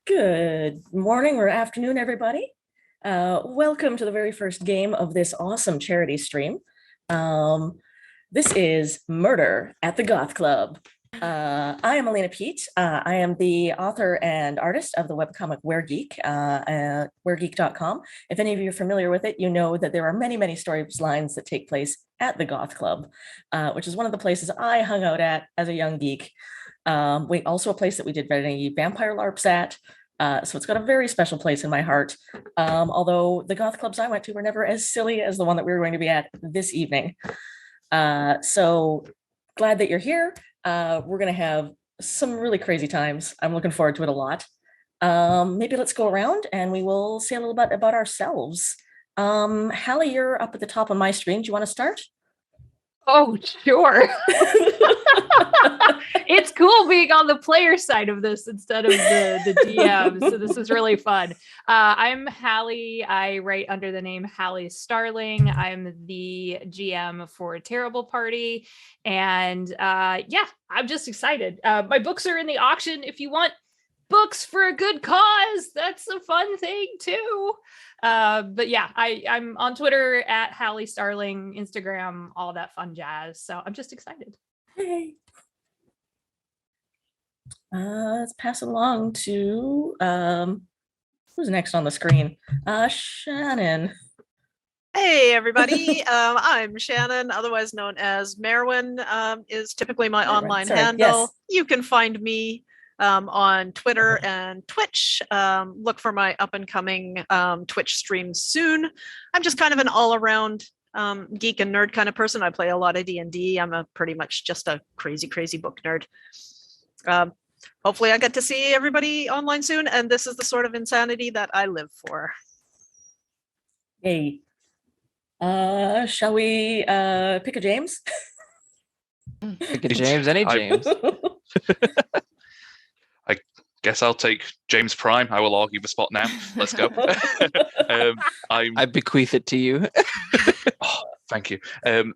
Good morning or afternoon, everybody. Welcome to the very first game of this awesome charity stream. This is Murder at the Goth Club. I am Elena Pete. I am the author and artist of the webcomic Weregeek, weregeek.com. If any of you are familiar with it, you know that there are many, many storylines that take place at the Goth Club, which is one of the places I hung out at as a young geek. Also a place that we did many vampire LARPs at. So it's got a very special place in my heart. Although the goth clubs I went to were never as silly as the one that we were going to be at this evening. So glad that you're here. We're going to have some really crazy times. I'm looking forward to it a lot. Maybe let's go around and we will say a little bit about ourselves. Hallie, you're up at the top of my screen. Do you want to start? Oh, sure. It's cool being on the player side of this instead of the DM. So this is really fun. I'm Hallie. I write under the name Hallie Starling. I'm the GM for Terrible Party. And yeah, I'm just excited. My books are in the auction. If you want books for a good cause, that's a fun thing too. But yeah, I'm on Twitter at Hallie Starling, Instagram, all that fun jazz. So I'm just excited. Hey. Let's pass it along to who's next on the screen? Shannon. Hey everybody, I'm Shannon, otherwise known as Merwin, is typically my online handle. Yes. You can find me on Twitter and Twitch. Look for my up and coming Twitch streams soon. I'm just kind of an all-around geek and nerd kind of person. I play a lot of D&D. I'm pretty much just a crazy book nerd. Hopefully I get to see everybody online soon, and this is the sort of insanity that I live for. Hey, shall we pick a James? Pick a James, any James. I guess I'll take James Prime. I will argue the spot now. Let's go. I bequeath it to you. Oh, thank you.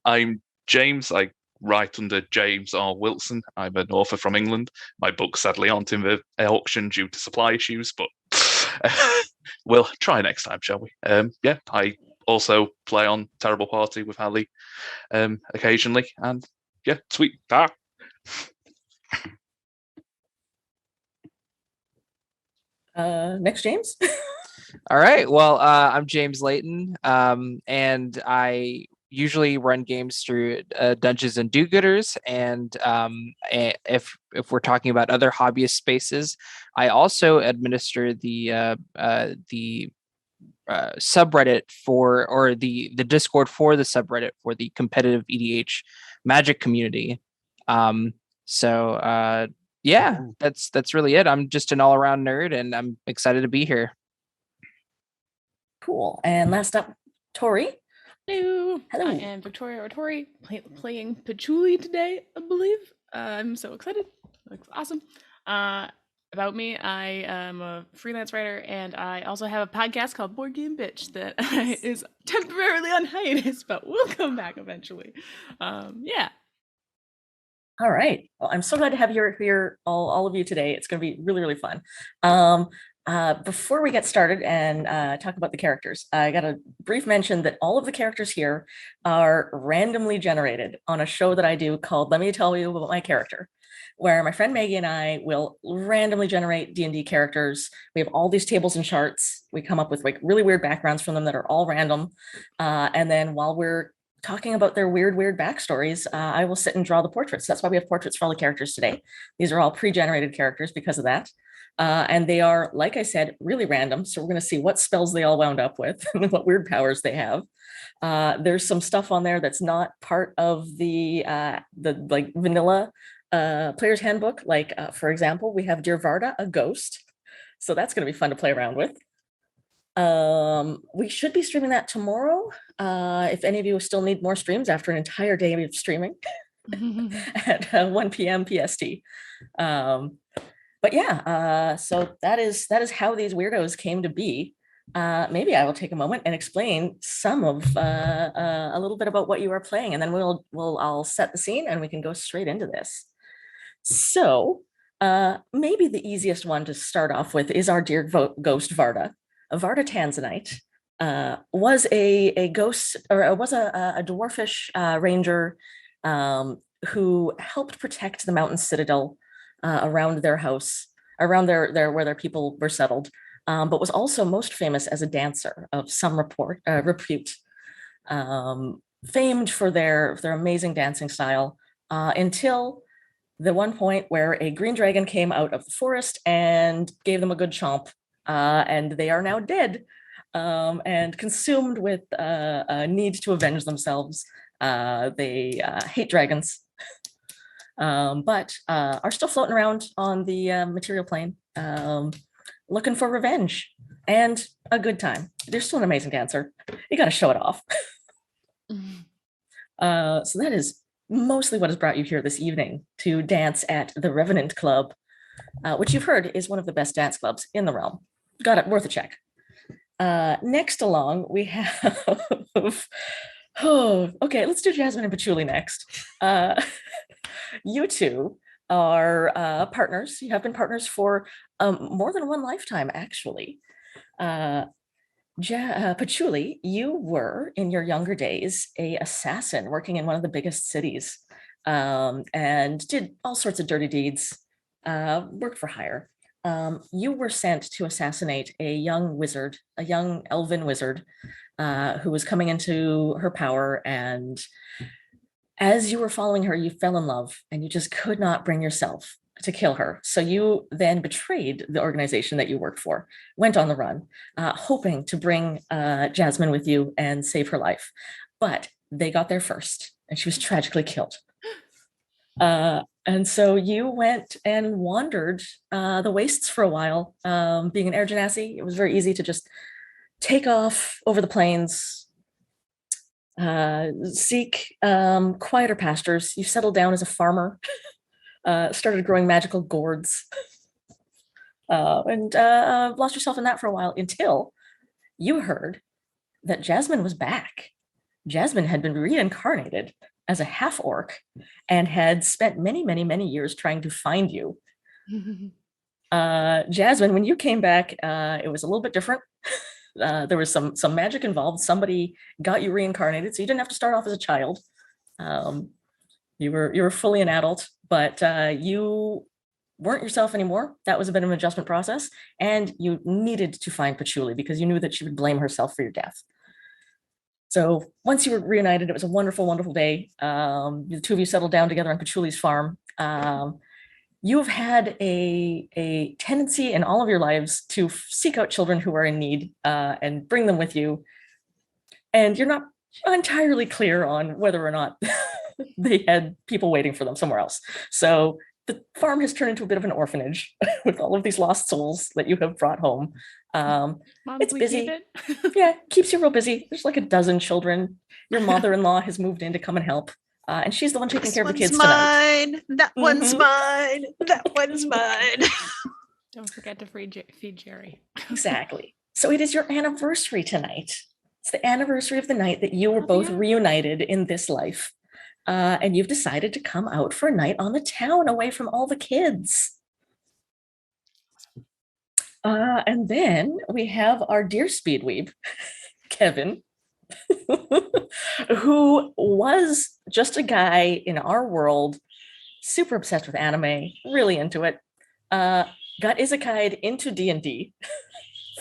I'm James. I write under James R. Wilson. I'm an author from England. My books sadly aren't in the auction due to supply issues, but we'll try next time, shall we? Yeah, I also play on Terrible Party with Hallie occasionally, and yeah, sweet. Next, James. All right. Well, I'm James Layton, and I usually run games through Dungeons and Do-Gooders, and if we're talking about other hobbyist spaces, I also administer the subreddit for, or the Discord for the subreddit for the competitive EDH Magic community. Yeah, that's really it. I'm just an all-around nerd, and I'm excited to be here. Cool. And last up, Tori. Hello. Hello. I am Victoria Ortori, playing Patchouli today, I believe. I'm so excited. Looks awesome. About me, I am a freelance writer, and I also have a podcast called Board Game Bitch that is temporarily on hiatus, but will come back eventually. Yeah. All right. Well, I'm so glad to have you here, all of you today. It's going to be really, really fun. Before we get started and talk about the characters, I got a brief mention that all of the characters here are randomly generated on a show that I do called Let Me Tell You About My Character, where my friend Maggie and I will randomly generate D&D characters. We have all these tables and charts. We come up with like really weird backgrounds from them that are all random. And then while we're talking about their weird backstories, I will sit and draw the portraits. That's why we have portraits for all the characters today. These are all pre-generated characters because of that. And they are, like I said, really random. So we're going to see what spells they all wound up with and what weird powers they have. There's some stuff on there that's not part of the like vanilla player's handbook. Like, for example, we have Dear Varda, a ghost. So that's going to be fun to play around with. We should be streaming that tomorrow. If any of you still need more streams after an entire day of streaming at 1 p.m. PST. But yeah, so that is how these weirdos came to be. Maybe I will take a moment and explain some of a little bit about what you are playing, and then I'll set the scene and we can go straight into this. So Maybe the easiest one to start off with is our dear ghost Varda. Varda Tanzanite was a ghost, or was a dwarfish ranger who helped protect the mountain citadel around their house, around where their people were settled, but was also most famous as a dancer of some repute, famed for their amazing dancing style until the one point where a green dragon came out of the forest and gave them a good chomp, and they are now dead and consumed with a need to avenge themselves. They hate dragons, but are still floating around on the material plane, looking for revenge and a good time. They're still an amazing dancer. You got to show it off. So that is mostly what has brought you here this evening, to dance at the Revenant Club, which you've heard is one of the best dance clubs in the realm. Got it, worth a check. Next along, we have, oh, okay, let's do Jasmine and Patchouli next. You two are partners. You have been partners for more than one lifetime, actually. Patchouli, you were in your younger days a assassin working in one of the biggest cities, and did all sorts of dirty deeds, worked for hire. You were sent to assassinate a young wizard, a young elven wizard, who was coming into her power. And as you were following her, you fell in love and you just could not bring yourself to kill her. So you then betrayed the organization that you worked for, went on the run, hoping to bring Jasmine with you and save her life. But they got there first and she was tragically killed. And so you went and wandered the wastes for a while. Being an air genasi, it was very easy to just take off over the plains, seek quieter pastures. You settled down as a farmer, started growing magical gourds, and lost yourself in that for a while until you heard that Jasmine was back. Jasmine had been reincarnated as a half orc and had spent many, many, many years trying to find you. Jasmine, when you came back, it was a little bit different. There was some magic involved. Somebody got you reincarnated, so you didn't have to start off as a child. You were fully an adult, but you weren't yourself anymore. That was a bit of an adjustment process, and you needed to find Patchouli because you knew that she would blame herself for your death. So once you were reunited, it was a wonderful, wonderful day. The two of you settled down together on Patchouli's farm. You have had a tendency in all of your lives to seek out children who are in need and bring them with you. And you're not entirely clear on whether or not they had people waiting for them somewhere else. So the farm has turned into a bit of an orphanage with all of these lost souls that you have brought home. It's busy. Yeah, keeps you real busy. There's like a dozen children. Your mother-in-law has moved in to come and help. And she's the one taking care of the kids tonight. That one's mine. That one's mine. Don't forget to feed Jerry. Exactly. So it is your anniversary tonight. It's the anniversary of the night that you were both reunited in this life. And you've decided to come out for a night on the town away from all the kids. And then we have our dear speedweeb, Kevin, who was just a guy in our world, super obsessed with anime, really into it, got isekai'd into D&D,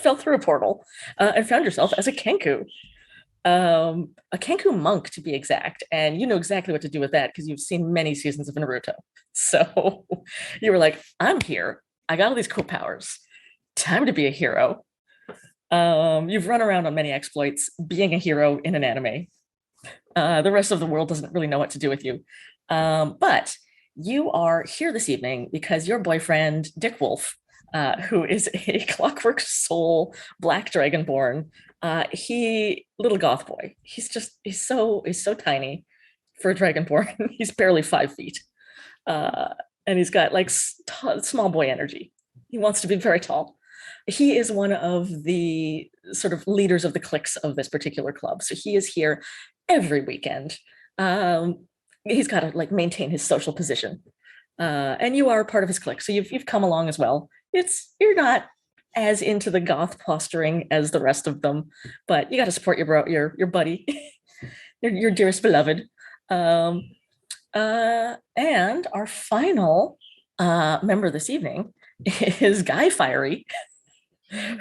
fell through a portal, and found yourself as a Kenku. A Kenku monk, to be exact, and you know exactly what to do with that because you've seen many seasons of Naruto. So you were like, I'm here. I got all these cool powers. Time to be a hero. You've run around on many exploits being a hero in an anime. The rest of the world doesn't really know what to do with you. But you are here this evening because your boyfriend, Dick Wolf, who is a clockwork soul black dragonborn, little goth boy. He's so tiny for a dragonborn. He's barely 5 feet. And he's got like small boy energy. He wants to be very tall. He is one of the sort of leaders of the cliques of this particular club. So he is here every weekend. He's got to like maintain his social position. And you are part of his clique, so you've come along as well. You're not as into the goth posturing as the rest of them, but you got to support your buddy, your dearest beloved. And our final member this evening is Guy Fiery,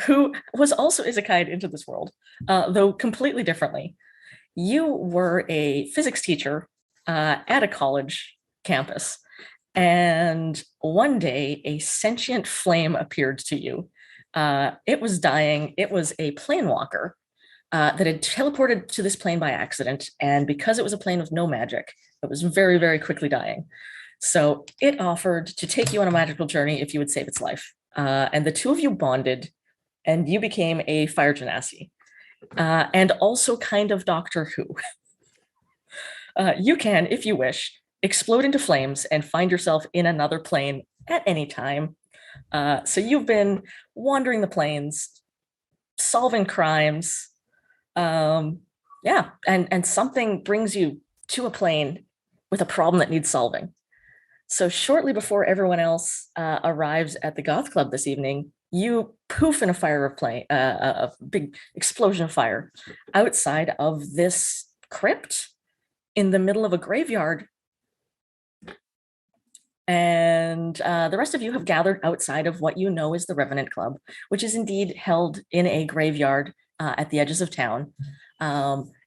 who was also isekai'd into this world, though completely differently. You were a physics teacher at a college campus, and one day a sentient flame appeared to you. It was dying. It was a planewalker that had teleported to this plane by accident, and because it was a plane with no magic, it was very, very quickly dying. So it offered to take you on a magical journey if you would save its life. And the two of you bonded, and you became a fire genasi, and also kind of Doctor Who. You can, if you wish, explode into flames and find yourself in another plane at any time. So you've been wandering the planes, solving crimes. Yeah, and something brings you to a plane with a problem that needs solving. So shortly before everyone else arrives at the Goth Club this evening, you poof in a fire of flame, a big explosion of fire outside of this crypt in the middle of a graveyard. And the rest of you have gathered outside of what you know is the Revenant Club, which is indeed held in a graveyard at the edges of town.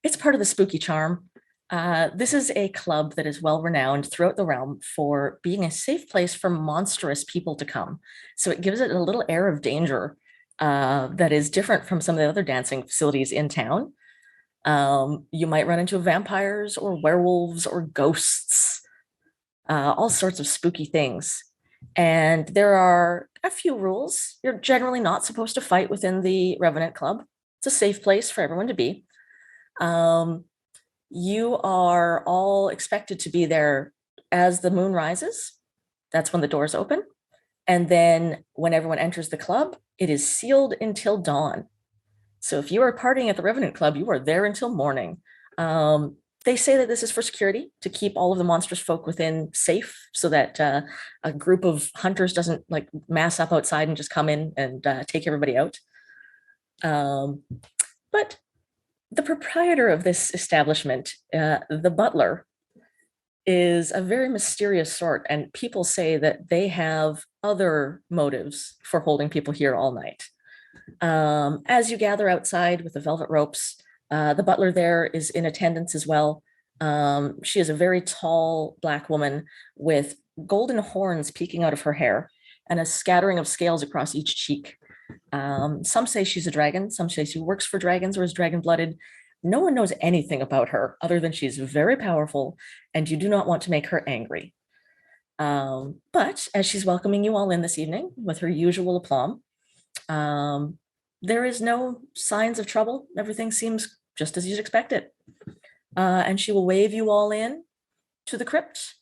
It's part of the spooky charm. This is a club that is well renowned throughout the realm for being a safe place for monstrous people to come. So it gives it a little air of danger that is different from some of the other dancing facilities in town. You might run into vampires or werewolves or ghosts, all sorts of spooky things. And there are a few rules. You're generally not supposed to fight within the Revenant Club. It's a safe place for everyone to be. You are all expected to be there as the moon rises. That's when the doors open. And then when everyone enters the club, it is sealed until dawn. So if you are partying at the Revenant Club, you are there until morning. They say that this is for security, to keep all of the monstrous folk within safe, so that a group of hunters doesn't like mass up outside and just come in and take everybody out. But the proprietor of this establishment, the butler, is a very mysterious sort, and people say that they have other motives for holding people here all night. As you gather outside with the velvet ropes, the butler there is in attendance as well. She is a very tall Black woman with golden horns peeking out of her hair and a scattering of scales across each cheek. Some say she's a dragon, some say she works for dragons or is dragon-blooded. No one knows anything about her other than she's very powerful, and you do not want to make her angry. But as she's welcoming you all in this evening with her usual aplomb, there is no signs of trouble. Everything seems just as you'd expect it. And she will wave you all in to the crypt,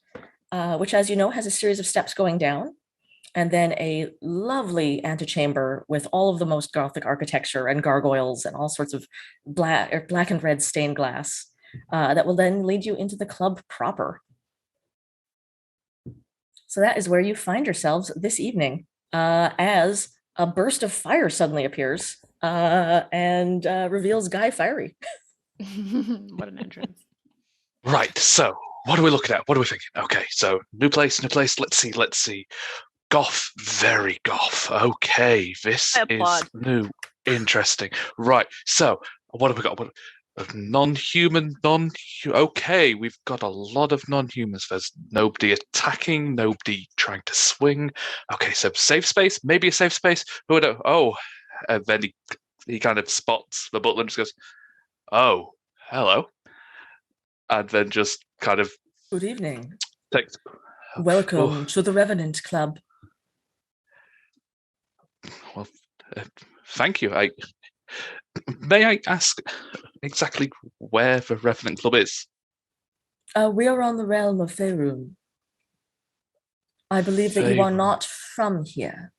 which, as you know, has a series of steps going down, and then a lovely antechamber with all of the most Gothic architecture and gargoyles and all sorts of black and red stained glass that will then lead you into the club proper. So that is where you find yourselves this evening, as a burst of fire suddenly appears and reveals Guy Fiery. What an entrance. Right, so what are we looking at? What are we thinking? Okay, so new place. Let's see. Goth, very goth. Okay, this is new, interesting. Right, so what have we got? Non-human. Okay, we've got a lot of non-humans. There's nobody attacking, nobody trying to swing. Okay, so safe space, maybe a safe space. Who would know? Oh, and then he kind of spots the butler and just goes, "Oh, hello," and then just kind of Good evening. takes. Welcome to the Revenant Club. Well, thank you. May I ask exactly where the Revenant Club is? We are on the realm of Faerun. I believe that you are not from here.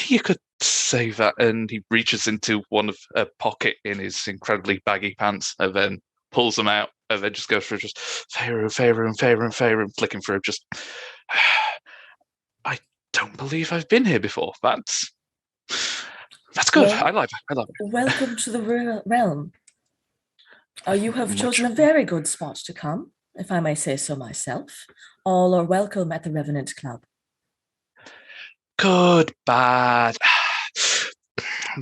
You could say that, and he reaches into one of a pocket in his incredibly baggy pants and then pulls them out and then just go through just favor, flicking through. Just, I don't believe I've been here before. That's good. Well, I like it. Welcome to the realm. You have chosen a very good spot to come, if I may say so myself. All are welcome at the Revenant Club. Good, bad.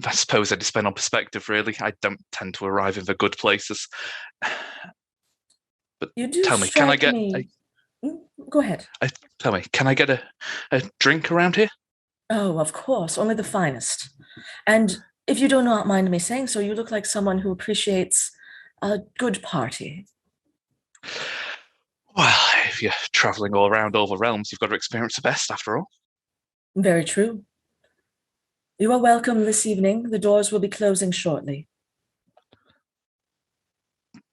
I suppose it depends on perspective, really. I don't tend to arrive in the good places. But You do tell me, can I get Go ahead. Tell me, can I get a drink around here? Oh, of course, only the finest. And if you do not mind me saying so, you look like someone who appreciates a good party. Well, if you're traveling all around all the realms, you've got to experience the best, after all. Very true. You are welcome this evening. The doors will be closing shortly.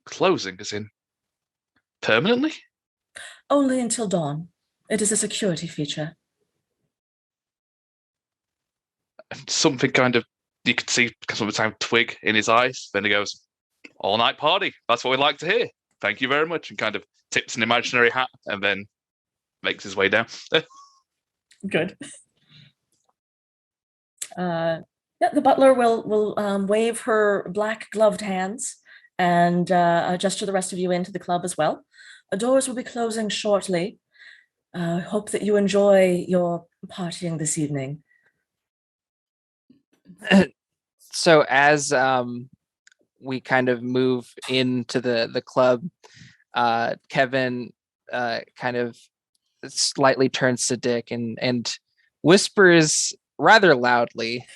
Closing, as in permanently? Only until dawn. It is a security feature. Something kind of, you could see some of the time twig in his eyes. Then he goes, all night party. That's what we like to hear. Thank you very much. And kind of tips an imaginary hat and then makes his way down. Good. Yeah, the butler will wave her black gloved hands and gesture the rest of you into the club as well. The doors will be closing shortly. Hope that you enjoy your partying this evening. So as we kind of move into the club, Kevin kind of slightly turns to Dick and whispers rather loudly,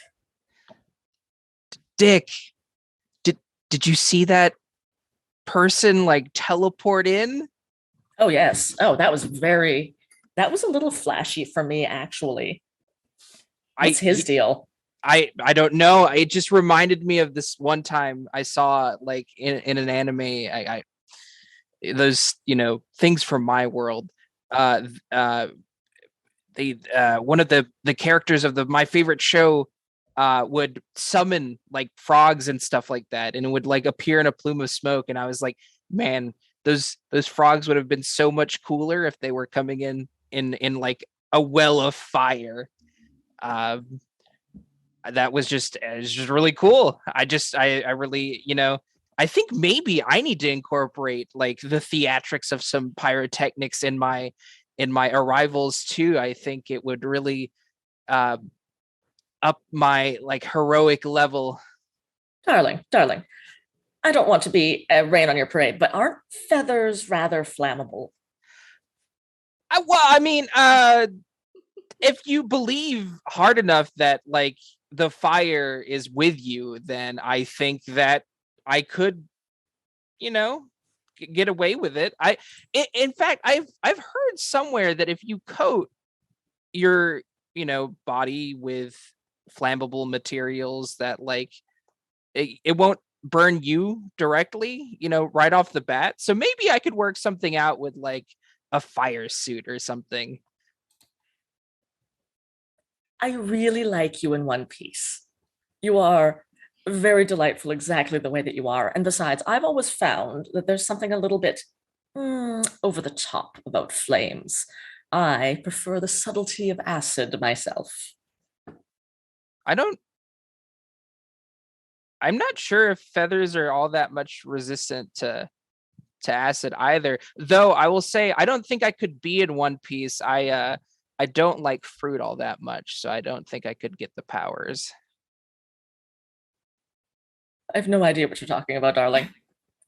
Dick, did you see that person like teleport in? Oh yes. Oh, that was a little flashy for me, actually. What's his deal? I don't know. It just reminded me of this one time I saw like in an anime. I those things from my world. One of the characters of my favorite show would summon like frogs and stuff like that, and it would like appear in a plume of smoke. And I was like, man, those frogs would have been so much cooler if they were coming in like a well of fire. That was just really cool. I really, I think maybe I need to incorporate like the theatrics of some pyrotechnics in my arrivals too. I think it would really up my like heroic level. Darling, I don't want to be a rain on your parade, but aren't feathers rather flammable? Well, I mean, if you believe hard enough that like the fire is with you, then I think that I could, get away with it. In fact, I've heard somewhere that if you coat your, body with flammable materials, that like it won't burn you directly, right off the bat. So maybe I could work something out with like a fire suit or something. I really like you in One Piece. You are very delightful exactly the way that you are. And besides, I've always found that there's something a little bit over the top about flames. I prefer the subtlety of acid myself. I'm not sure if feathers are all that much resistant to acid either. Though I will say I don't think I could be in One Piece. I don't like fruit all that much, so I don't think I could get the powers. I have no idea what you're talking about, darling.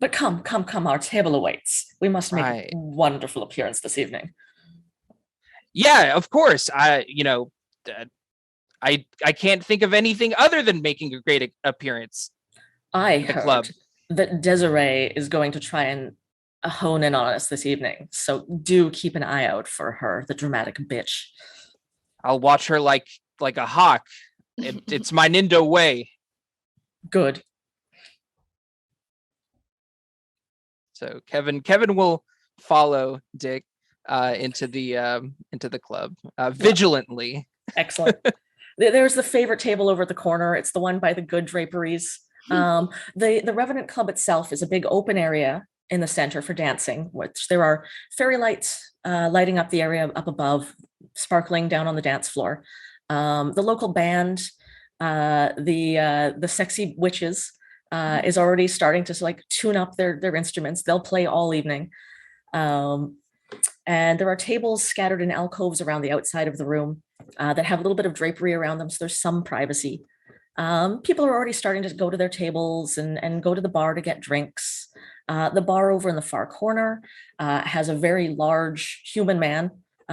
But come, our table awaits. We must make a wonderful appearance this evening. Yeah, of course. I can't think of anything other than making a great appearance. I heard that Desiree is going to try and hone in on us this evening. So do keep an eye out for her, the dramatic bitch. I'll watch her like a hawk. It's my Nindo way. Good. So Kevin will follow Dick into the club vigilantly. Excellent. There's the favorite table over at the corner. It's the one by the good draperies. The Revenant Club itself is a big open area in the center for dancing, which there are fairy lights lighting up the area up above, sparkling down on the dance floor. The local band, the Sexy Witches, is already starting to like tune up their instruments. They'll play all evening. And there are tables scattered in alcoves around the outside of the room that have a little bit of drapery around them, so there's some privacy. People are already starting to go to their tables and go to the bar to get drinks. The bar over in the far corner has a very large human man,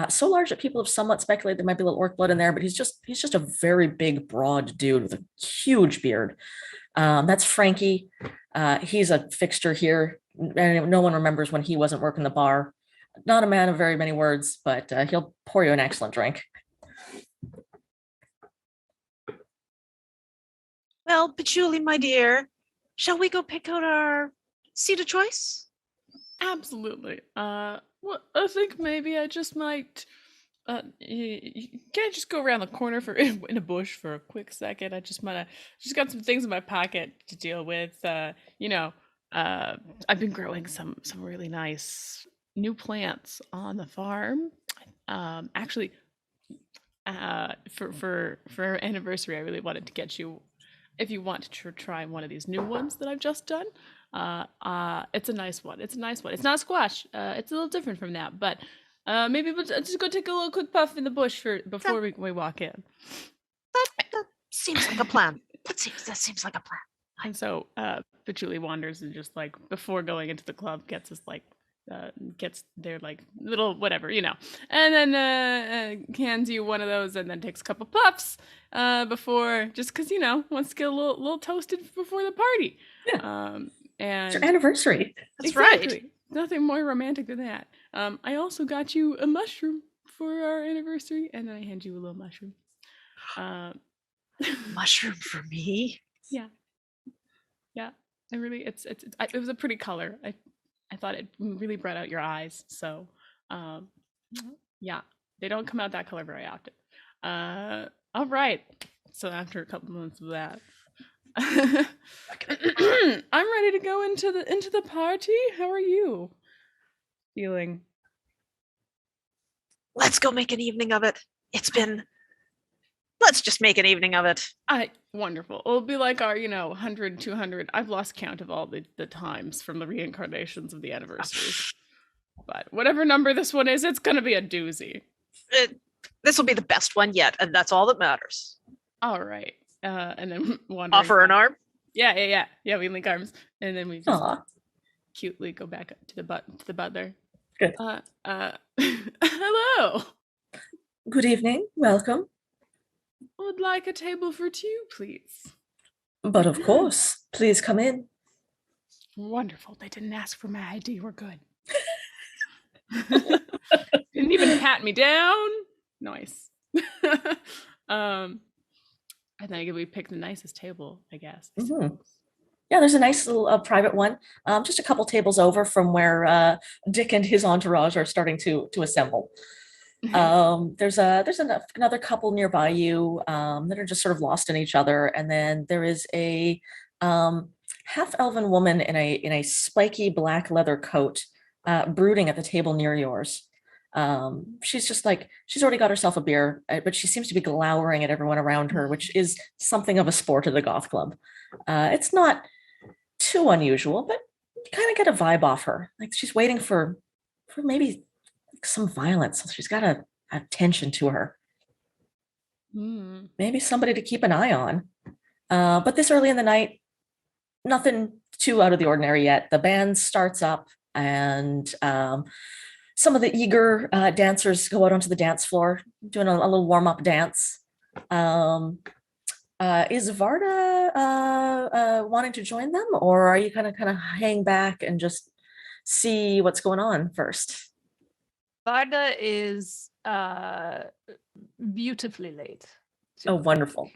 so large that people have somewhat speculated there might be a little orc blood in there, but he's just a very big, broad dude with a huge beard. That's Frankie. He's a fixture here, and no one remembers when he wasn't working the bar. Not a man of very many words, but he'll pour you an excellent drink. Well, Patchouli, my dear, shall we go pick out our seat of choice? Absolutely. Well, I think maybe I just might. Can I just go around the corner for in a bush for a quick second? I just got some things in my pocket to deal with. I've been growing some really nice new plants on the farm. Actually, for our anniversary, I really wanted to get you, if you want to try one of these new ones that I've just done. It's a nice one. It's not a squash. It's a little different from that, but maybe we'll just go take a little quick puff in the bush before we walk in. That seems like a plan. That seems like a plan. And so Patchouli wanders and just like before going into the club gets their like little whatever, and then hands you one of those and then takes a couple puffs before, just because wants to get a little toasted before the party. Yeah. And it's your anniversary. That's exactly. right. Nothing more romantic than that. I also got you a mushroom for our anniversary, and then I hand you a little mushroom. Mushroom for me? Yeah. I really, it was a pretty color. I thought it really brought out your eyes. So, yeah, they don't come out that color very often. All right. So after a couple months of that, I'm ready to go into the party. How are you feeling? Let's go make an evening of it. Let's just make an evening of it. Wonderful. It'll be like our, 100, 200. I've lost count of all the times from the reincarnations of the anniversaries. But whatever number this one is, it's going to be a doozy. This will be the best one yet, and that's all that matters. All right. And then offer an arm. Yeah. We link arms, and then we just cutely go back up to the butler. Good. Hello. Good evening. Welcome. Would like a table for two, please. But of course, please come in. Wonderful. They didn't ask for my ID. We're good. Didn't even pat me down. Nice. I think we picked the nicest table, I guess. Mm-hmm. Yeah, there's a nice little private one, just a couple tables over from where Dick and his entourage are starting to assemble. There's another couple nearby you that are just sort of lost in each other, and then there is a half-elven woman in a spiky black leather coat brooding at the table near yours. She's just like, she's already got herself a beer, but she seems to be glowering at everyone around her, which is something of a sport of the Goth Club. It's not too unusual, but you kind of get a vibe off her. Like she's waiting for maybe some violence. She's got a tension to her. Maybe somebody to keep an eye on. But this early in the night, nothing too out of the ordinary yet. The band starts up, and some of the eager dancers go out onto the dance floor, doing a little warm-up dance. Is Varda wanting to join them, or are you kind of hang back and just see what's going on first? Varda is beautifully late. Oh, wonderful.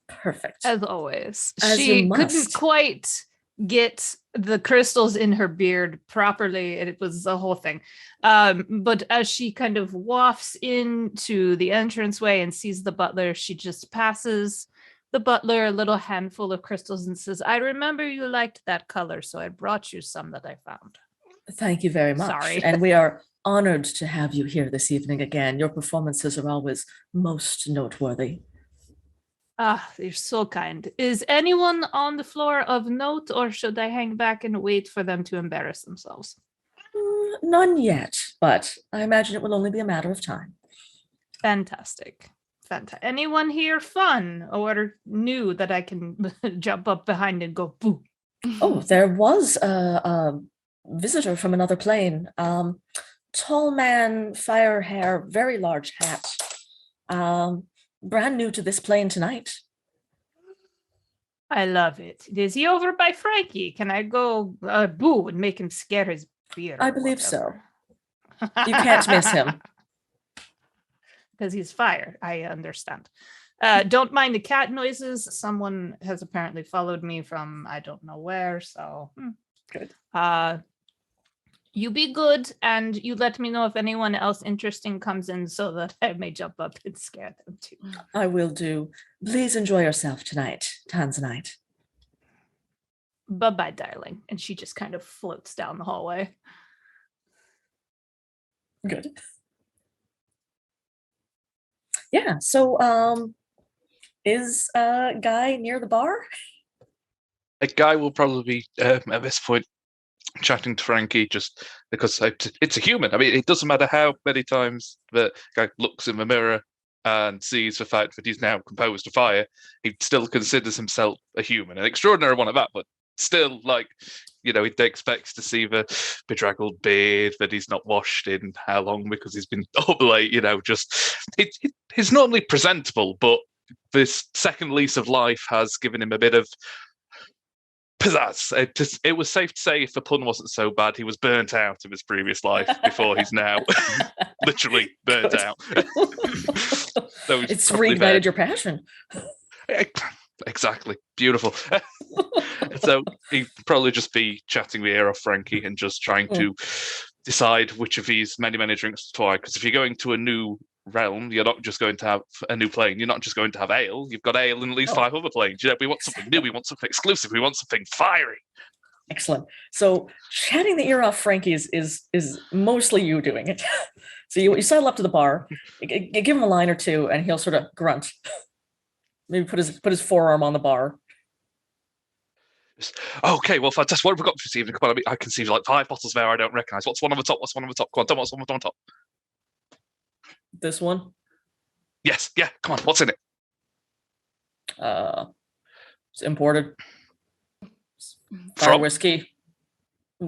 Perfect. As always. As she you couldn't must. quite get the crystals in her beard properly, and it was a whole thing. But as she kind of wafts into the entranceway and sees the butler, she just passes the butler a little handful of crystals and says, "I remember you liked that color, so I brought you some that I found." Thank you very much. Sorry. And we are honored to have you here this evening again. Your performances are always most noteworthy. Ah, you're so kind. Is anyone on the floor of note, or should I hang back and wait for them to embarrass themselves? None yet, but I imagine it will only be a matter of time. Fantastic. Anyone here fun or new that I can jump up behind and go boo? Oh, there was a visitor from another plane. Tall man, fire hair, very large hat. Brand new to this plane tonight. I love it. Is he over by Frankie? Can I go boo and make him scare his beer? I believe so. You can't miss him. Because he's fire. I understand. Don't mind the cat noises. Someone has apparently followed me from I don't know where. So good. You be good, and you let me know if anyone else interesting comes in so that I may jump up and scare them too. I will do. Please enjoy yourself tonight, Tanzanite. Bye-bye, darling. And she just kind of floats down the hallway. Good. Yeah, so is Guy near the bar? A guy will probably be at this point chatting to Frankie just because it's a human. I mean, it doesn't matter how many times the guy looks in the mirror and sees the fact that he's now composed to fire, he still considers himself a human. An extraordinary one at that, but still, like, he expects to see the bedraggled beard that he's not washed in how long because he's been up late, he's normally presentable, but this second lease of life has given him a bit of pizzazz. It was safe to say, if the pun wasn't so bad, he was burnt out of his previous life before he's now literally burnt out. So it's reignited your passion. Exactly. Beautiful. So he'd probably just be chatting the ear off Frankie and just trying to decide which of these many, many drinks to try. Because if you're going to a new realm, you're not just going to have a new plane. You're not just going to have ale. You've got ale in at least 5 other planes. We want something new. We want something exclusive. We want something fiery. Excellent. So chatting the ear off Frankie is mostly you doing it. So you sidle up to the bar, you give him a line or two, and he'll sort of grunt. Maybe put his forearm on the bar. Okay, well, fantastic. What have we got for this evening? Come on, I can see like 5 bottles there I don't recognise. What's one on the top? Come on, tell me what's one on top. This one? Yes, yeah, come on, what's in it? It's imported. Fire whiskey.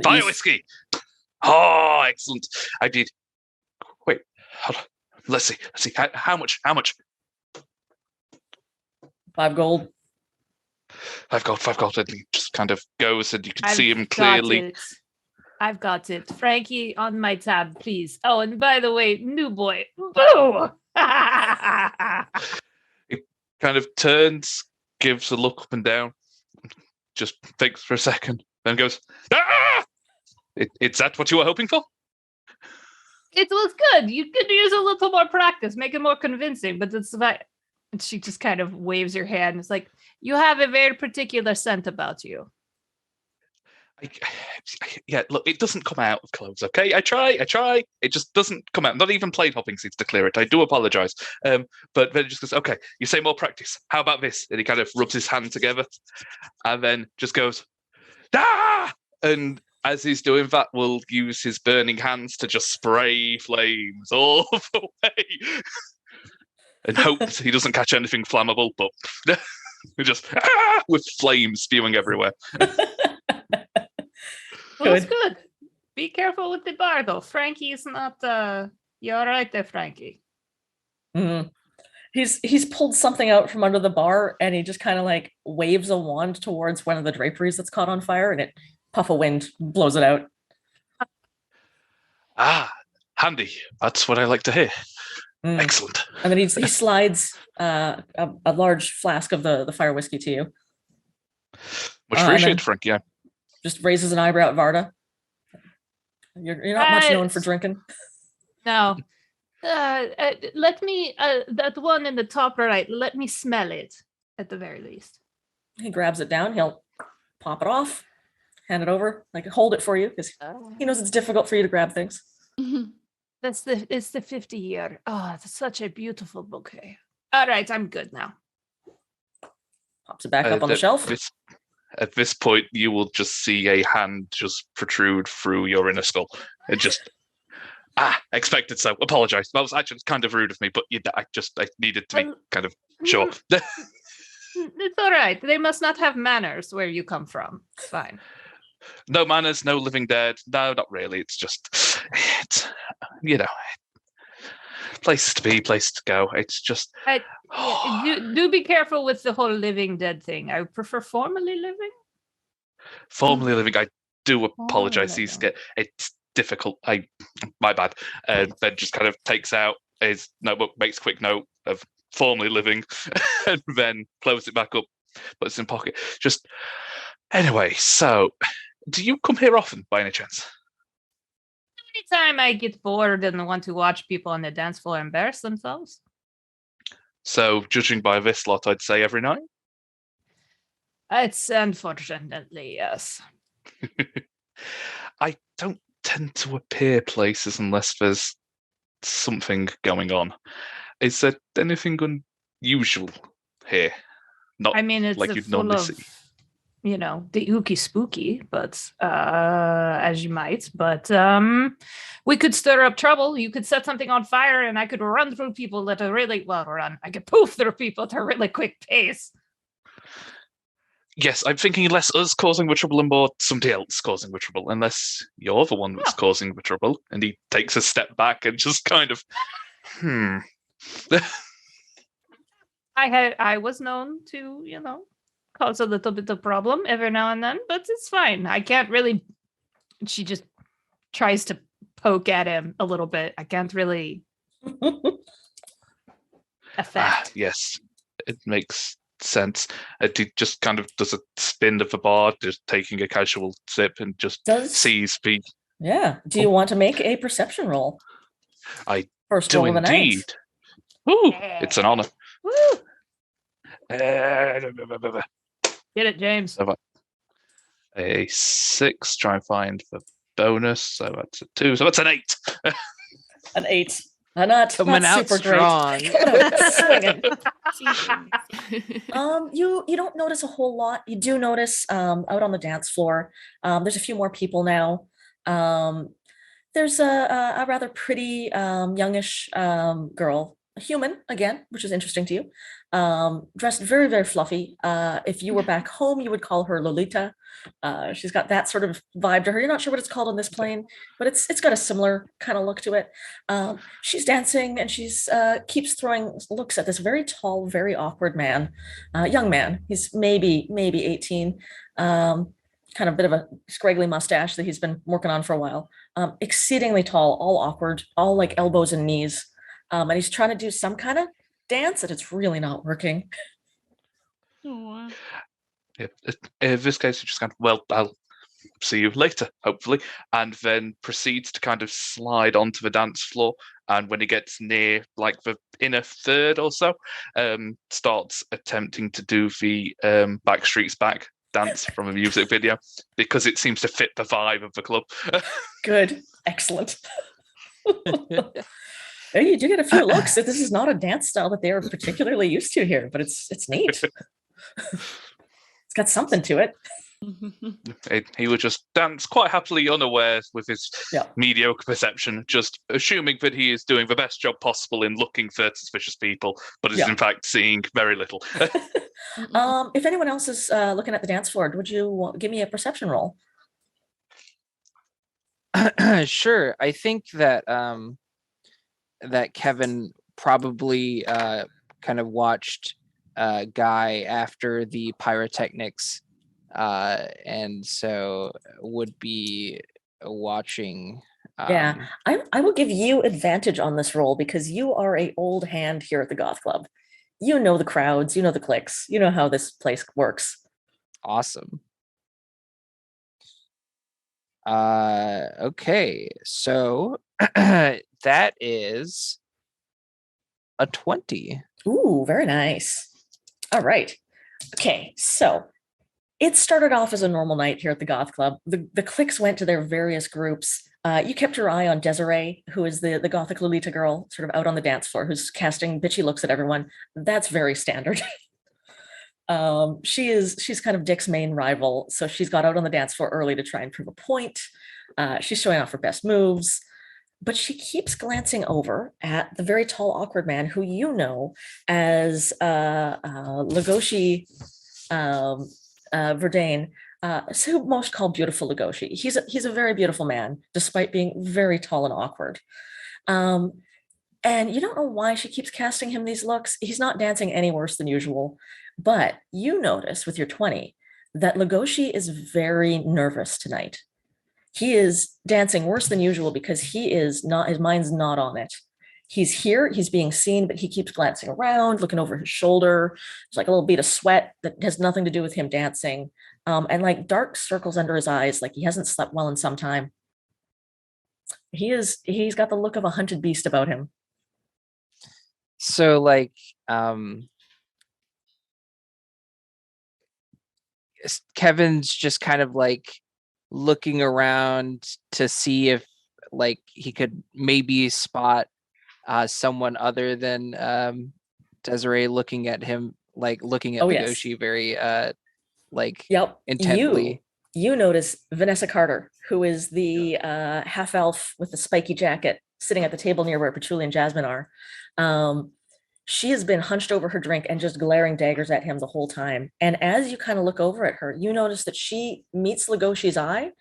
Fire whiskey! Oh, excellent. I did. Wait, hold on. Let's see. How much? 5 gold. 5 gold. And he just kind of goes and you can see him clearly. I've got it. Frankie, on my tab, please. Oh, and by the way, new boy. Boo! He kind of turns, gives a look up and down, just thinks for a second, then goes, ah! Is that what you were hoping for? It was good. You could use a little more practice, make it more convincing, but it's about. And she just kind of waves her hand. It's like, you have a very particular scent about you. Yeah, look, it doesn't come out of clothes, okay? I try. It just doesn't come out. Not even plane hopping seems to clear it. I do apologize. But then it just goes, okay, you say more practice. How about this? And he kind of rubs his hand together and then just goes, ah! And as he's doing that, we'll use his burning hands to just spray flames all the way. And hopes he doesn't catch anything flammable, but just with flames spewing everywhere. Well, it's good. Be careful with the bar, though. Frankie's not. You all right there, Frankie? Mm-hmm. He's pulled something out from under the bar, and he just kind of like waves a wand towards one of the draperies that's caught on fire, and it puff of wind blows it out. Ah, handy. That's what I like to hear. Excellent. And then he slides a large flask of the fire whiskey to you. Much appreciated, Frank. Yeah. Just raises an eyebrow at Varda. You're not much known for drinking. No. Let me that one in the top right. Let me smell it at the very least. He grabs it down. He'll pop it off, hand it over, like hold it for you, because he knows it's difficult for you to grab things. It's the 50-year. Oh, it's such a beautiful bouquet. All right, I'm good now. Pops it back up on the shelf. At this point, you will just see a hand just protrude through your inner skull. It just expected so. Apologize. That was actually kind of rude of me, but I needed to be kind of sure. It's all right. They must not have manners where you come from. It's fine. No manners, no living dead. No, not really. It's just, places to be, places to go. It's just. Do be careful with the whole living dead thing. I prefer formerly living. Formerly living. I do apologize. It's difficult. My bad. And then just kind of takes out his notebook, makes a quick note of formerly living, and then closes it back up, puts it in pocket. Just anyway. So, do you come here often, by any chance? Anytime I get bored and want to watch people on the dance floor embarrass themselves. So, judging by this lot, I'd say every night. It's unfortunately, yes. I don't tend to appear places unless there's something going on. Is there anything unusual here? Not it's like you'd full normally of, see. The ooky spooky, but as you might. But we could stir up trouble. You could set something on fire, and I could run through people at a really I could poof through people at a really quick pace. Yes, I'm thinking less us causing the trouble and more somebody else causing the trouble, unless you're the one that's causing the trouble. And he takes a step back and just kind of, I was known to, cause a little bit of problem every now and then, but it's fine. I can't really. She just tries to poke at him a little bit. I can't really affect. Yes, it makes sense. He just kind of does a spin of the bar, just taking a casual sip, and just sees the. Yeah. Do you want to make a perception roll? I First do roll of the night. indeed. Ooh, it's an honor. Woo! Get it, James. A 6. Try and find the bonus. So that's a 2. So that's an 8. An 8. Not Coming out super strong. Great. Swinging. You don't notice a whole lot. You do notice out on the dance floor. There's a few more people now. There's a rather pretty youngish girl, a human again, which is interesting to you. Dressed very, very fluffy. If you were back home, you would call her Lolita. She's got that sort of vibe to her. You're not sure what it's called on this plane, but it's got a similar kind of look to it. She's dancing and she's keeps throwing looks at this very tall, very awkward man, young man. He's maybe 18. Kind of bit of a scraggly mustache that he's been working on for a while. Exceedingly tall, all awkward, all like elbows and knees. And he's trying to do some kind of dance and it's really not working. Oh, Yeah. In this case, you just kind of, well, I'll see you later, hopefully, and then proceeds to kind of slide onto the dance floor. And when he gets near like the inner third or so, starts attempting to do the Backstreet's Back dance from a music video because it seems to fit the vibe of the club. Good. Excellent. You do get a few looks that this is not a dance style that they are particularly used to here, but it's neat. It's got something to it. He would just dance quite happily, unaware with his mediocre perception, just assuming that he is doing the best job possible in looking for suspicious people, but is in fact seeing very little. If anyone else is looking at the dance floor, would you give me a perception roll? Sure. I think that that Kevin probably kind of watched Guy after the pyrotechnics, and so would be watching. I will give you advantage on this roll because you are an old hand here at the Goth Club. You know the crowds, you know the cliques, you know how this place works. Awesome. Okay, so that is a 20. Ooh, very nice. All right. Okay, so It started off as a normal night here at the Goth Club. The cliques went to their various groups. You kept your eye on Desiree, who is the Gothic Lolita girl, sort of out on the dance floor, who's casting bitchy looks at everyone. That's very standard. She's kind of Dick's main rival, so she's got out on the dance floor early to try and prove a point. She's showing off her best moves, but she keeps glancing over at the very tall, awkward man who you know as Legoshi Verdane, so most called Beautiful Legoshi. He's a very beautiful man, despite being very tall and awkward. And you don't know why she keeps casting him these looks. He's not dancing any worse than usual. But you notice with your 20 that Legoshi is very nervous tonight. He is dancing worse than usual because his mind's not on it. He's here, he's being seen, but he keeps glancing around, looking over his shoulder. There's like a little bead of sweat that has nothing to do with him dancing. And like dark circles under his eyes, like he hasn't slept well in some time. He's got the look of a hunted beast about him. So like Kevin's just kind of like looking around to see if like he could maybe spot someone other than Desiree looking at him, like looking at Legoshi yes. Very like intently. You notice Vanessa Carter, who is the half elf with the spiky jacket sitting at the table near where Patchouli and Jasmine are. She has been hunched over her drink and just glaring daggers at him the whole time. And as you kind of look over at her, you notice that she meets Legoshi's eye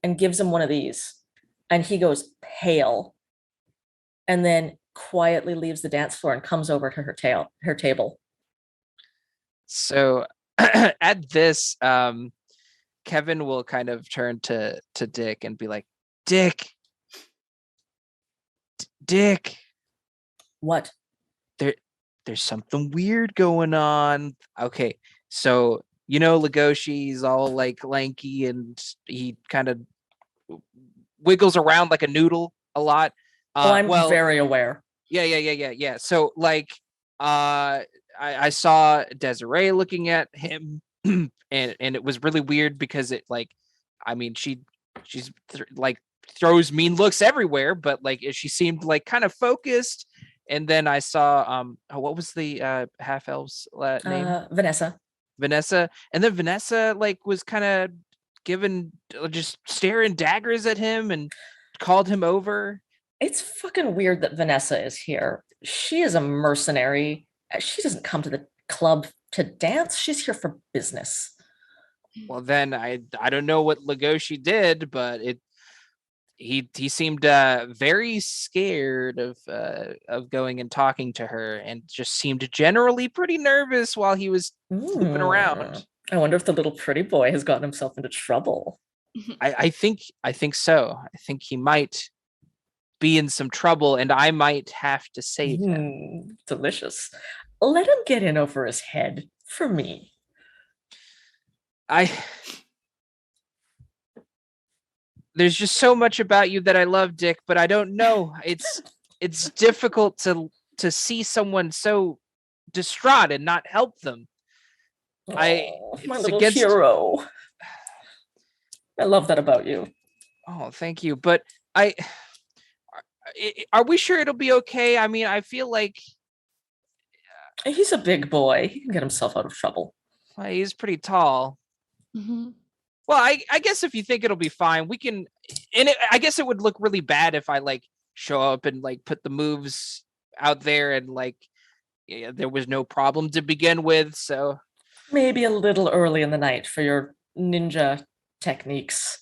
and gives him one of these. And he goes pale and then quietly leaves the dance floor and comes over to her table. So at this, Kevin will kind of turn to Dick and be like, Dick. What? There's something weird going on. Okay, so you know Legoshi's all like lanky and he kind of wiggles around like a noodle a lot. I'm very aware. Yeah. So like I saw Desiree looking at him and it was really weird because it like, I mean, she's like throws mean looks everywhere, but like she seemed like kind of focused. And then I saw what was the half elf's name? Vanessa. And then Vanessa like was kind of just staring daggers at him and called him over. It's fucking weird that Vanessa is here. She is a mercenary. She doesn't come to the club to dance. She's here for business. Well, then I don't know what Legoshi did, but he seemed very scared of going and talking to her, and just seemed generally pretty nervous while he was flipping around. I wonder if the little pretty boy has gotten himself into trouble. I think so. I think he might be in some trouble, and I might have to save him. Delicious. Let him get in over his head for me. There's just so much about you that I love, Dick, but I don't know. It's difficult to see someone so distraught and not help them. My little hero. I love that about you. Oh, thank you. But are we sure it'll be okay? I mean, I feel like he's a big boy. He can get himself out of trouble. Well, he's pretty tall. Mm-hmm. Well, I guess if you think it'll be fine, we can. And I guess it would look really bad if I like show up and like put the moves out there and like there was no problem to begin with. So maybe a little early in the night for your ninja techniques.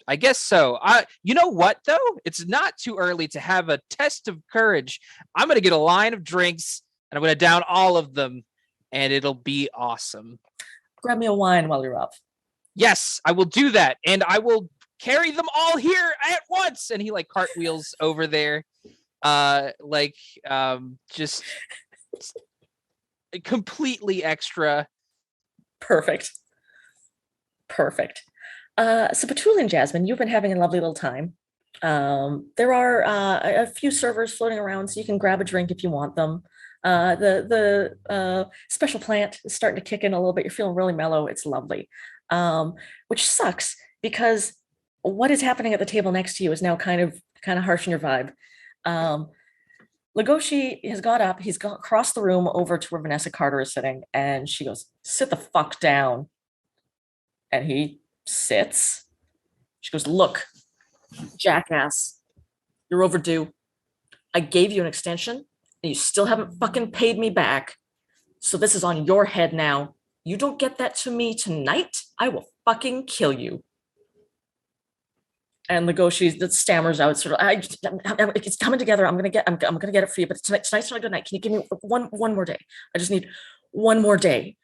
I guess so. You know what though? It's not too early to have a test of courage. I'm gonna get a line of drinks and I'm gonna down all of them, and it'll be awesome. Grab me a wine while you're up. Yes, I will do that, and I will carry them all here at once. And he like cartwheels over there, just completely extra. Perfect. So Patchouli and Jasmine, you've been having a lovely little time. There are a few servers floating around, so you can grab a drink if you want them. The special plant is starting to kick in a little bit. You're feeling really mellow. It's lovely, which sucks because what is happening at the table next to you is now kind of harshing your vibe. Legoshi has got up. He's got across the room over to where Vanessa Carter is sitting, and she goes, "Sit the fuck down." And he sits. She goes, "Look, jackass, you're overdue. I gave you an extension, and you still haven't fucking paid me back. So this is on your head now. You don't get that to me tonight, I will fucking kill you." And Legoshi that stammers out, sort of, "It's coming together. I'm gonna get it for you. But tonight's not a good night. Can you give me one more day? I just need one more day."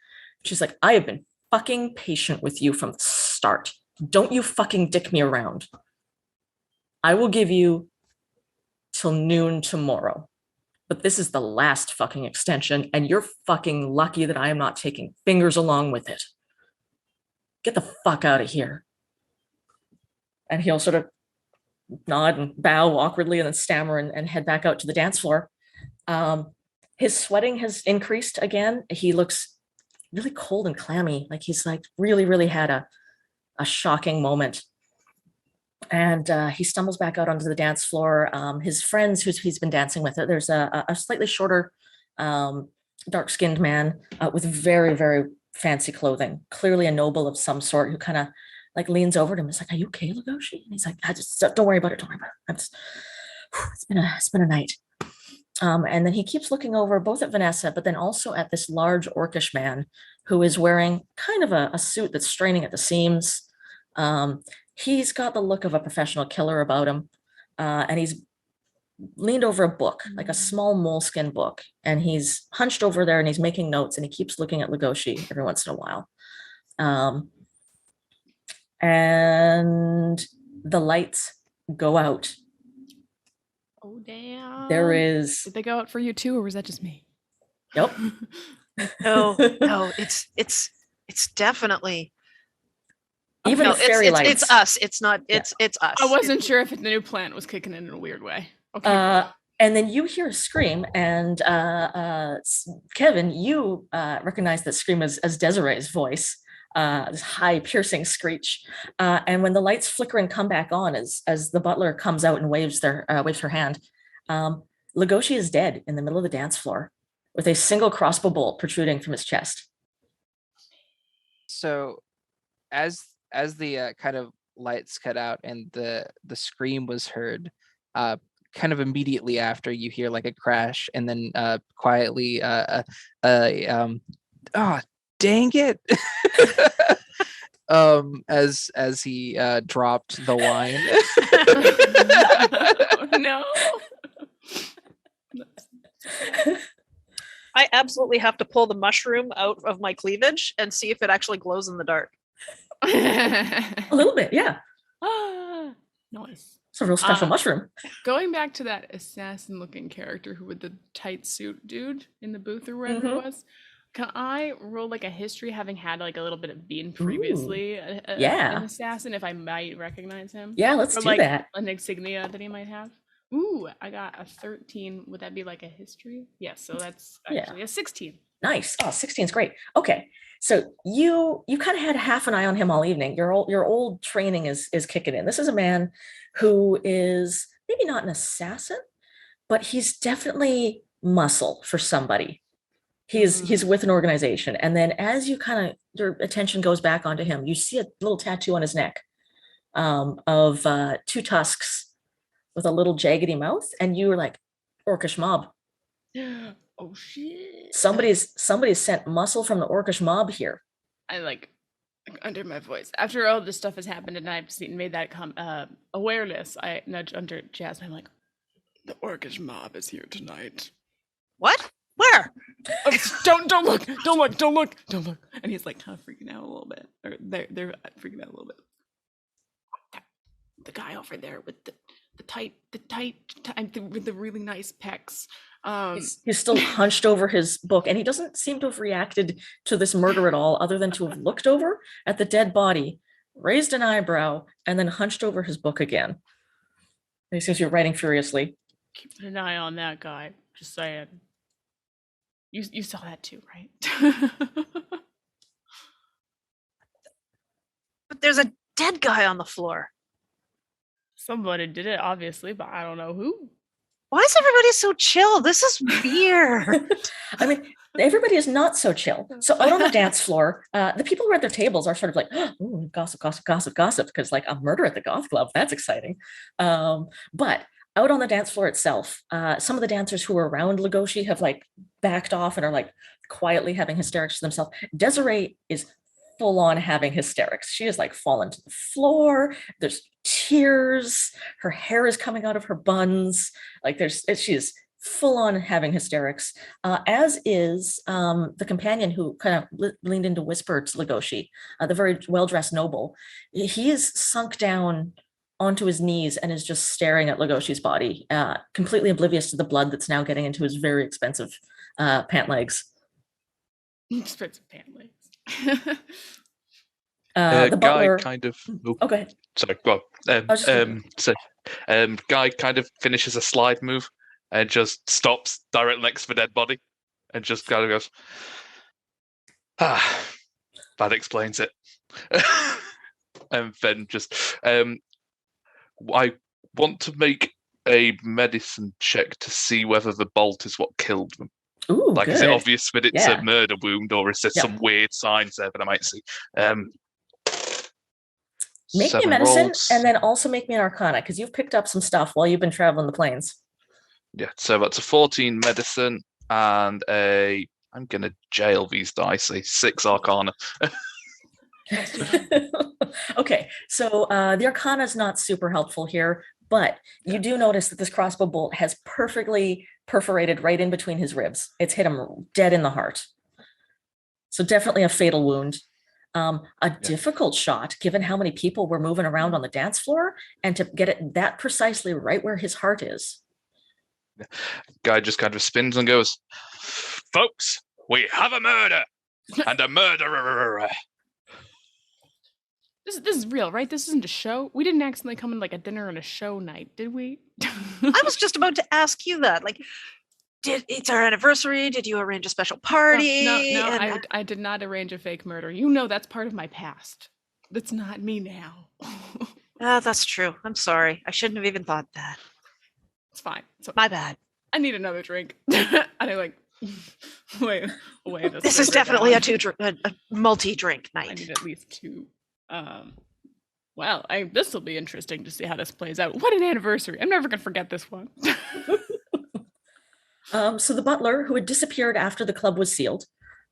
She's like, "I have been fucking patient with you from the start. Don't you fucking dick me around. I will give you till noon tomorrow. But this is the last fucking extension, and you're fucking lucky that I am not taking fingers along with it. Get the fuck out of here." And he'll sort of nod and bow awkwardly and then stammer and head back out to the dance floor. His sweating has increased again. He looks really cold and clammy, like he's like really had a shocking moment. And he stumbles back out onto the dance floor. His friends, he's been dancing with, there's a slightly shorter, dark-skinned man with very fancy clothing, clearly a noble of some sort, who kind of like leans over to him. It's like, "Are you okay, Legoshi?" And he's like, Don't worry about it. Don't worry about it. It's been a night." And then he keeps looking over both at Vanessa, but then also at this large orcish man who is wearing kind of a suit that's straining at the seams. He's got the look of a professional killer about him. And he's leaned over a book, like a small moleskin book. And he's hunched over there and he's making notes, and he keeps looking at Legoshi every once in a while. And the lights go out. Oh, damn. There is. Did they go out for you too, or was that just me? Yep. No, it's definitely. Even the fairy lights. It's us. It's not. It's us. I wasn't sure if the new plant was kicking in a weird way. Okay. And then you hear a scream, and Kevin, you recognize that scream as Desiree's voice, this high, piercing screech. And when the lights flicker and come back on, as the butler comes out and waves her hand, Legoshi is dead in the middle of the dance floor with a single crossbow bolt protruding from his chest. So, as the kind of lights cut out and the scream was heard, kind of immediately after, you hear like a crash, and then quietly oh, dang it. As he dropped the wine. Oh, no. I absolutely have to pull the mushroom out of my cleavage and see if it actually glows in the dark. A little bit, yeah. Nice. It's a real special mushroom. Going back to that assassin-looking character who with the tight suit dude in the booth or wherever it was, can I roll like a history, having had like a little bit of being previously an assassin, if I might recognize him? Yeah, let's do like that. An insignia that he might have. Ooh, I got a 13. Would that be like a history? Yes, so that's actually a 16. Nice. Oh, 16 is great. Okay. So you kind of had half an eye on him all evening. Your old training is kicking in. This is a man who is maybe not an assassin, but he's definitely muscle for somebody. He's with an organization. And then as you your attention goes back onto him, you see a little tattoo on his neck of two tusks with a little jaggedy mouth, and you were like, orcish mob. Oh shit. Somebody's sent muscle from the orcish mob here. I like under my voice. After all this stuff has happened and I've made that awareness, I nudge under Jasmine. I'm like, the orcish mob is here tonight. What? Where? Oh, don't look. And he's like kind of freaking out a little bit. Or they're freaking out a little bit. The guy over there with the tight with the really nice pecs. He's still hunched over his book, and he doesn't seem to have reacted to this murder at all, other than to have looked over at the dead body, raised an eyebrow, and then hunched over his book again. And he says, "You're writing furiously." Keep an eye on that guy. Just saying. You saw that too, right? But there's a dead guy on the floor. Somebody did it, obviously, but I don't know who. Why is everybody so chill? This is weird. I mean, everybody is not so chill. So out on the dance floor, the people who are at their tables are sort of like, oh, gossip, gossip, gossip, gossip, because like a murder at the Goth Club, that's exciting. But out on the dance floor itself, some of the dancers who are around Legoshi have like backed off and are like quietly having hysterics to themselves. Desiree is full on having hysterics. She is like fallen to the floor. There's tears. Her hair is coming out of her buns. Like she is full on having hysterics, as is the companion who kind of leaned in to whisper to Legoshi, the very well-dressed noble. He is sunk down onto his knees and is just staring at Legoshi's body, completely oblivious to the blood that's now getting into his very expensive pant legs. Expensive pant legs. The butler kind of. Oh, go ahead. Sorry, go on. Guy kind of finishes a slide move and just stops direct next to the dead body, and just kind of goes, that explains it. And then just, I want to make a medicine check to see whether the bolt is what killed them. Ooh, like, good. is it obvious that it's Yeah. a murder wound, or is there some weird signs there that I might see? Make me a 7 medicine rolls. and then also make me an arcana, because you've picked up some stuff while you've been traveling the plains. Yeah, so that's a 14 medicine and I'm going to jail these dice, a 6 arcana. Okay, so the arcana is not super helpful here, but you do notice that this crossbow bolt has perfectly perforated right in between his ribs. It's hit him dead in the heart. So definitely a fatal wound. Difficult shot, given how many people were moving around on the dance floor, and to get it that precisely right where his heart is. Guy just kind of spins and goes, "Folks, we have a murder and a murderer." This is real, right? This isn't a show. We didn't accidentally come in like a dinner and a show night, did we? I was just about to ask you that. Like, it's our anniversary. Did you arrange a special party? No, And I did not arrange a fake murder. You know that's part of my past. That's not me now. that's true. I'm sorry. I shouldn't have even thought that. It's fine. So My bad. I need another drink. And I like wait. This is definitely a multi-drink I night. need at least 2. Well, this will be interesting to see how this plays out. What an anniversary! I'm never gonna forget this one. So the butler, who had disappeared after the club was sealed,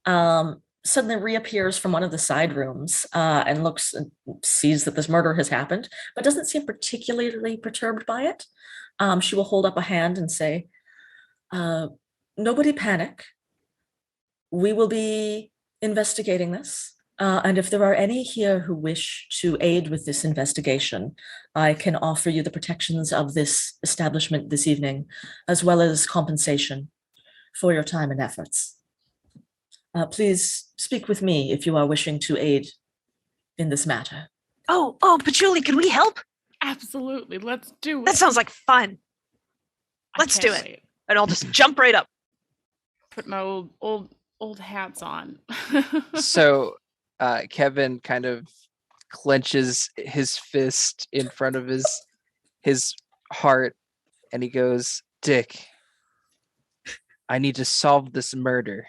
suddenly reappears from one of the side rooms and looks and sees that this murder has happened, but doesn't seem particularly perturbed by it. She will hold up a hand and say, nobody panic. We will be investigating this. And if there are any here who wish to aid with this investigation, I can offer you the protections of this establishment this evening, as well as compensation for your time and efforts. Please speak with me if you are wishing to aid in this matter. Oh, Patchouli, can we help? Absolutely, let's do it. That sounds like fun. Let's do it. Wait. And I'll just jump right up. Put my old hats on. So Kevin kind of clenches his fist in front of his heart, and he goes, "Dick, I need to solve this murder.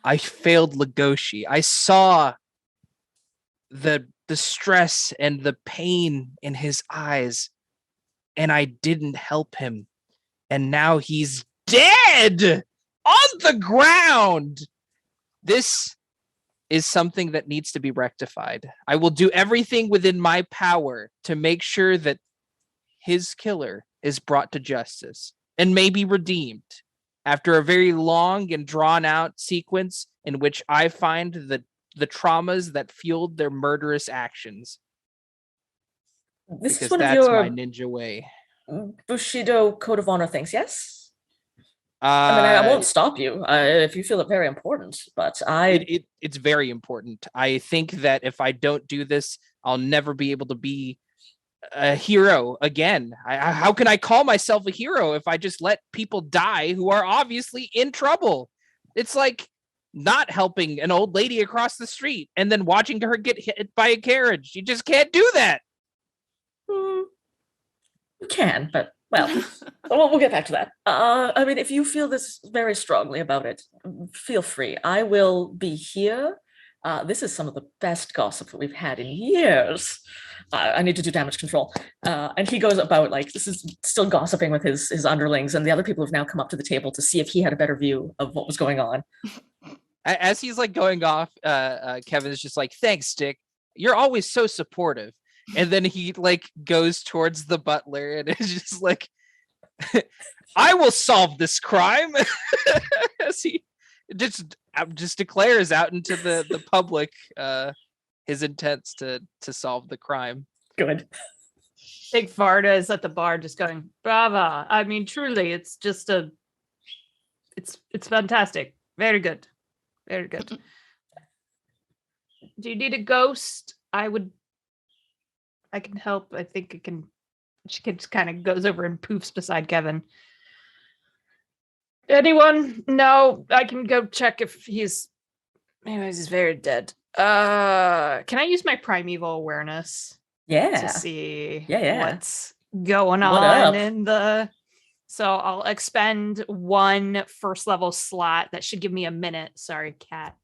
I failed Legoshi. I saw the stress and the pain in his eyes, and I didn't help him. And now he's dead on the ground. This is something that needs to be rectified. I will do everything within my power to make sure that his killer is brought to justice and maybe redeemed after a very long and drawn out sequence in which I find the traumas that fueled their murderous actions." This Because is one of that's my your ninja way. Bushido code of honor things, yes? I mean, I won't stop you if you feel it very important, but it's very important. I think that if I don't do this, I'll never be able to be a hero again. How can I call myself a hero if I just let people die who are obviously in trouble? It's like not helping an old lady across the street and then watching her get hit by a carriage. You just can't do that. You can, but well, we'll get back to that. I mean, if you feel this very strongly about it, feel free. I will be here. This is some of the best gossip that we've had in years. I need to do damage control. And he goes about like, this is still gossiping with his underlings, and the other people have now come up to the table to see if he had a better view of what was going on. As he's like going off, Kevin is just like, thanks, Stick. You're always so supportive. And then he like goes towards the butler and is just like, I will solve this crime. As he just declares out into the public his intents to solve the crime. Good. Big Varda is at the bar just going, brava. I mean, truly, it's just it's fantastic. Very good. Very good. Do you need a ghost? I can help. I think it can. She just kind of goes over and poofs beside Kevin. Anyone? No, I can go check if he's. Anyways, he's very dead. Can I use my primeval awareness? Yeah. To see what's going on in the. So I'll expend one first level slot. That should give me a minute. Sorry, cat.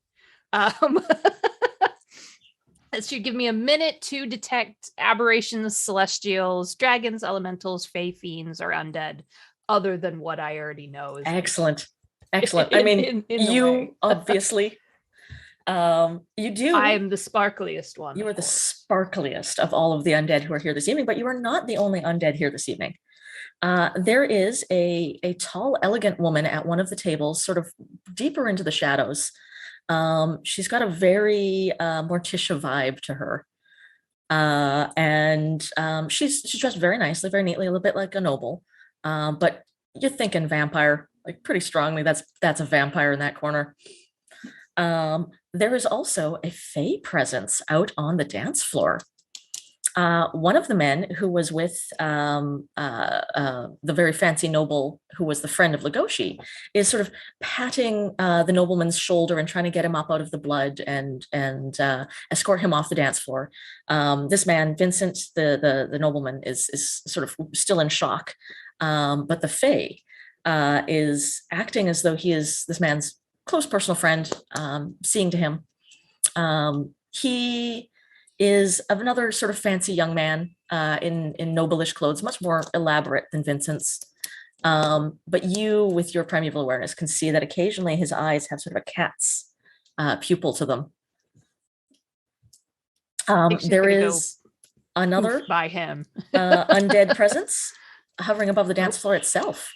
That should give me a minute to detect aberrations, celestials, dragons, elementals, fey, fiends, or undead, other than what I already know. Excellent. I mean, you obviously, you do. I am the sparkliest one. You are the sparkliest of all of the undead who are here this evening, but you are not the only undead here this evening. There is a tall, elegant woman at one of the tables, sort of deeper into the shadows. She's got a very Morticia vibe to her. And she's dressed very nicely, very neatly, a little bit like a noble. But you're thinking vampire, like pretty strongly. That's a vampire in that corner. There is also a fey presence out on the dance floor. One of the men who was with the very fancy noble who was the friend of Legoshi is sort of patting the nobleman's shoulder and trying to get him up out of the blood and escort him off the dance floor. This man, Vincent, the nobleman, is sort of still in shock, but the Fae is acting as though he is this man's close personal friend, seeing to him. He is of another sort of fancy young man in noblish clothes, much more elaborate than Vincent's. But you, with your primeval awareness, can see that occasionally his eyes have sort of a cat's pupil to them. There is another by him undead presence hovering above the dance floor itself.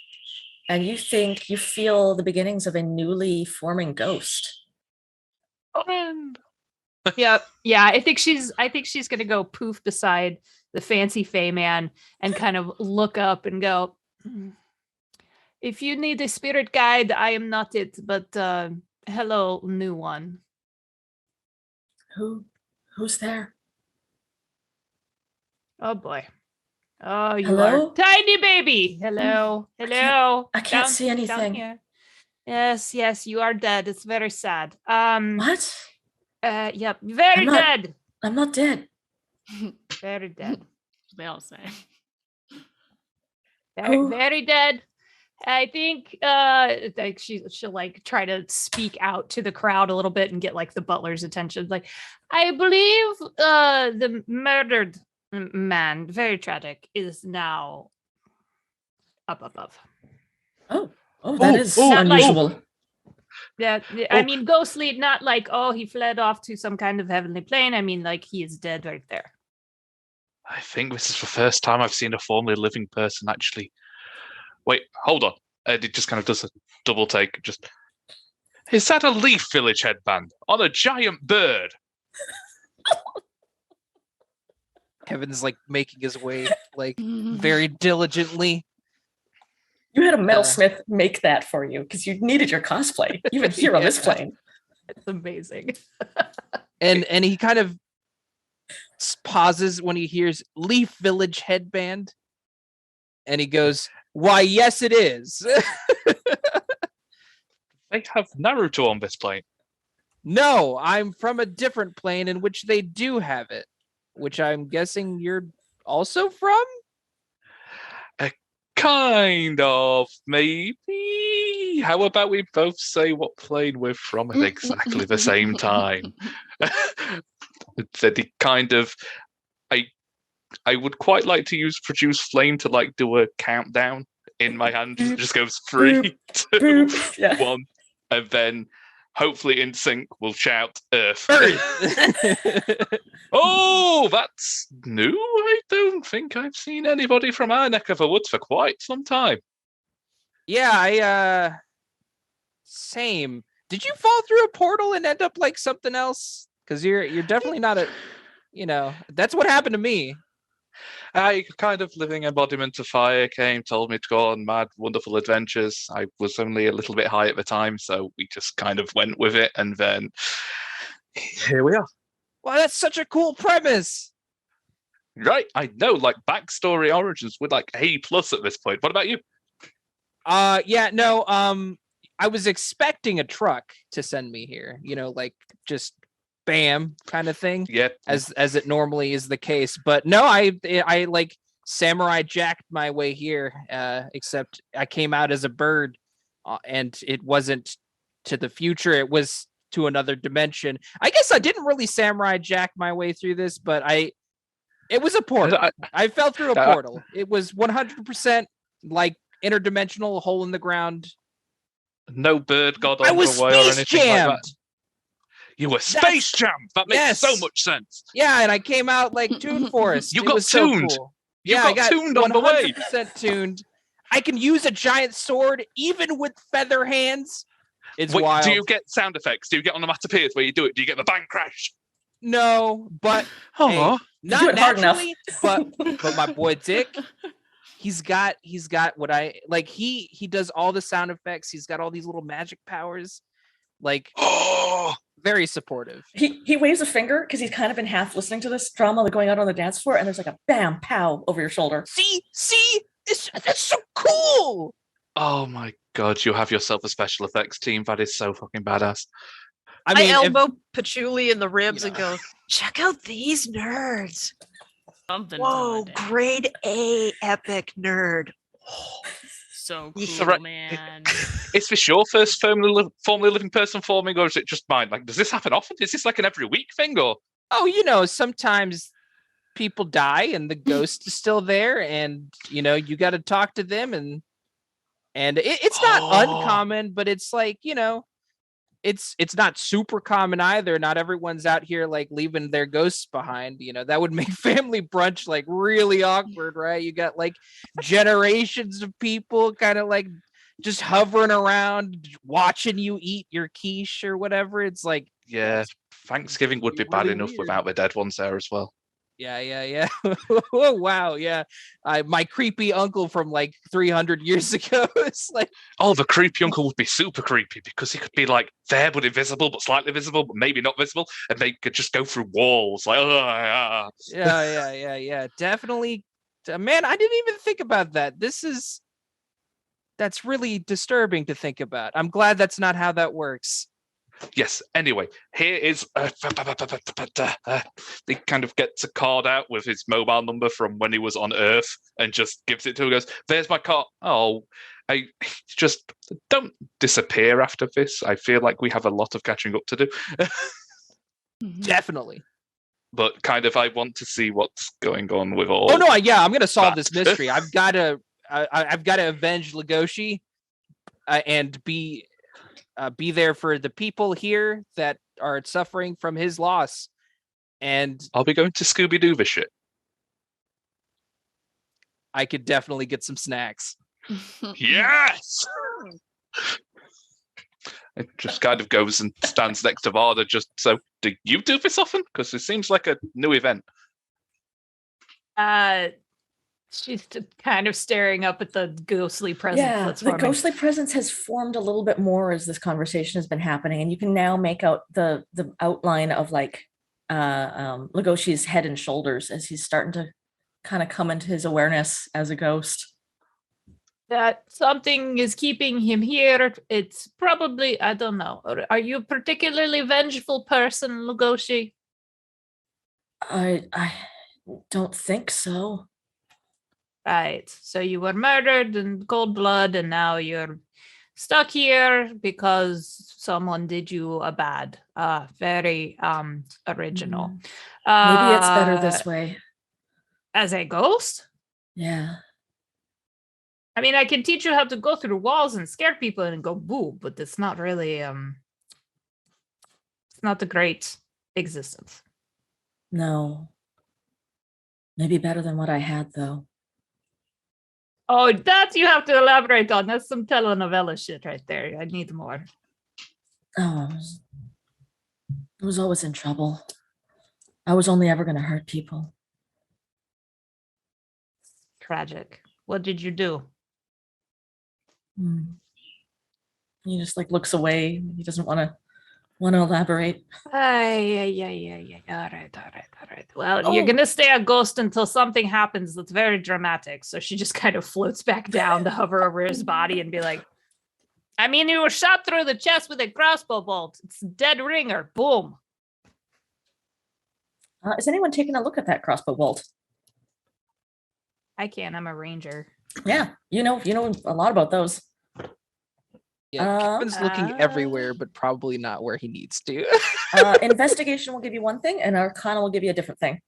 And you think you feel the beginnings of a newly forming ghost. Yeah. I think she's gonna go poof beside the fancy Fey man and kind of look up and go, if you need a spirit guide, I am not it, but hello, new one. Who's there? Oh boy. Oh, you Hello? are tiny baby. Hello. I can't see anything. Here. Yes, you are dead. It's very sad. What? Yep, very dead. I'm not dead. Very dead. They all say. Very dead. I think like she'll like try to speak out to the crowd a little bit and get like the butler's attention. Like, I believe the murdered man, very tragic, is now up above. Oh, that is unusual. Yeah, I mean, ghostly, not like, oh, he fled off to some kind of heavenly plane. I mean, like, he is dead right there. I think this is the first time I've seen a formerly living person actually. Wait, hold on. It just kind of does a double take. Just, is that a Leaf Village headband on a giant bird? Kevin's like making his way like very diligently. You had a metalsmith make that for you because you needed your cosplay, even here on this plane. It's amazing. and he kind of pauses when he hears Leaf Village headband, and he goes, "Why, yes, it is." They have Naruto on this plane. No, I'm from a different plane in which they do have it, which I'm guessing you're also from? Kind of, maybe. How about we both say what plane we're from at exactly the same time? The kind of, I would quite like to use produce flame to like do a countdown in my hand. It just goes 3, 2, 1, and then hopefully in sync we'll shout Earth. Oh, that's new. I don't think I've seen anybody from our neck of the woods for quite some time. Yeah, same. Did you fall through a portal and end up like something else? Because you're definitely not that's what happened to me. I kind of living embodiment of fire came, told me to go on mad, wonderful adventures. I was only a little bit high at the time, so we just kind of went with it, and then here we are. Well, that's such a cool premise. Right, I know, like backstory origins with like A+ at this point. What about you? I was expecting a truck to send me here, like just bam kind of thing. Yep. As it normally is the case. But no, I like samurai jacked my way here, except I came out as a bird, and it wasn't to the future, it was to another dimension. I guess I didn't really samurai jack my way through this, but it was a portal. I fell through a portal. It was 100% like interdimensional hole in the ground. No bird god I was or space anything jammed. like that. You were space jammed. That makes so much sense. Yeah, and I came out like Toon Forest. You got tuned. So cool. You I got tuned on the way. 100% tuned. I can use a giant sword even with feather hands. It's wild. Do you get sound effects? Do you get onomatopeias where you do it? Do you get the bang crash? No, but hey, not naturally. But my boy Dick, he's got what I like. He does all the sound effects. He's got all these little magic powers. Like, very supportive. He waves a finger because he's kind of been half listening to this drama going on the dance floor, and there's like a bam pow over your shoulder. See, that's so cool. Oh my god, you have yourself a special effects team. That is so fucking badass. I elbow Patchouli in the ribs and go, check out these nerds. Something. Whoa, grade A epic nerd. So cool, man. Is this your first formerly living person forming, or is it just mine? Like, does this happen often? Is this like an every week thing, or? Oh, sometimes people die and the ghost is still there, and you got to talk to them, and it's not uncommon, but it's like it's not super common either. Not everyone's out here like leaving their ghosts behind. That would make family brunch like really awkward, right? You got like generations of people kind of like just hovering around watching you eat your quiche or whatever. It's like, yeah, Thanksgiving would be bad enough without the dead ones there as well. Yeah. Oh, wow. Yeah. My creepy uncle from like 300 years ago. It's like, the creepy uncle would be super creepy because he could be like there but invisible, but slightly visible, but maybe not visible, and they could just go through walls. Like, yeah. Definitely, man. I didn't even think about that. That's really disturbing to think about. I'm glad that's not how that works. Yes. Anyway, here is he kind of gets a card out with his mobile number from when he was on Earth and just gives it to him. Goes, "There's my card." Oh, I just don't disappear after this. I feel like we have a lot of catching up to do. Definitely. But kind of, I want to see what's going on with all. Oh no, yeah, I'm gonna solve this mystery. I've got to avenge Legoshi, and be there for the people here that are suffering from his loss. And I'll be going to Scooby-Doo this shit. I could definitely get some snacks. Yes! It just kind of goes and stands next to Varda. Just so, do you do this often? Because it seems like a new event. She's kind of staring up at the ghostly presence. Yeah, the ghostly presence has formed a little bit more as this conversation has been happening, and you can now make out the outline of like Legoshi's head and shoulders as he's starting to kind of come into his awareness as a ghost. That something is keeping him here. It's probably, I don't know. Are you a particularly vengeful person, Lugoshi? I don't think so. Right. So you were murdered in cold blood, and now you're stuck here because someone did you a bad. Very original. Maybe it's better this way. As a ghost? Yeah. I mean, I can teach you how to go through walls and scare people and go boo, but it's not really it's not a great existence. No. Maybe better than what I had, though. Oh, that you have to elaborate on. That's some telenovela shit right there. I need more. Oh, I was always in trouble. I was only ever going to hurt people. Tragic. What did you do? He just like looks away. He doesn't want to elaborate. Yeah. All right. Well, you're gonna stay a ghost until something happens that's very dramatic. So she just kind of floats back down to hover over his body and be like, I mean, you were shot through the chest with a crossbow bolt. It's a dead ringer. Boom. Is anyone taking a look at that crossbow bolt? I can. I'm a ranger. Yeah, you know a lot about those. Yeah, Kevin's looking everywhere, but probably not where he needs to. Investigation will give you one thing, and Arcana will give you a different thing.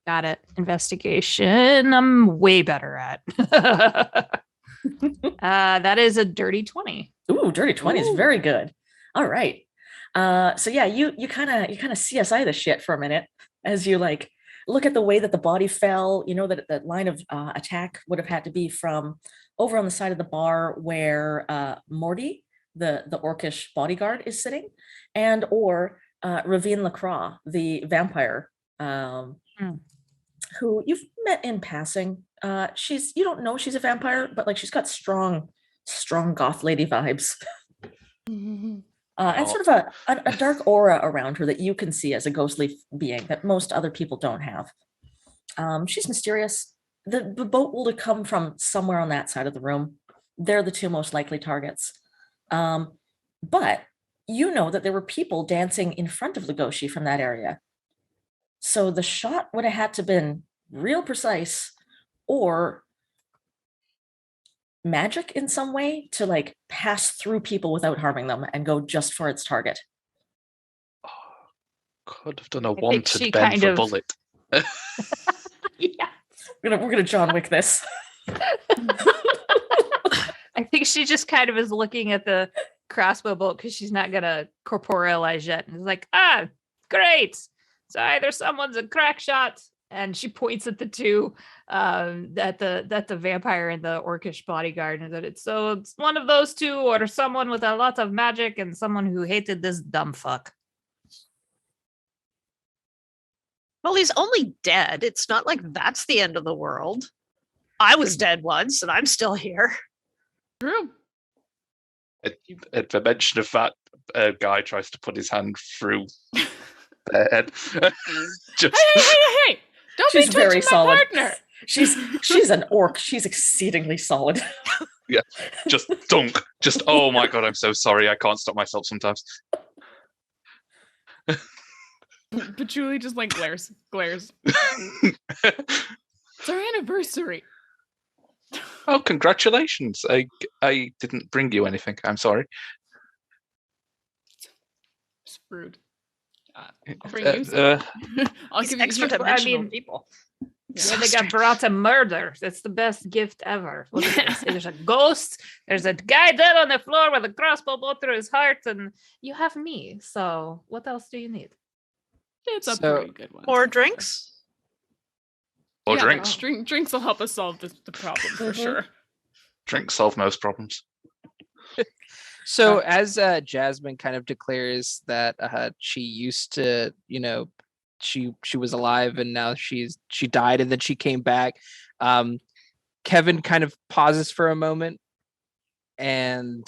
Got it. Investigation, I'm way better at. That is a dirty 20. Ooh, dirty 20 is very good. All right. So yeah, you kind of CSI the shit for a minute as you like look at the way that the body fell. You know that the line of attack would have had to be from over on the side of the bar where Morty, the orcish bodyguard, is sitting, and or Ravine Lacroix, the vampire, who you've met in passing. You don't know she's a vampire, but like she's got strong goth lady vibes. And sort of a dark aura around her that you can see as a ghostly being that most other people don't have. She's mysterious. The boat will come from somewhere on that side of the room. They're the two most likely targets. But you know that there were people dancing in front of Legoshi from that area. So the shot would have had to been real precise or magic in some way to like pass through people without harming them and go just for its target. Could have done a wanted bend for bullet. Yeah. We're gonna John Wick this. I think she just kind of is looking at the crossbow bolt because she's not gonna corporealize yet, and is like, great. So either someone's a crack shot, and she points at the two, that the vampire and the orcish bodyguard, and that it's one of those two, or someone with a lot of magic and someone who hated this dumb fuck. Well, he's only dead. It's not like that's the end of the world. I was dead once, and I'm still here. True. At the mention of that, a guy tries to put his hand through their head. Hey! Don't She's be very touching solid. my partner. She's an orc. She's exceedingly solid. Yeah, just dunk. Just, oh my god, I'm so sorry. I can't stop myself sometimes. Patchouli just like glares. It's our anniversary. Oh, congratulations. I didn't bring you anything. I'm sorry. It's rude. I'll bring you some. I'll give you Extra some. dimensional people. Yeah, they got brought a murder. That's the best gift ever. Look at this. There's a ghost. There's a guy dead on the floor with a crossbow bolt through his heart, and you have me. So what else do you need? It's a pretty good one. More drinks? Or Yeah, drinks. Drinks will help us solve the problem for sure. Drinks solve most problems. So as Jasmine kind of declares that she used to, she was alive and now she died and then she came back. Kevin kind of pauses for a moment and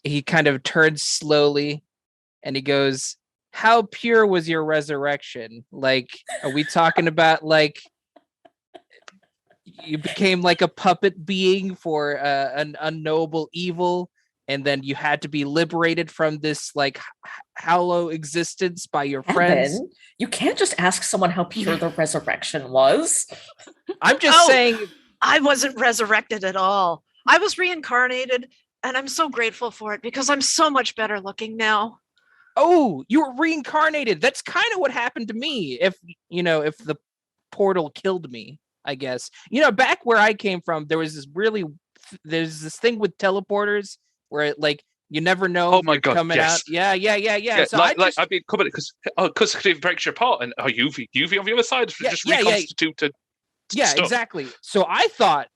he kind of turns slowly and he goes, how pure was your resurrection? Like, are we talking about like you became like a puppet being for an unknowable evil, and then you had to be liberated from this like hollow existence by your friends? Evan, you can't just ask someone how pure the resurrection was. I'm just saying. I wasn't resurrected at all. I was reincarnated, and I'm so grateful for it because I'm so much better looking now. Oh, you were reincarnated. That's kind of what happened to me. If the portal killed me, I guess. Back where I came from, there's this thing with teleporters where it, like, you never know. Oh my God! Coming yes. out. Yeah. So I've been coming because it breaks your apart, and UV on the other side just reconstituted. Yeah, stuff. Exactly. So I thought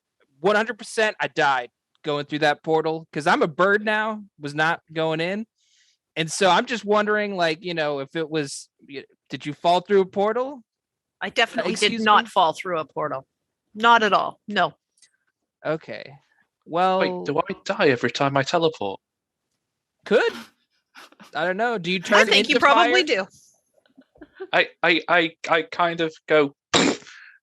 100% I died going through that portal because I'm a bird now. Was not going in. And so I'm just wondering, like, if it was, did you fall through a portal? I definitely did not fall through a portal. Not at all. No. Okay. Well, wait, do I die every time I teleport? Could. I don't know. Do you turn? I think you probably do. I kind of go.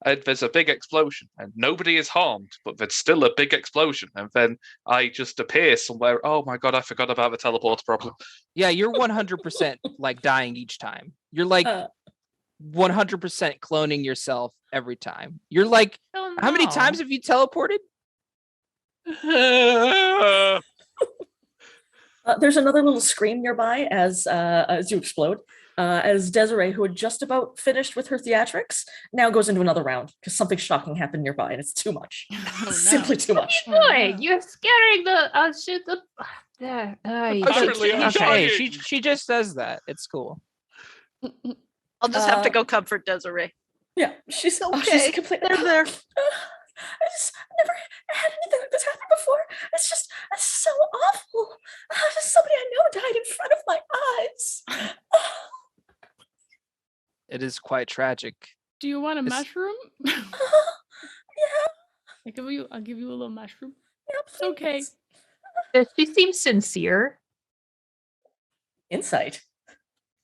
And there's a big explosion, and nobody is harmed, but there's still a big explosion, and then I just appear somewhere. Oh my God, I forgot about the teleport problem. Yeah, you're 100% like dying each time. You're like 100% cloning yourself every time. You're like, how many times have you teleported? There's another little scream nearby as you explode. As Desiree, who had just about finished with her theatrics, now goes into another round because something shocking happened nearby, and it's too much. Oh, no. Simply too much. You're scaring the shit. She just says that. It's cool. I'll just have to go comfort Desiree. Yeah, she's Okay. She's completely They're there. I just never had anything like this happen before. It's so awful. Somebody I know died in front of my eyes. It is quite tragic. Do you want a mushroom? Yeah. I'll give you a little mushroom. Yeah, it's okay. Does she seem sincere? Insight.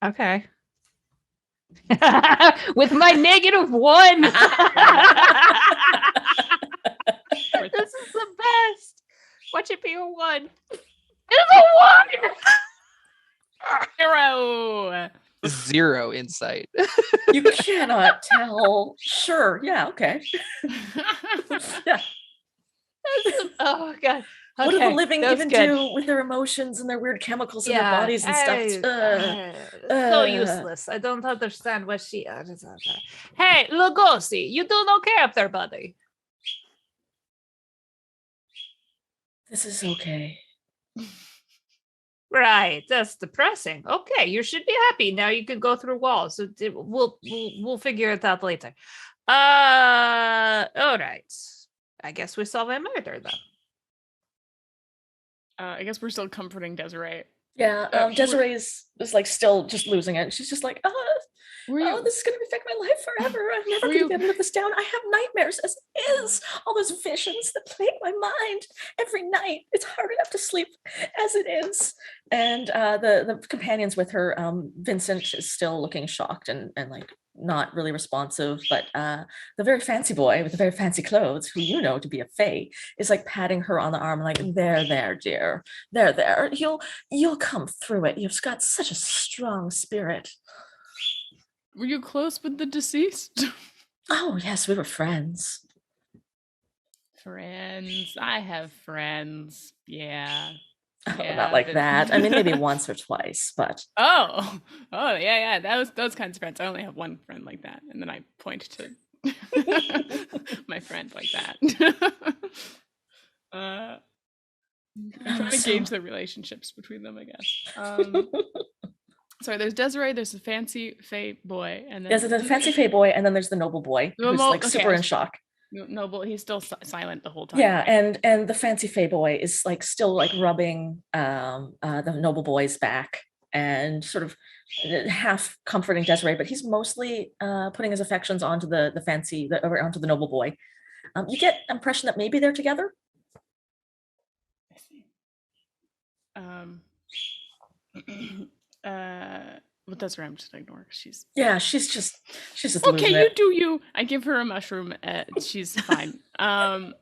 Okay. With my -1. This is the best. Watch it be a 1. It's a 1. 0. 0 insight. You cannot tell. Sure. Yeah. Okay. Yeah. Oh God. What do the living even do with their emotions and their weird chemicals in their bodies and stuff? So useless. I don't understand what she. Hey, Lugosi, you do not care if their body. This is okay. Right, that's depressing. Okay, you should be happy now. You can go through walls. We'll figure it out later. All right. I guess we solve a murder then. I guess we're still comforting Desiree. Yeah, Desiree is like still just losing it. She's just like, this is going to affect my life forever. I'm never going to be able to live this down. I have nightmares as it is. All those visions that plague my mind every night. It's hard enough to sleep as it is. And the companions with her, Vincent is still looking shocked and like not really responsive, but the very fancy boy with the very fancy clothes, who you know to be a fae, is like patting her on the arm, like, there, dear, there. You'll come through it. You've got such a strong spirit. Were you close with the deceased? Oh yes, we were friends. Friends. I have friends. Yeah. Oh, not like that. I mean, maybe once or twice, but oh yeah. Those kinds of friends. I only have one friend like that, and then I point to my friend like that. I'm trying to gauge the relationships between them, I guess. Sorry, there's Desiree. There's the fancy fae boy, and then there's the fancy fae boy, and then there's the noble boy who's like super in shock. Noble, he's still silent the whole time. Yeah, right? and the fancy fae boy is like still like rubbing the noble boy's back and sort of half comforting Desiree, but he's mostly putting his affections onto onto the noble boy. You get impression that maybe they're together. I see. But that's right. I'm just gonna ignore her. She's she's just okay. losing You it. do you. I give her a mushroom. She's fine. Why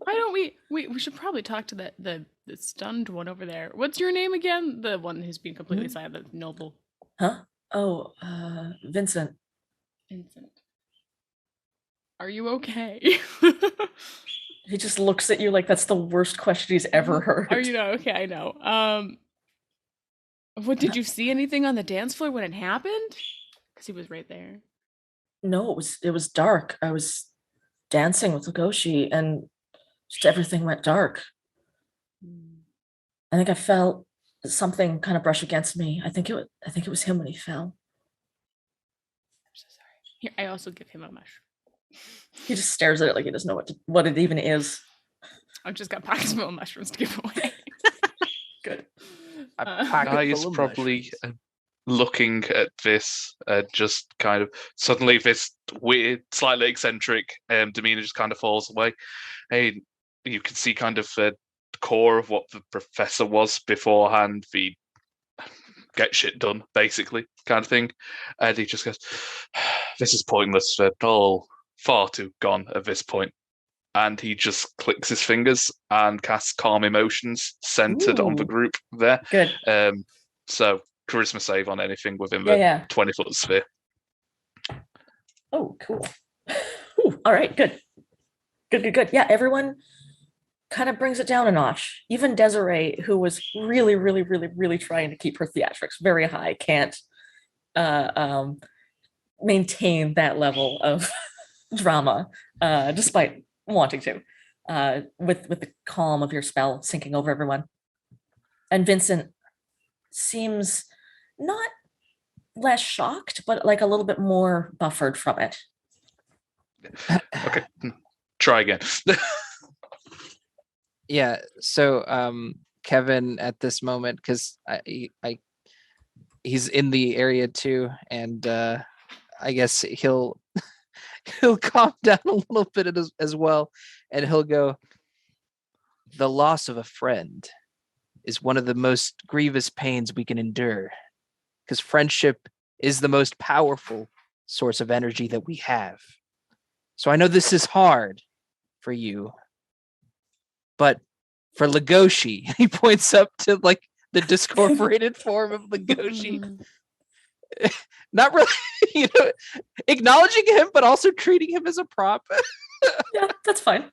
don't we should probably talk to the stunned one over there. What's your name again? The one who's been completely silent, noble. Huh? Oh, Vincent. Vincent. Are you okay? He just looks at you like that's the worst question he's ever heard. Are you okay? I know. What did you see anything on the dance floor when it happened? Because he was right there. No, it was dark. I was dancing with Legoshi and just everything went dark. I think I felt something kind of brush against me. I think it was him when he fell. I'm so sorry. Here, I also give him a mushroom. He just stares at it like he doesn't know what it even is. I've just got pockets full of mushrooms to give away. Good. Guy is probably looking at this, just kind of suddenly this weird, slightly eccentric demeanor just kind of falls away. Hey, you can see kind of the core of what the professor was beforehand, the get shit done, basically, kind of thing. And he just goes, this is pointless. They're all far too gone at this point. And he just clicks his fingers and casts calm emotions centered on the group there. Good. So charisma save on anything within the 20-foot sphere. Oh, cool. Ooh, all right, good. Good. Yeah, everyone kind of brings it down a notch. Even Desiree, who was really trying to keep her theatrics very high, can't maintain that level of drama, despite wanting to, with the calm of your spell sinking over everyone. And Vincent seems not less shocked, but like a little bit more buffered from it. Okay, try again. Yeah, so Kevin at this moment, because he's in the area too, and I guess he'll calm down a little bit as well, and he'll go, the loss of a friend is one of the most grievous pains we can endure, because friendship is the most powerful source of energy that we have. So I know this is hard for you, but for Legoshi, he points up to like the discorporated form of Legoshi. Not really, acknowledging him, but also treating him as a prop. Yeah, that's fine.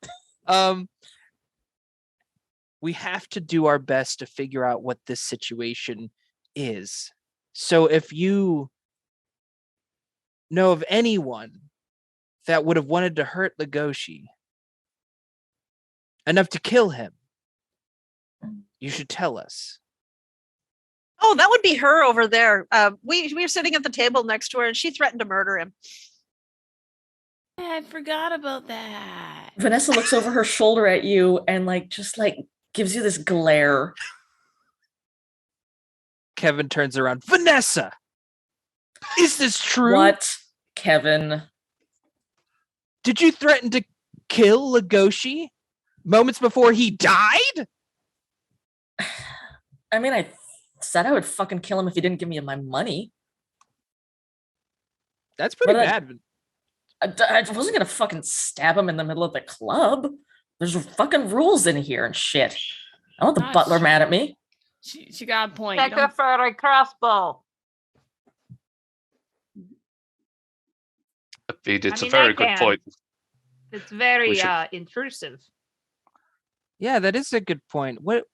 We have to do our best to figure out what this situation is. So if you know of anyone that would have wanted to hurt Legoshi enough to kill him, you should tell us. Oh, that would be her over there. We were sitting at the table next to her, and she threatened to murder him. I forgot about that. Vanessa looks over her shoulder at you and just gives you this glare. Kevin turns around. Vanessa, is this true? What, Kevin? Did you threaten to kill Legoshi moments before he died? I mean, I said I would fucking kill him if he didn't give me my money. That's pretty bad. I wasn't gonna fucking stab him in the middle of the club. There's fucking rules in here and shit. I don't want the butler mad at me. She got a point. Take her for a crossbow. It's a very good point. It's very intrusive. Yeah, that is a good point. What?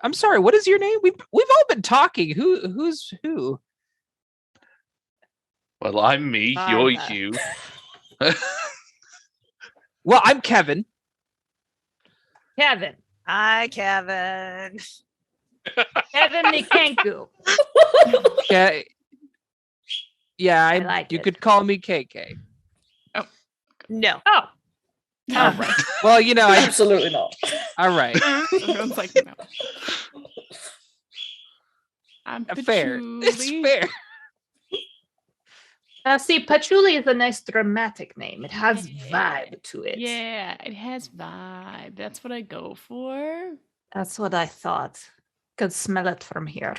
I'm sorry. What is your name? We've all been talking. Who's who? Well, I'm me. You're you. Well, I'm Kevin. Kevin. Hi, Kevin. Kevin Nikenku. Okay. Yeah, you could call me KK. Oh. No. Oh. All right. Well, absolutely not. All right. Everyone's like, no. I'm fair. It's fair. See, Patchouli is a nice dramatic name. It has vibe to it. Yeah, it has vibe. That's what I go for. That's what I thought. Could smell it from here.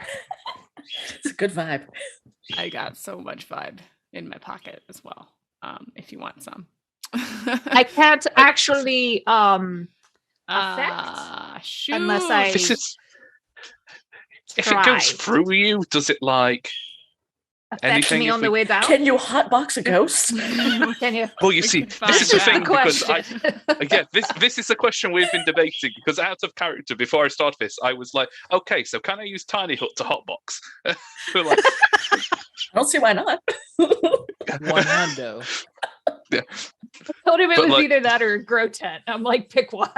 It's a good vibe. I got so much vibe in my pocket as well. If you want some. I can't actually shoot. unless I This is if it goes try. through you, does it like affect anything me if on we- the way down. Can you hotbox a ghost? Can you? Well, you We see, can find this is the This is thing the because question. again, this is the question we've been debating because out of character before I start this, I was like, okay, so can I use Tiny Hut to hotbox? We're like, I don't see why not. One hundo. Told him it But, was like- either that or a grow tent. I'm like, pick one.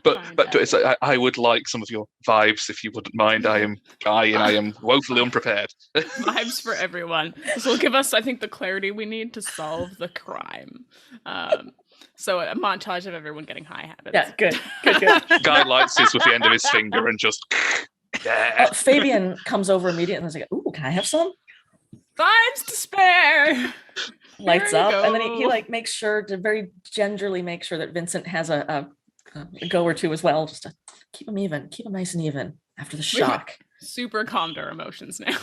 but Fine, it's like, I would like some of your vibes if you wouldn't mind. I am Guy and I am woefully unprepared. Vibes for everyone. This will give us, I think, the clarity we need to solve the crime. So a montage of everyone getting high habits. Yeah, good, good. Guy lights his with the end of his finger and just yeah. Fabian comes over immediately and is like, "Ooh, can I have some?" Vibes to spare. Lights There you up, and then he go. like makes sure to very gingerly make sure that Vincent has a go or two as well, just to keep him even, keep him nice and even after the shock. Super calmed our emotions now.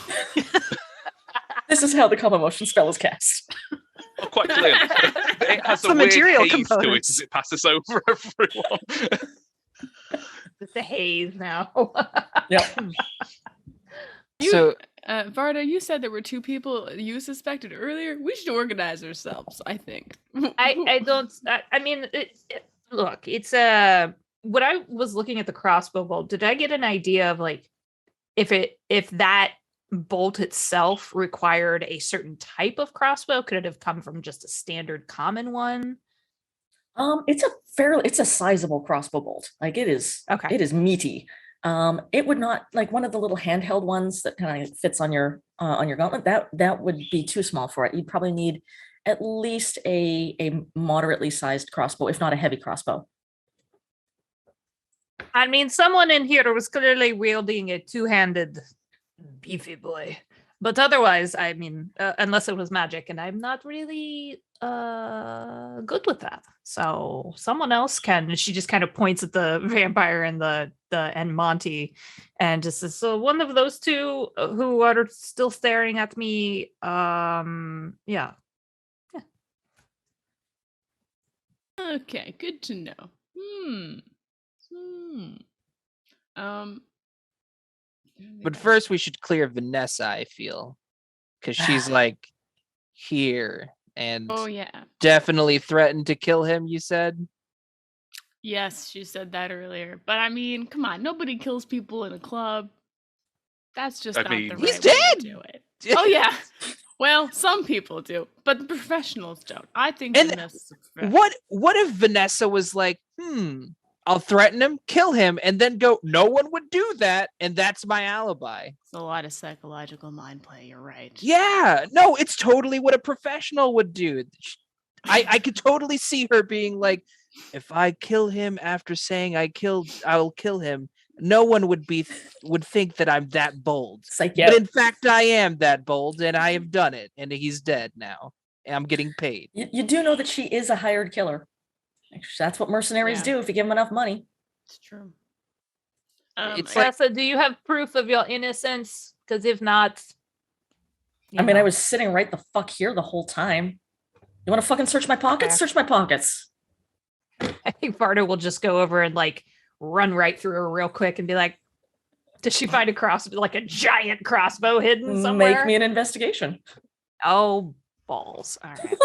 This is how the calm emotion spell is cast. Oh, quite clearly. It has The a weird material haze to it components. as it passes over everyone. It's a haze now. Yep. So Varda, you said there were two people you suspected earlier. We should organize ourselves, I think. I don't. I mean, look, it's when I was looking at the crossbow bolt, did I get an idea of like if that bolt itself required a certain type of crossbow? Could it have come from just a standard common one? It's a sizable crossbow bolt. Like it is meaty. It would not like one of the little handheld ones that kind of fits on your gauntlet. That would be too small for it. You'd probably need at least a moderately sized crossbow, if not a heavy crossbow. I mean, someone in here was clearly wielding a two-handed beefy boy. But otherwise, I mean, unless it was magic, and I'm not really good with that. So someone else can. She just kind of points at the vampire and Monty, and just says, "So one of those two who are still staring at me, yeah." Okay, good to know. but first we should clear Vanessa, I feel. Because she's like here and Oh yeah. definitely threatened to kill him, you said? Yes, she said that earlier. But I mean, come on, nobody kills people in a club. That's just I not mean, the right he's way dead! to do it. Oh yeah. Well, some people do, but the professionals don't. I think And Vanessa's a professional. What if Vanessa was like, I'll threaten him, kill him, and then go, no one would do that, and that's my alibi. It's a lot of psychological mind play, you're right. Yeah, no, it's totally what a professional would do. I could totally see her being like, if I kill him after saying I'll kill him, no one would think that I'm that bold. It's like, But yeah, in fact, I am that bold, and I have done it, and he's dead now. And I'm getting paid. you do know that she is a hired killer. That's what mercenaries Yeah. do if you give them enough money. It's true. It's like- Vanessa, do you have proof of your innocence? Because if not, I mean, I was sitting right the fuck here the whole time. You want to fucking search my pockets? Yeah. Search my pockets. I think Varda will just go over and like run right through her real quick and be like, does she find a giant crossbow hidden somewhere? Make me an investigation. Oh, balls. All right.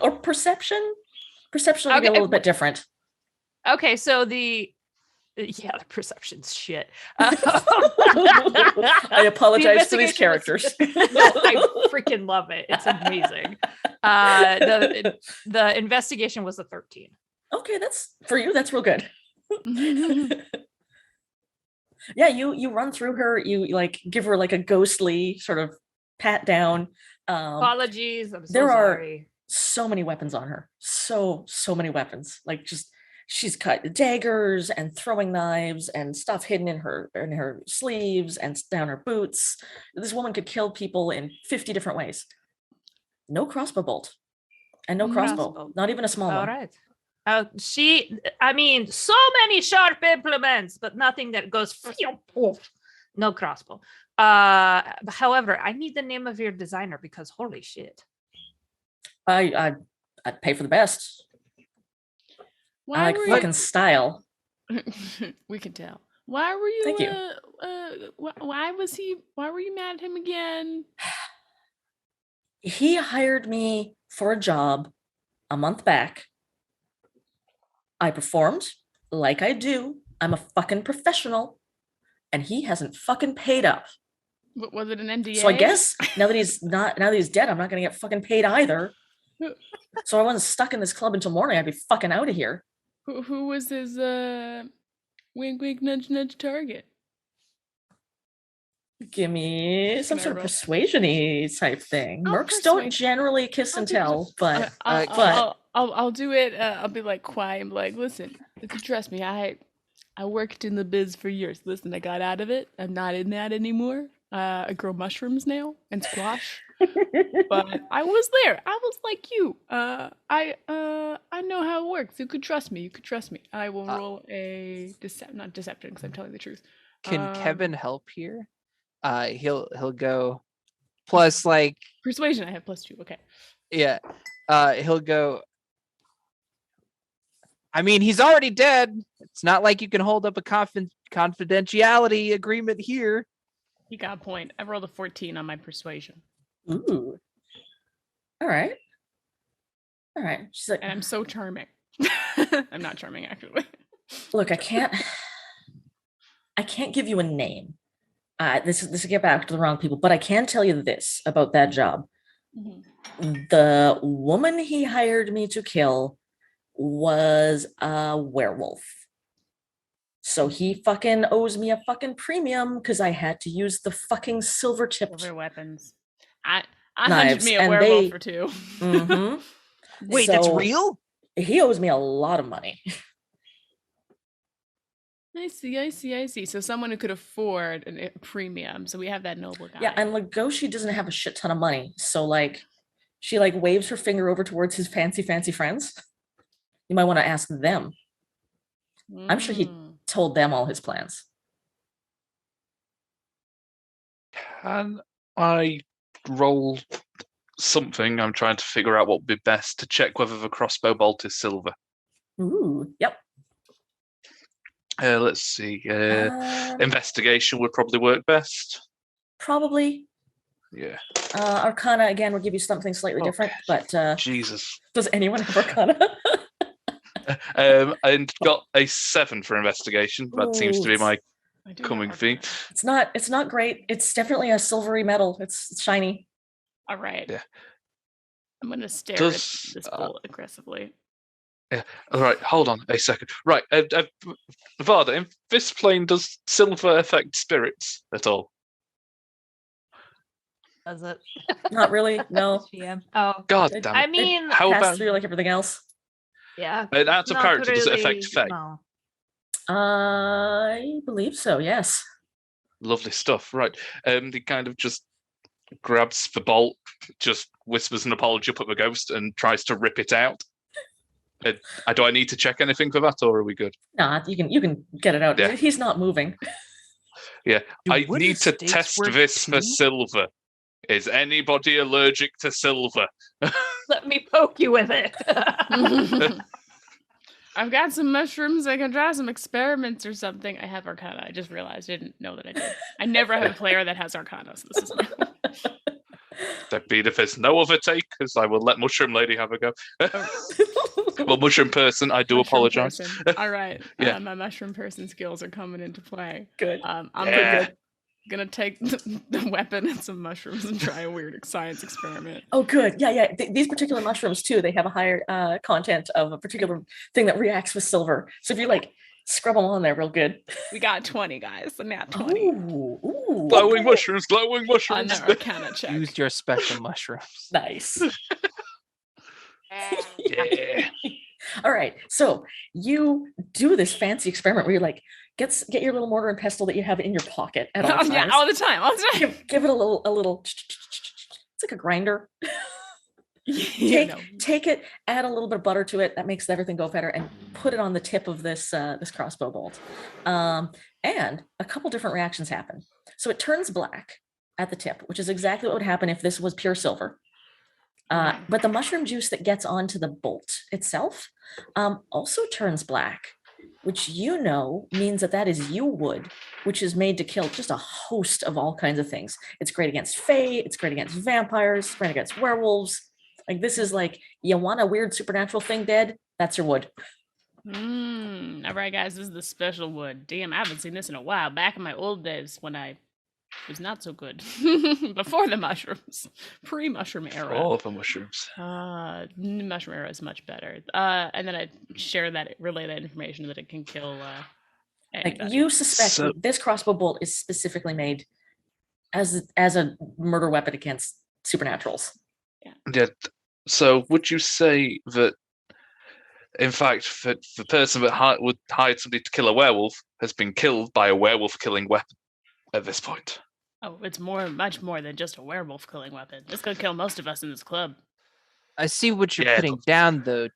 Or perception. Perception will be a Okay. little bit different. Okay, so the perception's shit. I apologize to these investigation was- characters. I freaking love it. It's amazing. The investigation was a 13. Okay, that's for you. That's real good. Yeah, you run through her. You like give her like a ghostly sort of pat down. Apologies. I'm so there are- sorry. So many weapons on her. So many weapons. Like just she's cut daggers and throwing knives and stuff hidden in her sleeves and down her boots. This woman could kill people in 50 different ways. No crossbow bolt. And no crossbow. Crossbow. Not even a small All one. right. So many sharp implements, but nothing that goes no crossbow. However, I need the name of your designer because holy shit. I'd pay for the best. I like fucking style. We can tell. Why were you? Thank you. Why were you mad at him again? He hired me for a job a month back. I performed like I do. I'm a fucking professional, and he hasn't fucking paid up. What was it, an NDA? So I guess now that he's dead, I'm not gonna get fucking paid either. So I wasn't stuck in this club until morning. I'd be fucking out of here. Who was his wink wink nudge nudge target? Give me some Can I sort of roll? persuasion-y type thing. I'll Mercs don't persuade- generally kiss I'll and do tell, but I'll do it. I'll be like quiet and be like, listen, if you trust me, I worked in the biz for years. Listen, I got out of it. I'm not in that anymore. I grow mushrooms now and squash. But I was there. I was like you. I know how it works. You could trust me. I will roll a not deception because I'm telling the truth. Can Kevin help here? He'll go plus like persuasion. I have +2. Okay. yeah. He'll go. I mean, he's already dead. It's not like you can hold up a confidentiality agreement here. You got a point. I rolled a 14 on my persuasion. ooh. All right. She's like, And I'm so charming. I'm not charming, actually. look, I can't give you a name. This is to get back to the wrong people, but I can tell you this about that job. Mhm. The woman he hired me to kill was a werewolf. So he fucking owes me a fucking premium because I had to use the fucking silver tipped Silver weapons. I hunted knives, me a and werewolf or two. Mhm. Wait, that's So real? He owes me a lot of money. I see. So someone who could afford a premium. So we have that noble guy. Yeah, and Legoshi doesn't have a shit ton of money. So like she like waves her finger over towards his fancy friends. You might want to ask them. I'm sure he Mm. told them all his plans. Can I roll something? I'm trying to figure out what would be best to check whether the crossbow bolt is silver. Ooh, yep. Let's see. Investigation would probably work best. Probably. Yeah. Arcana again will give you something slightly different, but Jesus. does anyone have Arcana? And got a 7 for investigation. That seems to be my I do coming have theme. Arcana. It's not great. It's definitely a silvery metal. It's shiny. All right. Yeah. I'm gonna stare Does, at this bolt aggressively. All right, hold on a second. Right, Varda, in this plane, does silver affect spirits at all? Does it? Not really. No. GM. Oh, God It- damn it. I mean, How Pass about through like everything else. yeah. out of not character? Does it affect really, Faye? no. I believe so. Yes. Lovely stuff. Right. He kind of just grabs the bolt, just whispers an apology up at the ghost, and tries to rip it out. Do I need to check anything for that, or are we good? Nah, you can get it out. Yeah. He's not moving. Yeah. Do I wooden need to stakes test work this for too? silver. Is anybody allergic to silver? Let me poke you with it. I've got some mushrooms. I can try some experiments or something. I have Arcana. I just realized. I didn't know that I did. I never have a player that has Arcana, so this is new. That'd be if there's no other takers, I will let Mushroom Lady have a go. Well, Mushroom Person, I do Mushroom apologize. person. All right. Yeah. My mushroom person skills are coming into play. Good. I'm Yeah. gonna take the weapon and some mushrooms and try a weird science experiment. Oh, good. Yeah. These particular mushrooms too, they have a higher content of a particular thing that reacts with silver. So if you like scrub them on there real good. We got 20, guys. So now 20 Ooh, Glowing okay. mushrooms, glowing on mushrooms. the Arcana check. Use your special mushrooms. Nice. Yeah. All right. So you do this fancy experiment where you like get your little mortar and pestle that you have in your pocket at all times. Yeah, all the time. Give it a little. It's like a grinder. Take it, add a little bit of butter to it. That makes everything go better, and put it on the tip of this this crossbow bolt. And a couple different reactions happen. So it turns black at the tip, which is exactly what would happen if this was pure silver. But the mushroom juice that gets onto the bolt itself also turns black, which means that is yew wood, which is made to kill just a host of all kinds of things. It's great against fae, it's great against vampires, it's great against werewolves. Like, this is like, you want a weird supernatural thing dead? That's your wood. All right, guys, this is the special wood. Damn, I haven't seen this in a while. Back in my old days when I was not so good. Before the mushrooms. Pre-mushroom era. All the mushrooms. Mushroom era is much better. And then I relay that information that it can kill like, you suspect this crossbow bolt is specifically made as a murder weapon against supernaturals. Yeah. So would you say that, in fact, the person that would hire somebody to kill a werewolf has been killed by a werewolf killing weapon at this point? Oh, it's much more than just a werewolf killing weapon. This could kill most of us in this club. I see what you're putting down, though.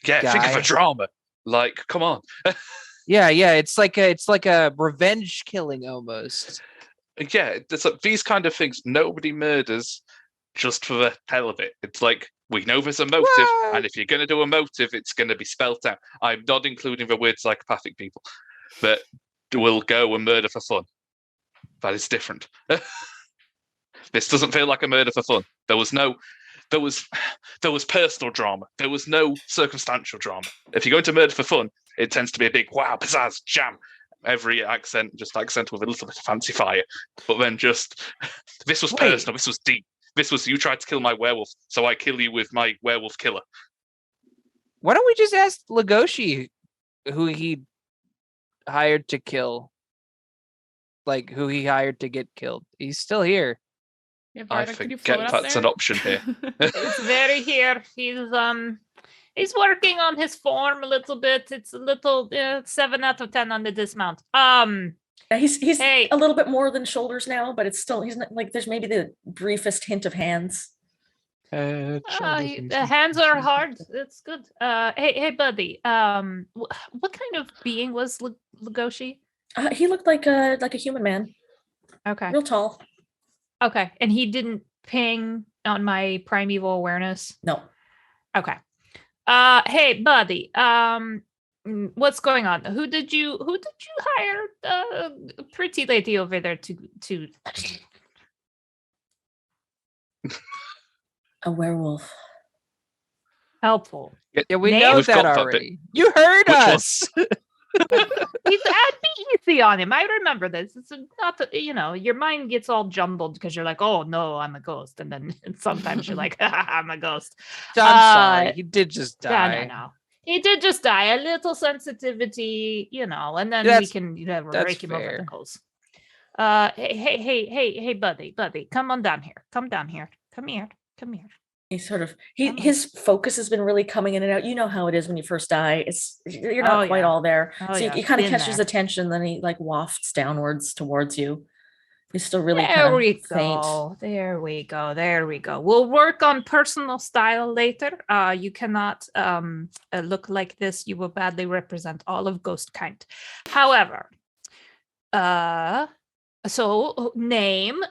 Yeah, think of a drama. Like, come on. Yeah, it's like a revenge killing almost. Yeah, it's like these kind of things nobody murders just for the hell of it. It's like, we know there's a motive, and if you're going to do a motive, it's going to be spelt out. I'm not including the weird psychopathic people that will go and murder for fun. That is different. This doesn't feel like a murder for fun. There was personal drama. There was no circumstantial drama. If you're going to murder for fun, it tends to be a big wow, pizzazz, jam. Every accent just accent with a little bit of fancy fire. But then this was personal. This was deep. This was, you tried to kill my werewolf, so I kill you with my werewolf killer. Why don't we just ask Legoshi who he hired to kill? Like, who he hired to get killed. He's still here. Yeah, I forget that's an option here. He's very here. He's working on his form a little bit. It's a little 7 out of 10 on the dismount. He's a little bit more than shoulders now, but it's still, he's not like, there's maybe the briefest hint of hands. The hands are hard. It's good. Hey, buddy. What kind of being was Legoshi? He looked like a human man. Okay. Real tall. Okay, and he didn't ping on my primeval awareness. No. Okay. Hey, buddy. What's going on? Who did you hire? Pretty lady over there to. A werewolf. Helpful. Yeah, we know that already. You heard us. I'd be easy on him. I remember this. It's not, your mind gets all jumbled because you're like, oh no, I'm a ghost, and then sometimes you're like, I'm a ghost. I'm sorry, he did just die. No. He did just die. A little sensitivity, and then we can break him over the coals. Hey, buddy, come on down here. Come down here. Come here. He's sort of his focus has been really coming in and out. You know how it is when you first die. You're not quite all there. So you kind of catch his attention, then he like wafts downwards towards you. He's still really faint. There we go. We'll work on personal style later. You cannot look like this. You will badly represent all of ghost kind. However, so name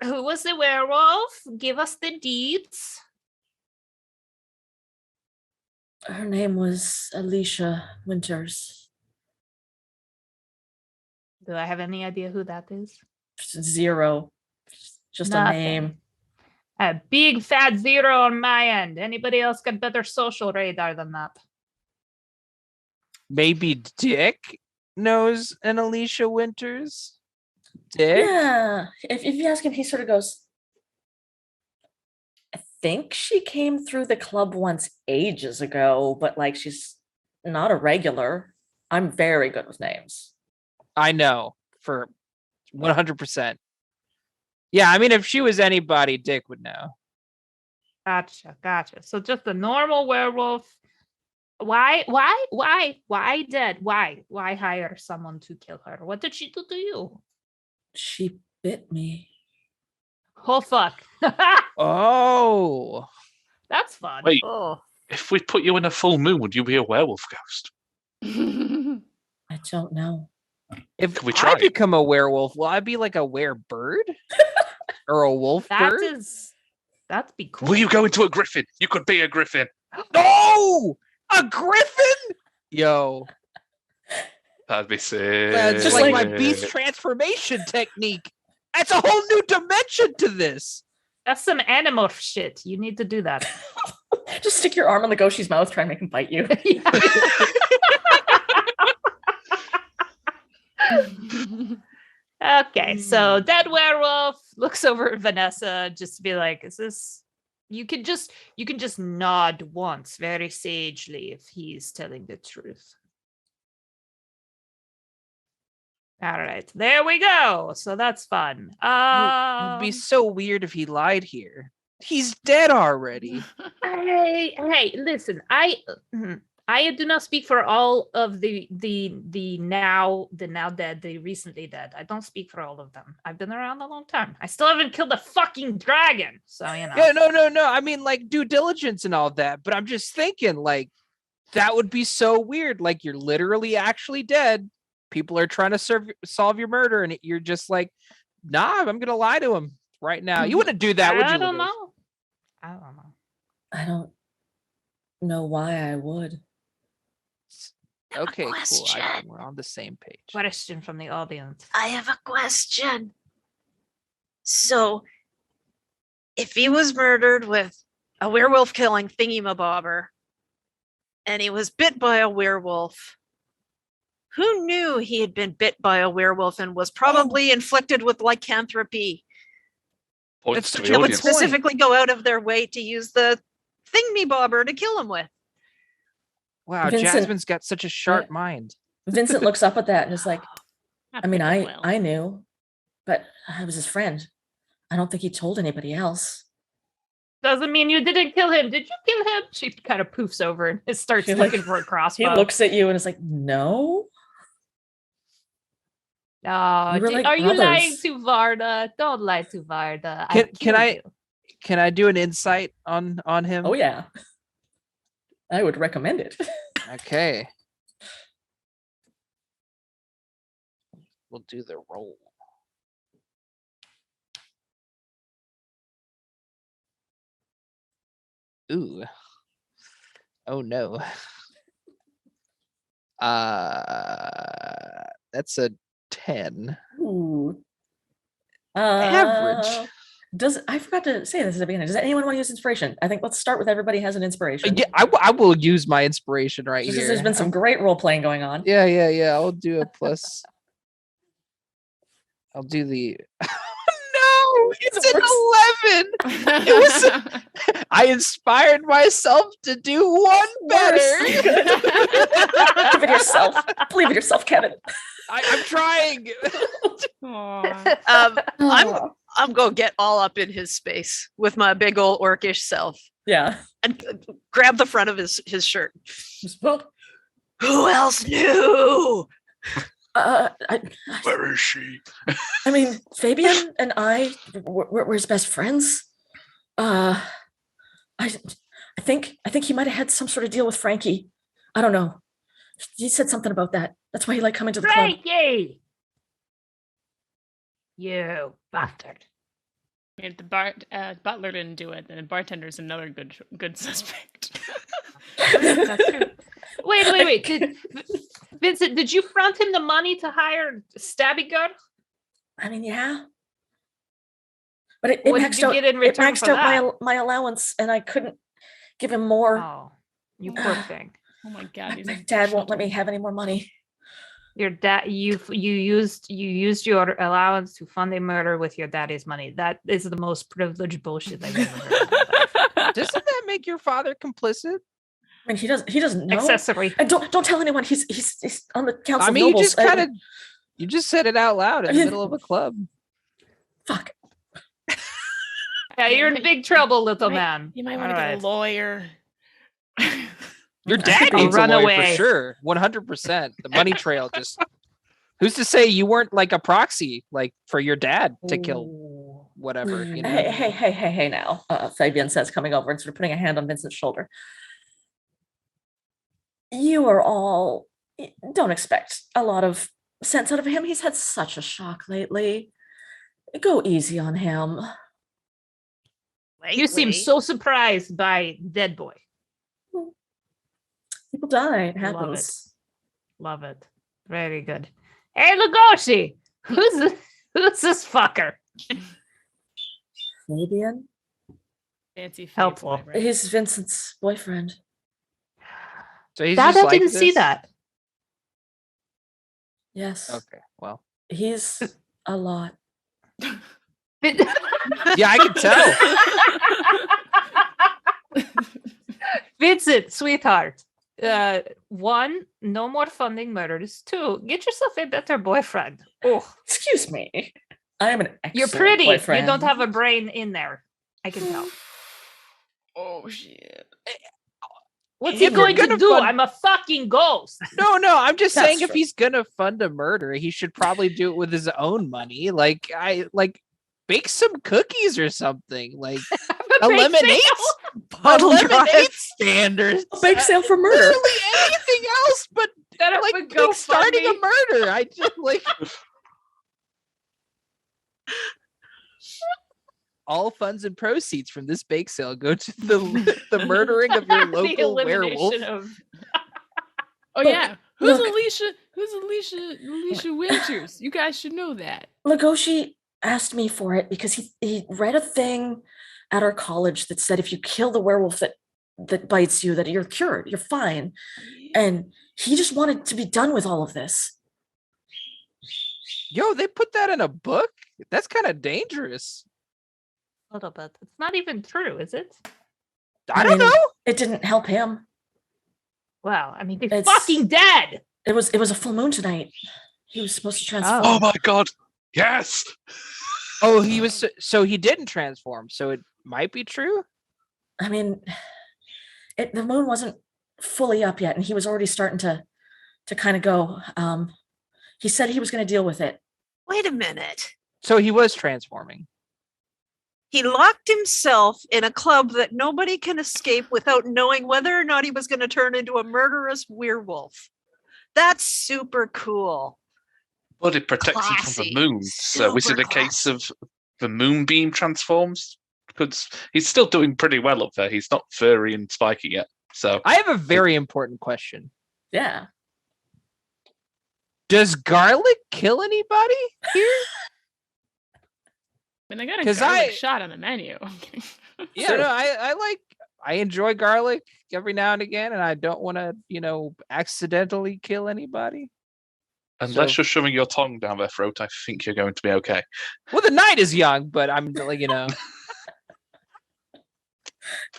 who was the werewolf? Give us the deeds. Her name was Alicia Winters. Do I have any idea who that is? 0. Just Nothing. A name. A big fat 0 on my end. Anybody else got better social radar than that? Maybe Dick knows an Alicia Winters? Dick? Yeah. If you ask him, he sort of goes, I think she came through the club once ages ago, but like she's not a regular. I'm very good with names. I know for 100%. Yeah, I mean, if she was anybody, Dick would know. Gotcha. So just a normal werewolf. Why dead? Why hire someone to kill her? What did she do to you? She bit me. Oh, fuck. Oh. That's fun. Wait, Oh, if we put you in a full moon, would you be a werewolf ghost? I don't know. If Can we I try it? become a werewolf, will I be like a werebird or a wolf bird? That'd be cool. Will you go into a griffin? You could be a griffin. No, a griffin. Yo, That'd be sick. that's Just like like- my beast transformation technique. That's a whole new dimension to this. That's some animal shit. You need to do that. Just stick your arm on the Goshi's mouth, try and make him bite you. Okay, so dead werewolf looks over at Vanessa just to be like, is this you can just nod once very sagely if he's telling the truth. All right, there we go. So that's fun. It would be so weird if he lied here. He's dead already. Hey, listen, I do not speak for all of the now dead, the recently dead. I don't speak for all of them. I've been around a long time. I still haven't killed a fucking dragon. So, you know. Yeah, no. I mean, like, due diligence and all that. But I'm just thinking, like, that would be so weird. Like, you're literally actually dead. People are trying to solve your murder, and you're just like, nah, I'm gonna lie to him right now. You wouldn't do that, would you? I don't Lucas? know. I don't know. I don't know why I would. Okay, cool. question. We're on the same page. Question from the audience. I have a question. So, if he was murdered with a werewolf killing thingy-mabobber, and he was bit by a werewolf, who knew he had been bit by a werewolf and was probably inflicted with lycanthropy? Points to That's the such a Would audience. point. specifically go out of their way to use the thingy-bobber to kill him with. Wow, Vincent- Jasmine's got such a sharp mind. Vincent looks up at that and is like, I mean, pretty well. I knew, but I was his friend. I don't think he told anybody else. Doesn't mean you didn't kill him. Did you kill him? She kind of poofs over and starts She, like- looking for a He crossbow. looks at you and is like, no. Oh, We were like are you lying brothers. to Varda? Don't lie to Varda. Can killed I- you. Can I do an insight on him? Oh yeah. I would recommend it. Okay. We'll do the roll. Ooh. Oh no. That's a 10. Ooh. Average. I forgot to say this at the beginning. Does anyone want to use inspiration? I think let's start with everybody has an inspiration. Yeah, I will use my inspiration right Just here. because there's been some great role playing going on. Yeah. I'll do a plus. I'll do the. No, it's an 11. I inspired myself to do one better. Believe in yourself. Believe in yourself, Kevin. I'm trying. Aw. I'm gonna get all up in his space with my big old orcish self Yeah. and grab the front of his shirt. Well, Who else knew? Where is she? I mean, Fabian and I we're his best friends. I think he might have had some sort of deal with Frankie. I don't know. He said something about that. That's why he liked coming to the club. Frankie! You bastard. If the butler didn't do it, then the bartender's another good suspect. That's true. Wait. Vincent, did you front him the money to hire Stabby Girl? I mean, yeah. But it What did maxed you out, get in it return maxed for out that? my allowance, and I couldn't give him more. Oh, you poor thing. Oh my god, he's My a dad won't let me children. have any more money. Your dad, you used your allowance to fund a murder with your daddy's money. That is the most privileged bullshit I've ever heard. Doesn't that make your father complicit? I mean, he doesn't know. Accessory. And don't tell anyone. He's on the council. I of mean, you nobles. just said it out loud in the mean- middle of a club. Fuck. Yeah, you're in big trouble, little Right. man. You might want to All get right. a lawyer. Your dad I'll needs a run lawyer away. for sure. 100%. The money trail just. Who's to say you weren't like a proxy, like for your dad to kill whatever, you know. Hey now, Fabian says, coming over and sort of putting a hand on Vincent's shoulder. You are all, don't expect a lot of sense out of him. He's had such a shock lately. Go easy on him. You seem so surprised by Dead Boy. People die. It happens. Love it. Very good. Hey, Lugosi, who's this fucker? Fabian? Fancy Helpful. right? He's Vincent's boyfriend. So he's Dad, just I like didn't see this? that. Yes. Okay, well. He's a lot. Yeah, I can tell. Vincent, sweetheart. 1, no more funding murders. 2, get yourself a better boyfriend. Oh, Excuse me. I am an excellent you're pretty. boyfriend. You don't have a brain in there. I can tell. Oh shit. What's If he you're going to gonna do? fund- I'm a fucking ghost. No, I'm just That's saying if true. he's gonna fund a murder, he should probably do it with his own money. Like bake some cookies or something. Like a Bake lemonade, Puddle lemonade stand or Bake sale for murder. literally anything else, but Set up like a GoFundMe. starting a murder. I just like all funds and proceeds from this bake sale go to the murdering of your The local werewolf. elimination of- Oh Look, yeah. Who's look. Alicia? Who's Alicia Winters? You guys should know that. Lugosi asked me for it because he read a thing at our college that said if you kill the werewolf that bites you, that you're cured, you're fine. And he just wanted to be done with all of this. Yo, they put that in a book? That's kind of dangerous. A little bit. It's not even true, is it? I don't mean, know. It didn't help him. Well, I mean, they're It's- fucking dead. It was a full moon tonight. He was supposed to transform. Oh my god. Yes. Oh, he was so he didn't transform. So it might be true. I mean, the moon wasn't fully up yet, and he was already starting to kind of go. He said he was going to deal with it. Wait a minute. So he was transforming. He locked himself in a club that nobody can escape without knowing whether or not he was going to turn into a murderous werewolf. That's super cool. But it protects him from Classy. the moon. So is Super it a case of the moonbeam transforms? Because he's still doing pretty well up there. He's not furry and spiky yet. So I have a very important question. Yeah. Does garlic kill anybody here? And I got a 'Cause garlic I- shot on the menu. Yeah, no, I enjoy garlic every now and again, and I don't want to, accidentally kill anybody. unless So- you're shoving your tongue down their throat, I think you're going to be okay. Well, the night is young, but I'm like,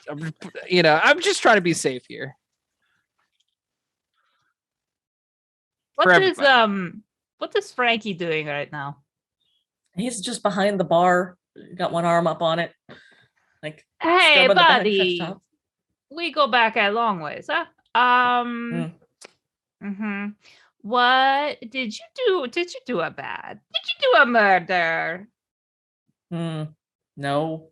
I'm just trying to be safe here. For What is Frankie doing right now? He's just behind the bar, got one arm up on it. Like, Hey, scrubbing the back buddy. top. We go back a long ways, huh? What did you do? Did you do a bad? Did you do a murder? No.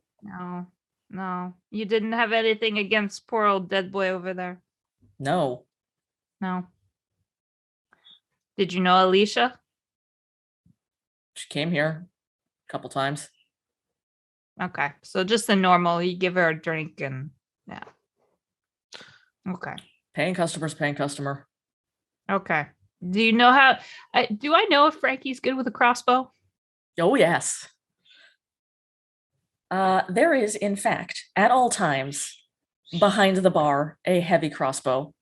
No. You didn't have anything against poor old dead boy over there. No. No. Did you know Alicia? She came here a couple times. Okay, so just the normal. You give her a drink and yeah. Okay. Paying customer. Okay. Do you know how? Do I know if Frankie's good with a crossbow? Oh, yes. There is, in fact, at all times, behind the bar, a heavy crossbow.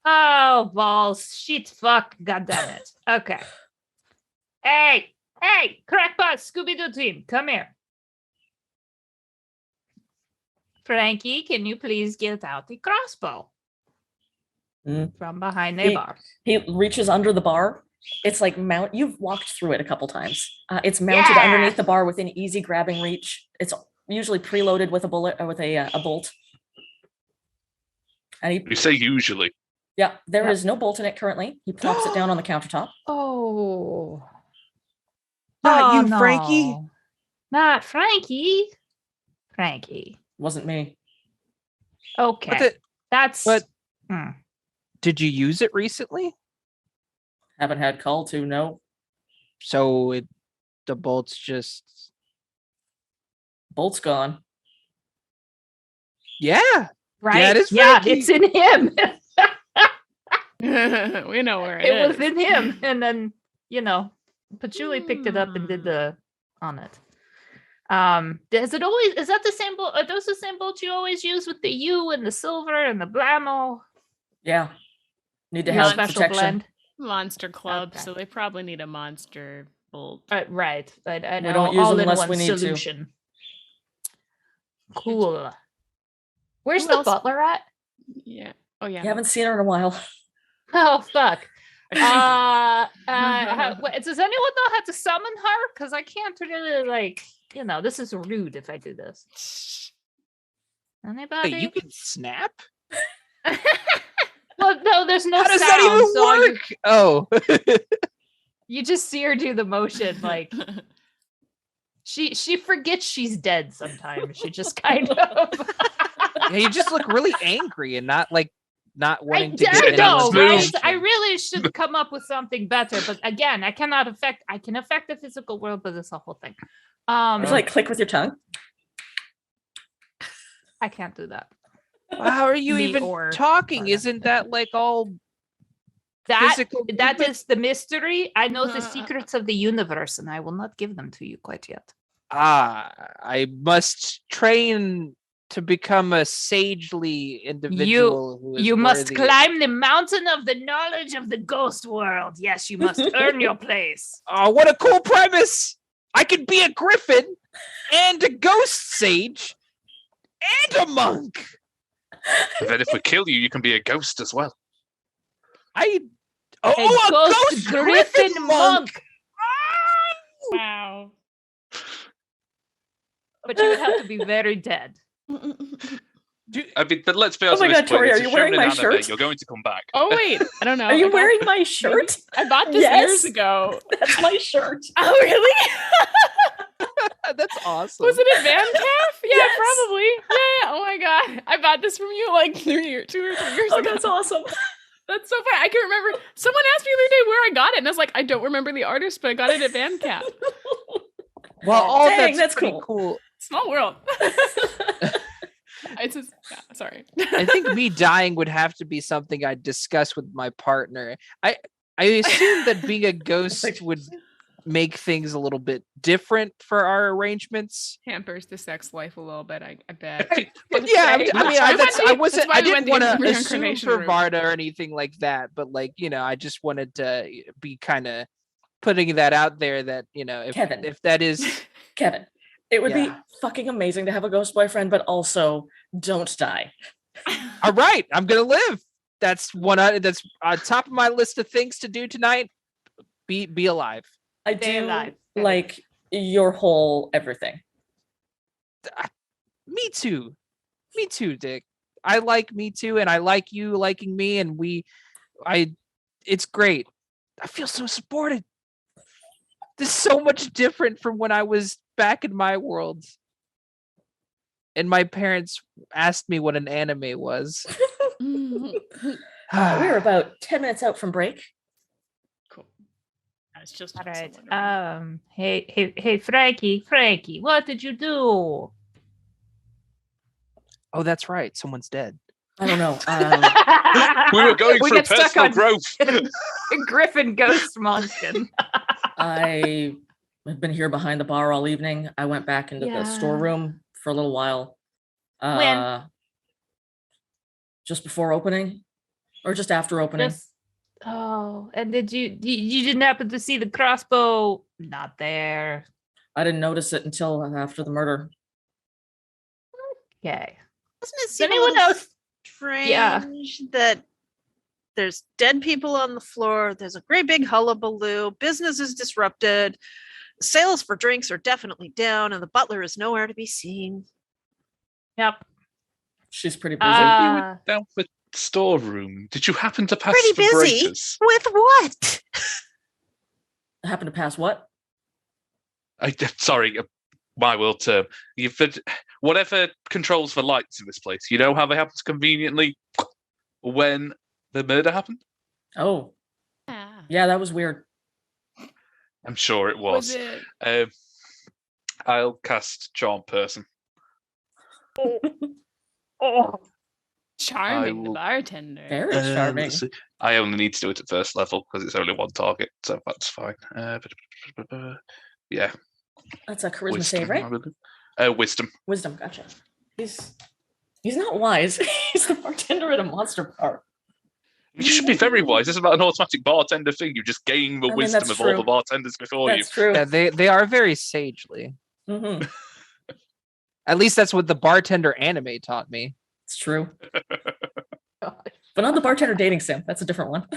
Oh, balls. Shit, fuck. God damn it. Okay. Hey, crackpot Scooby-Doo team, come here. Frankie, can you please get out the crossbow? From behind the bar. He reaches under the bar. It's like you've walked through it a couple times. It's mounted underneath the bar within easy grabbing reach. It's usually preloaded with a bullet or with a bolt. And You say usually. there is no bolt in it currently. He plops it down on the countertop. Oh. Not you, no. Frankie. Not Frankie. Frankie. Wasn't me. Okay. But did you use it recently? Haven't had call to, no. So the bolt's just... Bolt's gone. Yeah. Right? Yeah, it is yeah, Frankie. it's in him. We know where It was in him. And then, Patchouli picked it up and did the on it. Is that the same bolt? Are those the same bolts you always use with the U and the silver and the blammo? Yeah. Need to Your have special protection. blend. Monster Club, Okay. so they probably need a monster bolt. Right. I know. don't use all them in unless one we need to. solution. Cool. Where's Who the else? butler at? Yeah. Oh yeah. You haven't seen her in a while. Oh fuck. Does anyone know how to summon her? Because I can't really this is rude if I do this. Anybody? Wait, you can snap? Well, no, there's no How does sound. that even so work? Oh. you just see her do the motion like she forgets she's dead sometimes. She just kind of Yeah, you just look really angry and not wanting to I get know, anyone's right? attention. I really should come up with something better, but again, I can affect the physical world, but it's a whole thing. It's like click with your tongue. I can't do that. How are you Me even or talking? Marta. Isn't that like all That physical that movement? is the mystery. I know the secrets of the universe, and I will not give them to you quite yet. I must train to become a sagely individual who is You must worthy. climb the mountain of the knowledge of the ghost world. Yes, you must earn your place. Oh, what a cool premise! I could be a griffin and a ghost sage and a monk. And then if we kill you, you can be a ghost as well. A a ghost griffin monk. Wow. But you would have to be very dead. I mean, but let's be honest. my with God, Tori, it's are a you wearing shonen my anime, shirt? You're going to come back. Oh wait, I don't know. Are you I got- wearing my shirt? I bought this Yes. years ago. That's my shirt. Oh really? That's awesome. Was it a Van Calf? Yeah, Yes. probably. Yeah. Oh my god, I bought this from you like 2 or 3 years Oh, ago. that's awesome. That's so funny. I can remember. Someone asked me the other day where I got it, and I was like, I don't remember the artist, but I got it at Van Calf. Well, all Dang, that's pretty cool. cool. Small world. It's just, sorry. I think me dying would have to be something I'd discuss with my partner. I assume that being a ghost would make things a little bit different for our arrangements. Hampers the sex life a little bit, I bet. But yeah, I That's why we didn't went want the to assume reincarnation for route. Varda or anything like that. But I just wanted to be kind of putting that out there that Kevin. if that is Kevin, it would be Yeah. fucking amazing to have a ghost boyfriend, but also don't die. all right, I'm gonna live. That's that's on top of my list of things to do tonight. Be alive. I Stay do alive. like your whole everything. Me too, Dick. I like me too, and I like you liking me, and it's great. I feel so supported. This is so much different from when I was back in my world. And my parents asked me what an anime was. We're about 10 minutes out from break. Cool. I was just All right. wondering. Hey, Frankie, what did you do? Oh, that's right. Someone's dead. I don't know. We were going through get stuck personal on growth. Griffin Ghost Munchkin. I have been here behind the bar all evening. I went back into the storeroom for a little while. When? Just before opening, or just after opening. And did you didn't happen to see the crossbow? Not there. I didn't notice it until after the murder. Okay. Doesn't it Does seem anyone else? strange that there's dead people on the floor? There's a great big hullabaloo. Business is disrupted. Sales for drinks are definitely down, and the butler is nowhere to be seen. Yep. She's pretty busy. You were down the storeroom. Did you happen to pass Pretty the busy? breakers? With what? Happened to pass what? Sorry, my world term. Whatever controls the lights in this place, you know how they happen conveniently when the murder happened? Oh, Yeah. yeah, that was weird. I'm sure it was. it? I'll cast Charm Person. Oh, Charming, the will- bartender. Very charming. Let's see. I only need to do it at first level because it's only one target, so that's fine. Yeah. That's a charisma Wisdom, save, right? Wisdom. Wisdom, gotcha. He's not wise. He's the bartender at a monster bar. You should be very wise. This is about an automatic bartender thing. You just gain the I mean, wisdom that's of all the true. bartenders before That's true. Yeah, they are very sagely. Mhm. At least that's what the bartender anime taught me. It's true. But not the bartender dating sim. That's a different one.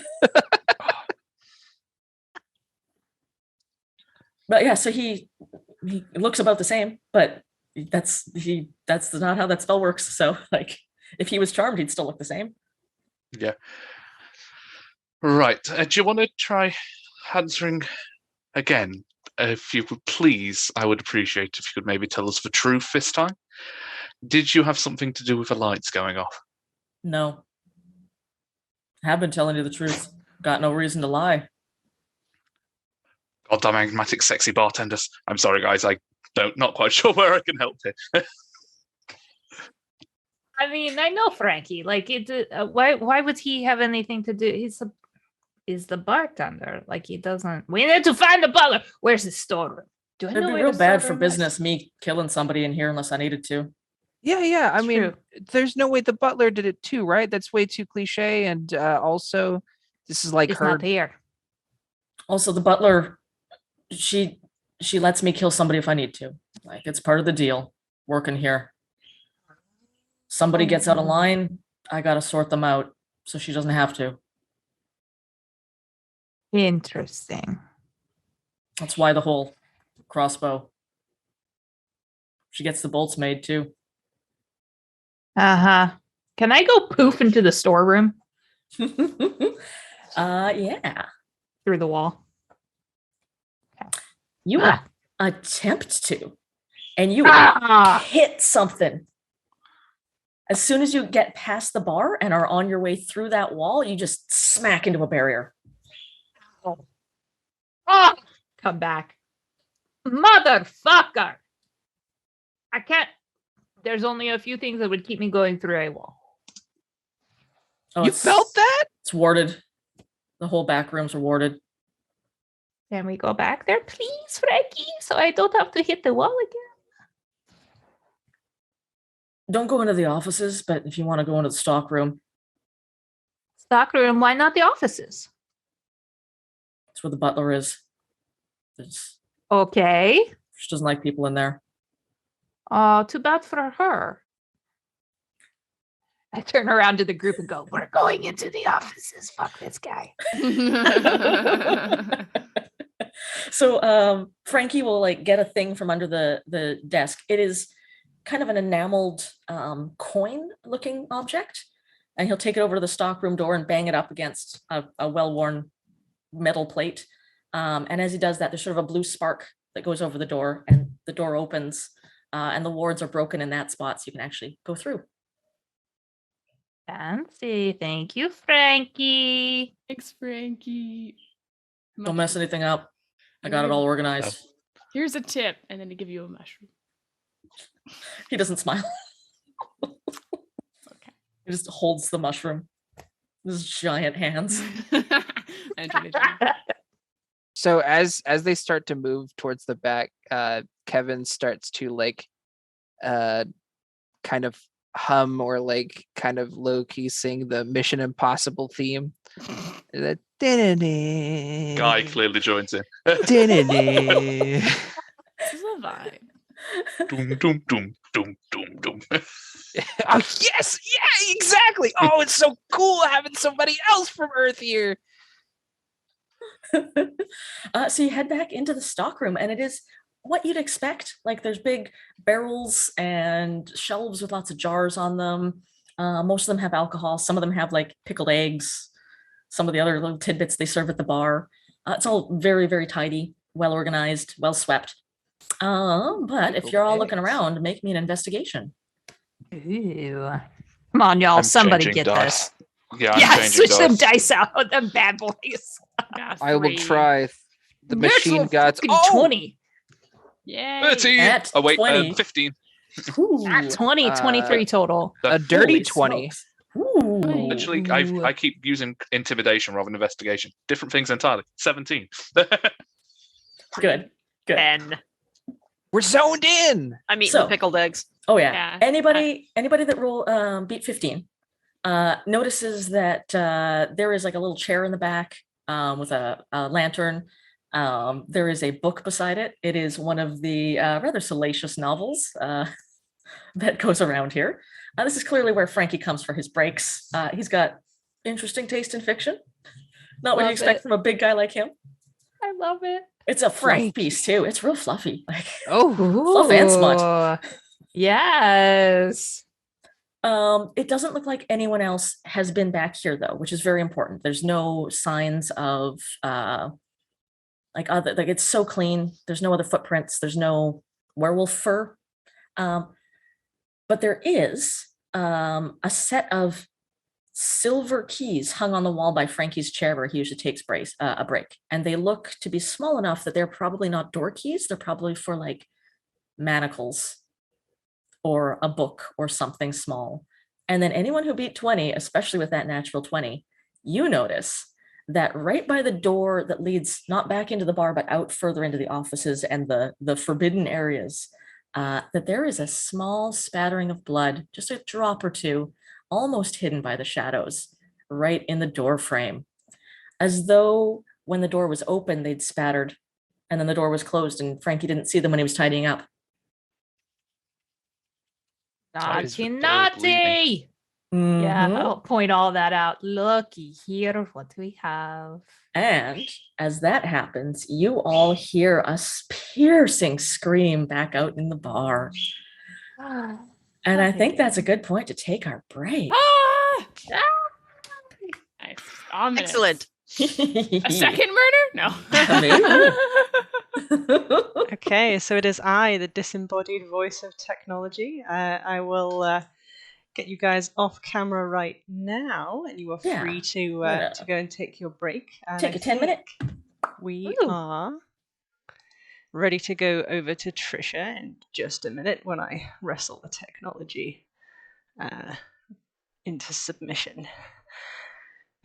But yeah, so he looks about the same, but that's not how that spell works. So like, if he was charmed, he'd still look the same. Yeah. Right. Do you want to try answering again? If you would please, I would appreciate if you could maybe tell us the truth this time. Did you have something to do with the lights going off? No. I have been telling you the truth. Got no reason to lie. Goddamn enigmatic, sexy bartenders. I'm sorry, guys. Not quite sure where I can help here. I mean, I know Frankie. Like, why would he have anything to do? He's the bartender. Like, he doesn't. We need to find the butler. Where's his storeroom? Do I know It'd be where real the bad for storeroom is? business me killing somebody in here unless I needed to. Yeah. I mean, True. there's no way the butler did it too, right? That's way too cliche. And also, this is like He's her. not here. Also, the butler, she lets me kill somebody if I need to. Like, it's part of the deal working here. Somebody gets out of line, I gotta sort them out so she doesn't have to. Interesting. That's why the whole crossbow. She gets the bolts made too. Uh-huh. Can I go poof into the storeroom Yeah. through the wall? You Ah. attempt to, and you Ah! hit something. As soon as you get past the bar and are on your way through that wall, you just smack into a barrier. Oh, come back. Motherfucker. I can't. There's only a few things that would keep me going through a wall. Oh, You felt that? It's warded. The whole back rooms are warded. Can we go back there, please, Frankie? So I don't have to hit the wall again. Don't go into the offices, but if you want to go into the stock room, Stockroom, why not the offices? that's where the butler is. Okay. She doesn't like people in there. Oh, too bad for her. I turn around to the group and go, we're going into the offices. Fuck this guy. So Frankie will like get a thing from under the desk. It is kind of an enameled coin looking object, and he'll take it over to the stockroom door and bang it up against a well-worn metal plate. And as he does that, there's sort of a blue spark that goes over the door, and the door opens, and the wards are broken in that spot, so you can actually go through. Fancy. Thank you, Frankie. Thanks, Frankie. Don't mess anything up. I got it all organized. Here's a tip, and then to give you a mushroom. He doesn't smile. Okay. He just holds the mushroom. His giant hands. So as they start to move towards the back, Kevin starts to like kind of hum or like kind of low key sing the Mission Impossible theme. That Guy clearly joins in. This is a vibe. Doom, doom, doom, doom, doom, doom. Oh yes, yeah, exactly. Oh, it's so cool having somebody else from Earth here. So you head back into the stockroom, and it is what you'd expect. Like, there's big barrels and shelves with lots of jars on them. Most of them have alcohol. Some of them have like pickled eggs. Some of the other little tidbits they serve at the bar. It's all very, very tidy, well organized, well swept. But if Pickled you're all looking eggs. around, make me an investigation. Ooh. Come on, y'all. I'm Somebody changing get dice. this. Yeah, I'm Yeah, changing switch them dice. dice out with them bad boys. Got I will 3. try the machine Natural gods. fucking Oh, 20. Yay. 13. At Oh, wait, 20. 15. Ooh. At 20, 23 total. a dirty Holy 20. smokes. Ooh. Actually, I keep using intimidation rather than investigation. Different things entirely. 17. Good. Good. 10. We're zoned in. I'm eating So- the pickled eggs. Oh yeah. Yeah, Anybody that roll beat 15 notices that there is like a little chair in the back with a lantern. There is a book beside it. It is one of the rather salacious novels that goes around here. This is clearly where Frankie comes for his breaks. He's got interesting taste in fiction. Not what you Love expect it. from a big guy like him. I love it. It's a fluff Frank. piece too. It's real fluffy. Like Oh, Fluff and smut. Yes. it doesn't look like anyone else has been back here though, which is very important. There's no signs of like it's so clean. There's no other footprints. There's no werewolf fur. But there is a set of silver keys hung on the wall by Frankie's chair where he usually takes a break. And they look to be small enough that they're probably not door keys. They're probably for like manacles or a book or something small. And then anyone who beat 20, especially with that natural 20, you notice that right by the door that leads not back into the bar, but out further into the offices and the forbidden areas, that there is a small spattering of blood, just a drop or two, almost hidden by the shadows, right in the door frame. As though when the door was open, they'd spattered, and then the door was closed, and Frankie didn't see them when he was tidying up. Ties Naughty, with door bleeding. naughty. Yeah, Mhm. I'll point all that out. Looky here, what we have. And as that happens, you all hear a piercing scream back out in the bar. And I think that's a good point to take our break. Ah! Nice. Ominous. Excellent. A second murder? No. Okay, so it is I, the disembodied voice of technology. I will get you guys off camera right now, and you are Yeah, free to gonna go and take your break. And Take I a 10-minute. think We Ooh. are ready to go over to Trisha in just a minute when I wrestle the technology into submission.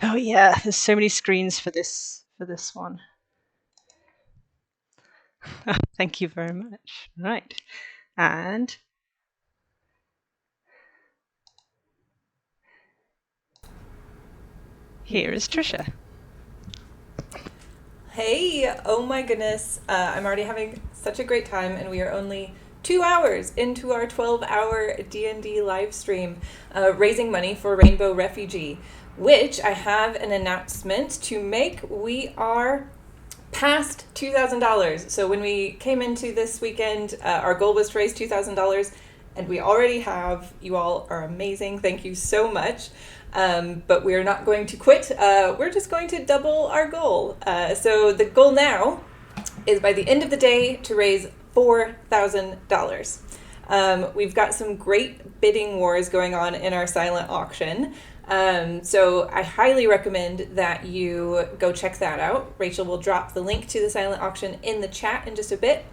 Oh yeah, there's so many screens for this one. Thank you very much. Right. And here is Trisha. Hey, oh my goodness, I'm already having such a great time, and we are only 2 hours into our 12-hour D&D live stream, raising money for Rainbow Refugee, which I have an announcement to make. We are past $2,000. So when we came into this weekend, our goal was to raise $2,000, and we already have. You all are amazing. Thank you so much. But we're not going to quit. We're just going to double our goal. So the goal now is by the end of the day to raise $4,000. We've got some great bidding wars going on in our silent auction. So I highly recommend that you go check that out. Rachel will drop the link to the silent auction in the chat in just a bit.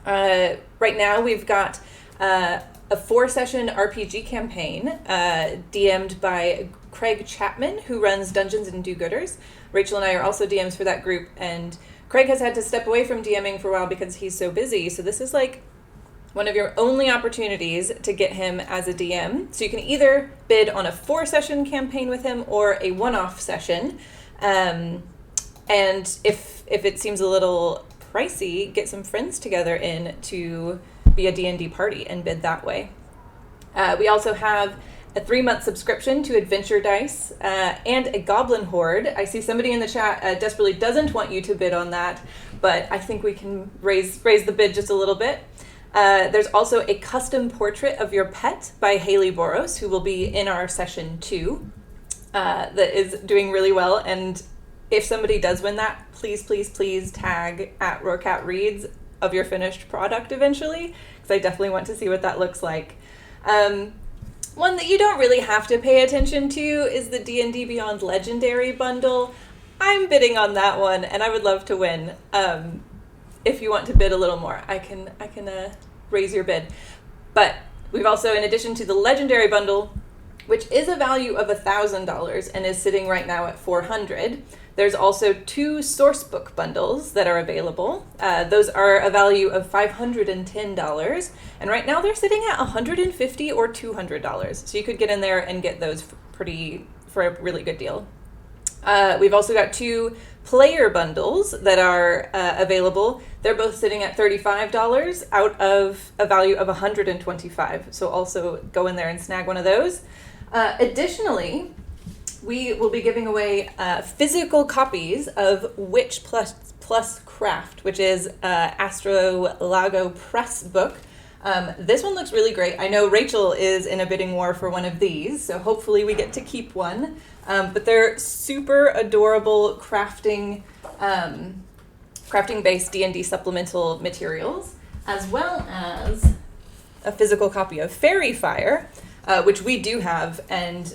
Right now we've got a 4-session RPG campaign DM'd by Craig Chapman, who runs Dungeons and Do-Gooders. Rachel and I are also DMs for that group, and Craig has had to step away from DMing for a while because he's so busy. So this is like one of your only opportunities to get him as a DM. So you can either bid on a 4-session campaign with him or a one-off session. And if it seems a little pricey, get some friends together in to be a D&D party and bid that way. We also have a 3-month subscription to Adventure Dice and a Goblin Horde. I see somebody in the chat desperately doesn't want you to bid on that, but I think we can raise the bid just a little bit. There's also a custom portrait of your pet by Haley Boros, who will be in our session 2, that is doing really well. And if somebody does win that, please, please, please tag @RoarCatReads of your finished product eventually, because I definitely want to see what that looks like. One that you don't really have to pay attention to is the D&D Beyond Legendary bundle. I'm bidding on that one, and I would love to win. If you want to bid a little more, I can raise your bid. But we've also, in addition to the Legendary bundle, which is a value of $1,000 and is sitting right now at $400, there's also 2 sourcebook bundles that are available. Those are a value of $510, and right now they're sitting at $150 or $200. So you could get in there and get those for a really good deal. We've also got 2 player bundles that are available. They're both sitting at $35 out of a value of $125. So also go in there and snag one of those. Additionally, we will be giving away physical copies of Witch Plus Craft, which is Astrolago Press book. This one looks really great. I know Rachel is in a bidding war for one of these, so hopefully we get to keep one. But they're super adorable crafting-based D&D supplemental materials, as well as a physical copy of Fairy Fire, which we do have, and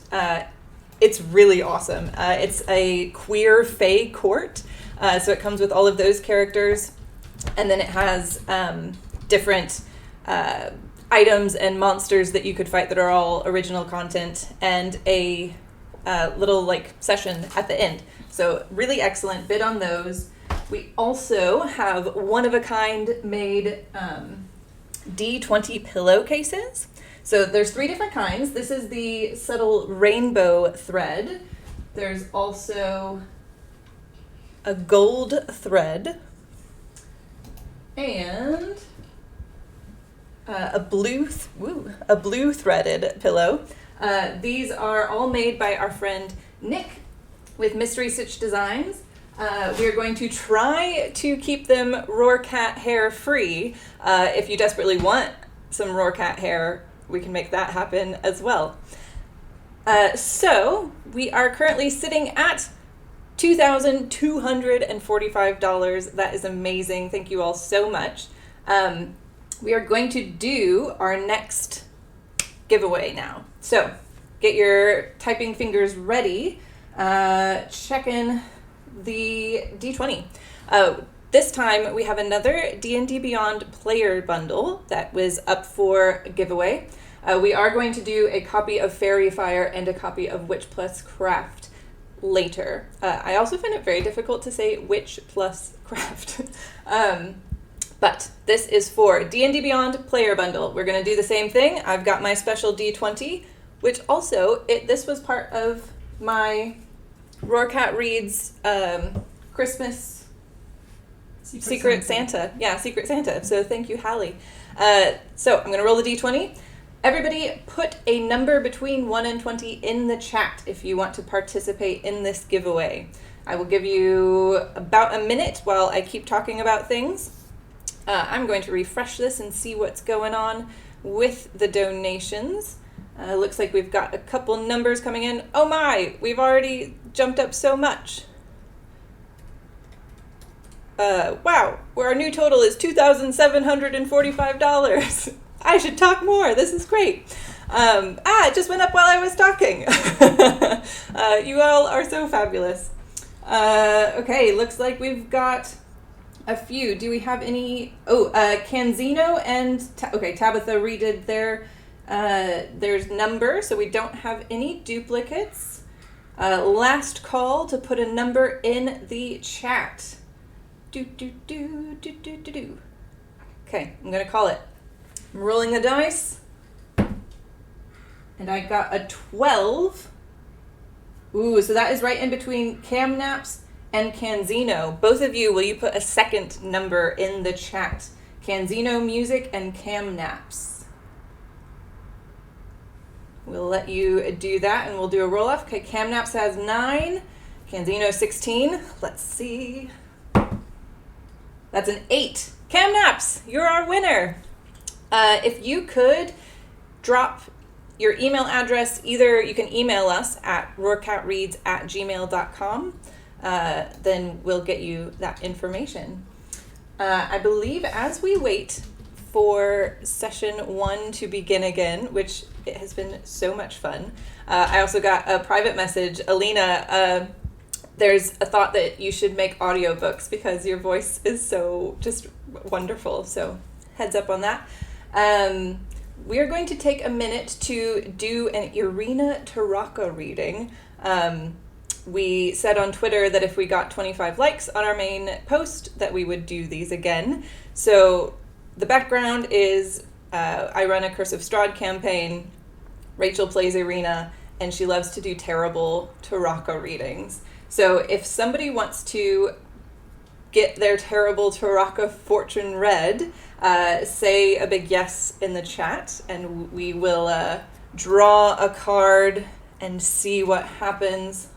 it's really awesome. It's a queer fae court, so it comes with all of those characters, and then it has different items and monsters that you could fight that are all original content, and a little session at the end. So really excellent. Bid on those. We also have one-of-a-kind made D20 pillowcases. So there's 3 different kinds. This is the subtle rainbow thread. There's also a gold thread and a blue threaded pillow. These are all made by our friend Nick with Mystery Stitch Designs. We are going to try to keep them Roarcat hair free. If you desperately want some Roarcat hair, we can make that happen as well. So we are currently sitting at $2,245. That is amazing. Thank you all so much. We are going to do our next giveaway now. So get your typing fingers ready. Check in the D20. This time we have another D&D Beyond player bundle that was up for a giveaway. We are going to do a copy of Fairy Fire and a copy of Witch Plus Craft later. I also find it very difficult to say Witch Plus Craft. But this is for D&D Beyond player bundle. We're going to do the same thing. I've got my special D20, which also, this was part of my Roarcat Reads Christmas Secret Santa. Yeah, Secret Santa. So thank you, Hallie. So I'm going to roll the D20. Everybody put a number between 1 and 20 in the chat if you want to participate in this giveaway. I will give you about a minute while I keep talking about things. I'm going to refresh this and see what's going on with the donations. Looks like we've got a couple numbers coming in. Oh my, we've already jumped up so much. Wow, where our new total is $2,745. I should talk more. This is great. It just went up while I was talking. You all are so fabulous. Okay, looks like we've got a few. Do we have any? Oh, Canzino and Tabitha redid there's number, so we don't have any duplicates. Last call to put a number in the chat. Okay, I'm gonna call it. I'm rolling the dice, and I got a 12. Ooh, so that is right in between Camnaps and Canzino. Both of you, will you put a second number in the chat? Canzino Music and Camnaps. We'll let you do that, and we'll do a roll-off. Okay, Camnaps has 9, Canzino 16. Let's see. That's an 8. Camnaps, you're our winner. If you could drop your email address, either you can email us at roarcatreads@gmail.com, then we'll get you that information. I believe as we wait for session 1 to begin again, which it has been so much fun, I also got a private message. Alina, there's a thought that you should make audiobooks because your voice is so just wonderful. So heads up on that. We are going to take a minute to do an Irina Taraka reading. We said on Twitter that if we got 25 likes on our main post that we would do these again. So the background is I run a Curse of Strahd campaign. Rachel plays Irina, and she loves to do terrible Taraka readings. So if somebody wants to get their terrible Taraka fortune read, say a big yes in the chat, and we will draw a card and see what happens.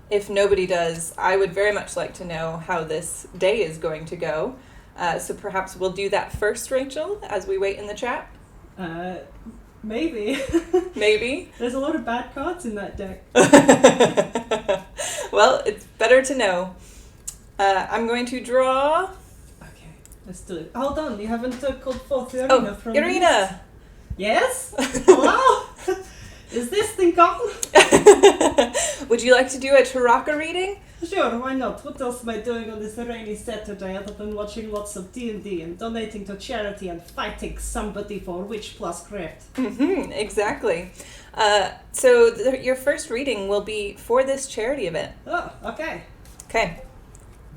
If nobody does, I would very much like to know how this day is going to go. So perhaps we'll do that first, Rachel, as we wait in the chat. Maybe. Maybe. There's a lot of bad cards in that deck. Well, it's better to know. I'm going to draw. Okay, let's do it. Hold on, you haven't called forth Irina from Irina! Yes? Hello? Is this thing gone? Would you like to do a Taraka reading? Sure, why not? What else am I doing on this rainy Saturday other than watching lots of D&D and donating to charity and fighting somebody for Witch plus Craft? Mm-hmm, exactly. So your first reading will be for this charity event. Oh, okay. Okay.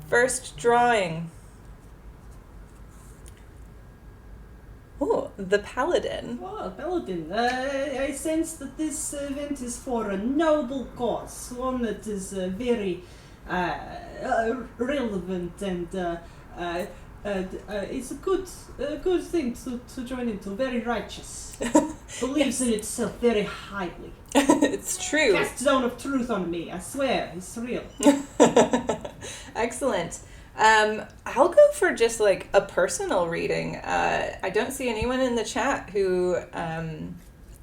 First drawing. Oh, the Paladin. Oh, Paladin. I sense that this event is for a noble cause, one that is very relevant and it's a good thing to join into. Very righteous. Believes in itself very highly. It's true. Cast zone of truth on me. I swear, it's real. Excellent. I'll go for just like a personal reading. I don't see anyone in the chat who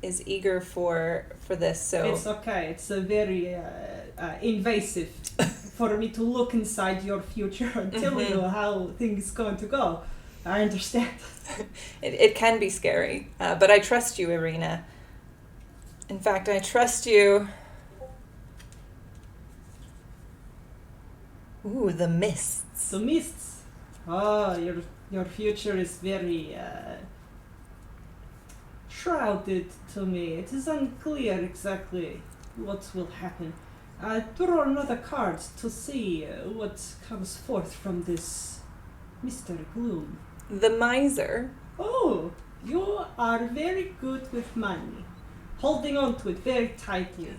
is eager for this. So it's okay. It's a very invasive for me to look inside your future and tell you how things going to go. I understand. It can be scary, but I trust you, Irina. In fact, I trust you. Ooh, the mists. The mists. Oh, your future is very shrouded to me. It is unclear exactly what will happen. Draw another card to see what comes forth from this mystery gloom. The miser. Oh, you are very good with money. Holding on to it very tightly.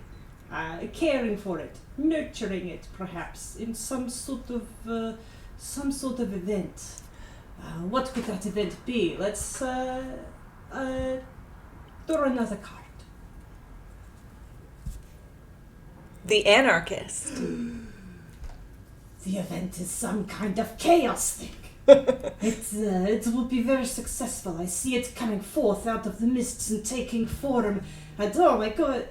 Caring for it, nurturing it, perhaps in some sort of event. What could that event be? Let's draw another card. The anarchist. The event is some kind of chaos thing. It will be very successful. I see it coming forth out of the mists and taking form. And oh my god.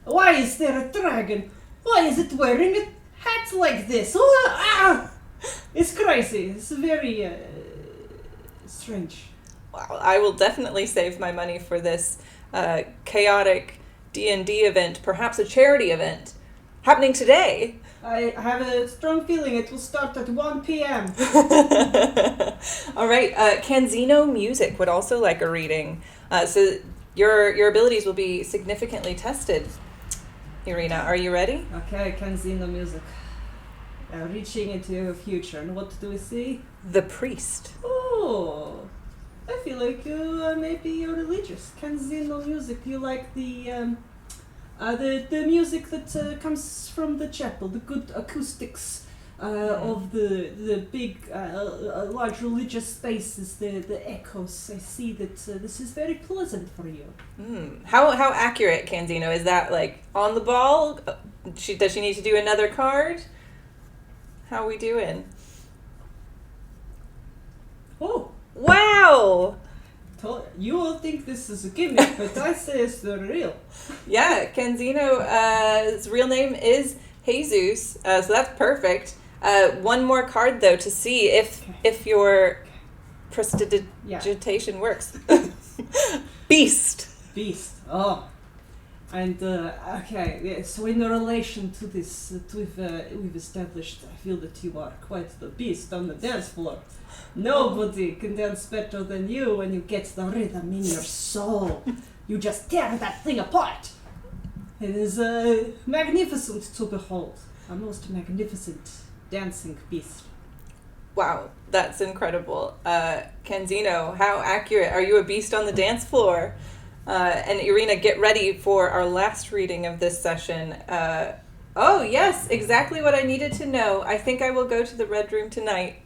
Why is there a dragon? Why is it wearing a hat like this? Oh, it's crazy. It's very strange. Wow, I will definitely save my money for this chaotic D&D event, perhaps a charity event, happening today. I have a strong feeling it will start at 1 p.m. All right, Canzino Music would also like a reading. So your abilities will be significantly tested. Irina, are you ready? Okay, Canzino Music. Reaching into your future. And what do we see? The priest. Oh, I feel like maybe you're religious. Canzino Music. You like the music that comes from the chapel, the good acoustics of the big, large religious spaces, the echoes. I see that this is very pleasant for you. How accurate, Canzino? Is that like on the ball? Does she need to do another card? How are we doing? Oh, wow! You all think this is a gimmick, but I say it's the real. Yeah, Canzino's real name is Jesus, so that's perfect. One more card though to see if your prestidigitation works. Beast. Oh. And okay, yeah, so in relation to this we've established, I feel that you are quite the beast on the dance floor. Nobody can dance better than you when you get the rhythm in your soul. You just tear that thing apart. It is magnificent to behold. A most magnificent dancing beast. Wow, that's incredible. Canzino, how accurate? Are you a beast on the dance floor? And Irina, get ready for our last reading of this session. Oh, yes, exactly what I needed to know. I think I will go to the red room tonight.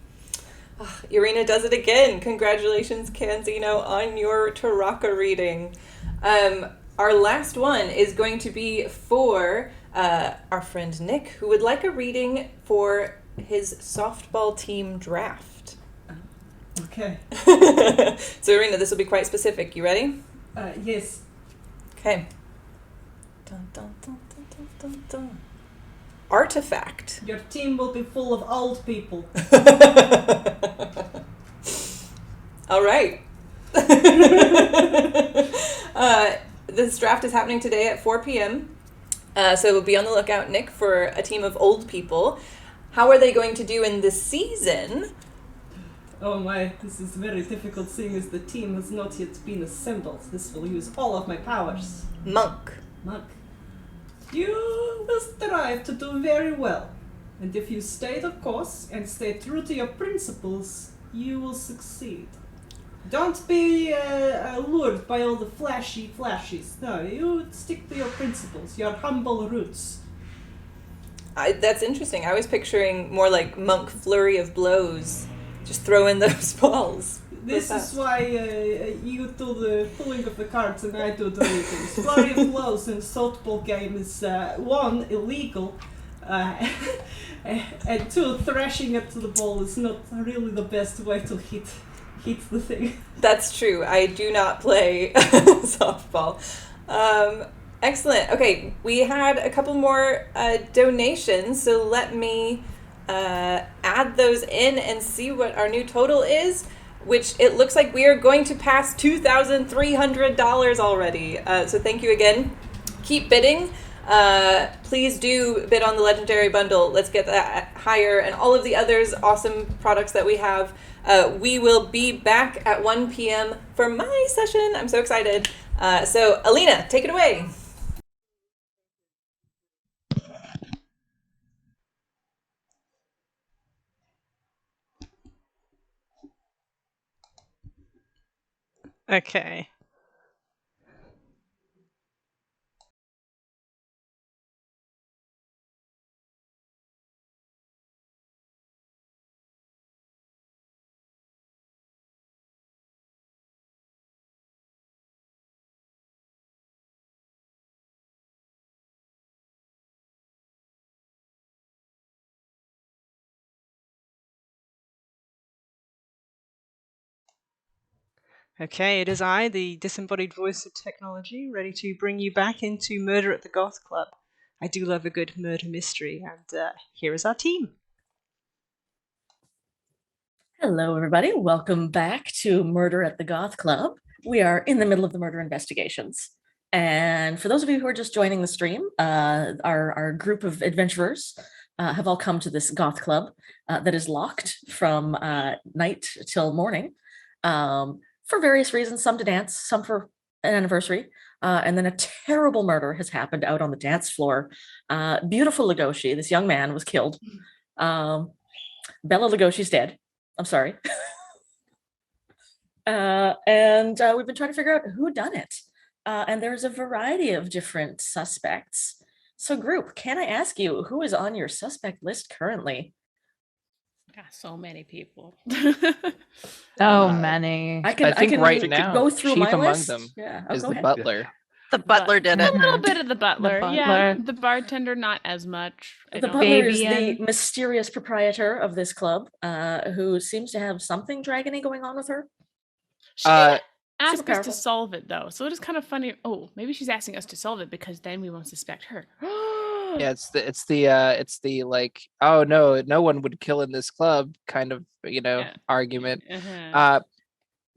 Irina does it again. Congratulations, Canzino, on your Taraka reading. Our last one is going to be for our friend Nick, who would like a reading for his softball team draft. Okay. So, Irina, this will be quite specific. You ready? Yes. Okay. Dun, dun, dun, dun, dun, dun, dun. Artifact. Your team will be full of old people. All right. This draft is happening today at 4 p.m. So be on the lookout, Nick, for a team of old people. How are they going to do in this season? Oh my, this is very difficult seeing as the team has not yet been assembled. This will use all of my powers. Monk. You will strive to do very well. And if you stay the course and stay true to your principles, you will succeed. Don't be lured by all the flashes. No, you stick to your principles, your humble roots. That's interesting. I was picturing more like Monk flurry of blows. Just throw in those balls. This is why you do the pulling of the cards and I do the readings. Flurry of blows in softball game is 1, illegal, and 2, thrashing it to the ball is not really the best way to hit the thing. That's true. I do not play softball. Excellent. Okay, we had a couple more donations, so let me add those in and see what our new total is, which it looks like we are going to pass $2,300 already. So thank you again. Keep bidding. Please do bid on the Legendary Bundle. Let's get that higher and all of the others awesome products that we have. We will be back at 1 p.m. for my session. I'm so excited. So Alina, take it away. Okay. Okay, it is I, the disembodied voice of technology, ready to bring you back into Murder at the Goth Club. I do love a good murder mystery, and here is our team. Hello, everybody. Welcome back to Murder at the Goth Club. We are in the middle of the murder investigations. And for those of you who are just joining the stream, our group of adventurers have all come to this Goth Club that is locked from night till morning. For various reasons, some to dance, some for an anniversary. And then a terrible murder has happened out on the dance floor. Beautiful Lugosi, this young man, was killed. Bella Lugosi's dead. I'm sorry. And we've been trying to figure out who done it. And there's a variety of different suspects. So group, can I ask you, who is on your suspect list currently? So many people. So many. I think right now, go through chief my among list. them Go is the ahead. butler. The butler did A it. little bit of the butler. butler. Yeah, the bartender not as much. The butler is the Fabian. mysterious proprietor of this club, who seems to have something dragony going on with her. She didn't ask super us powerful. to solve it though, so it is kind of funny. Oh, maybe she's asking us to solve it because then we won't suspect her. Yeah, it's the like, oh no one would kill in this club kind of Yeah. argument. Uh-huh.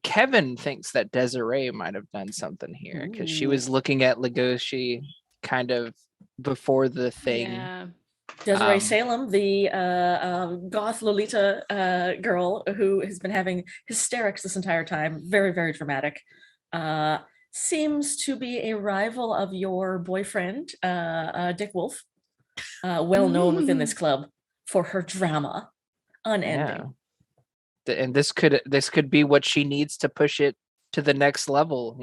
Kevin thinks that Desiree might have done something here because she Ooh. was looking at Legoshi kind of before the thing. Yeah. Desiree Salem, the goth Lolita girl who has been having hysterics this entire time, very, very dramatic, seems to be a rival of your boyfriend, Dick Wolf, well known within this club for her drama, unending. And this could be what she needs to push it to the next level.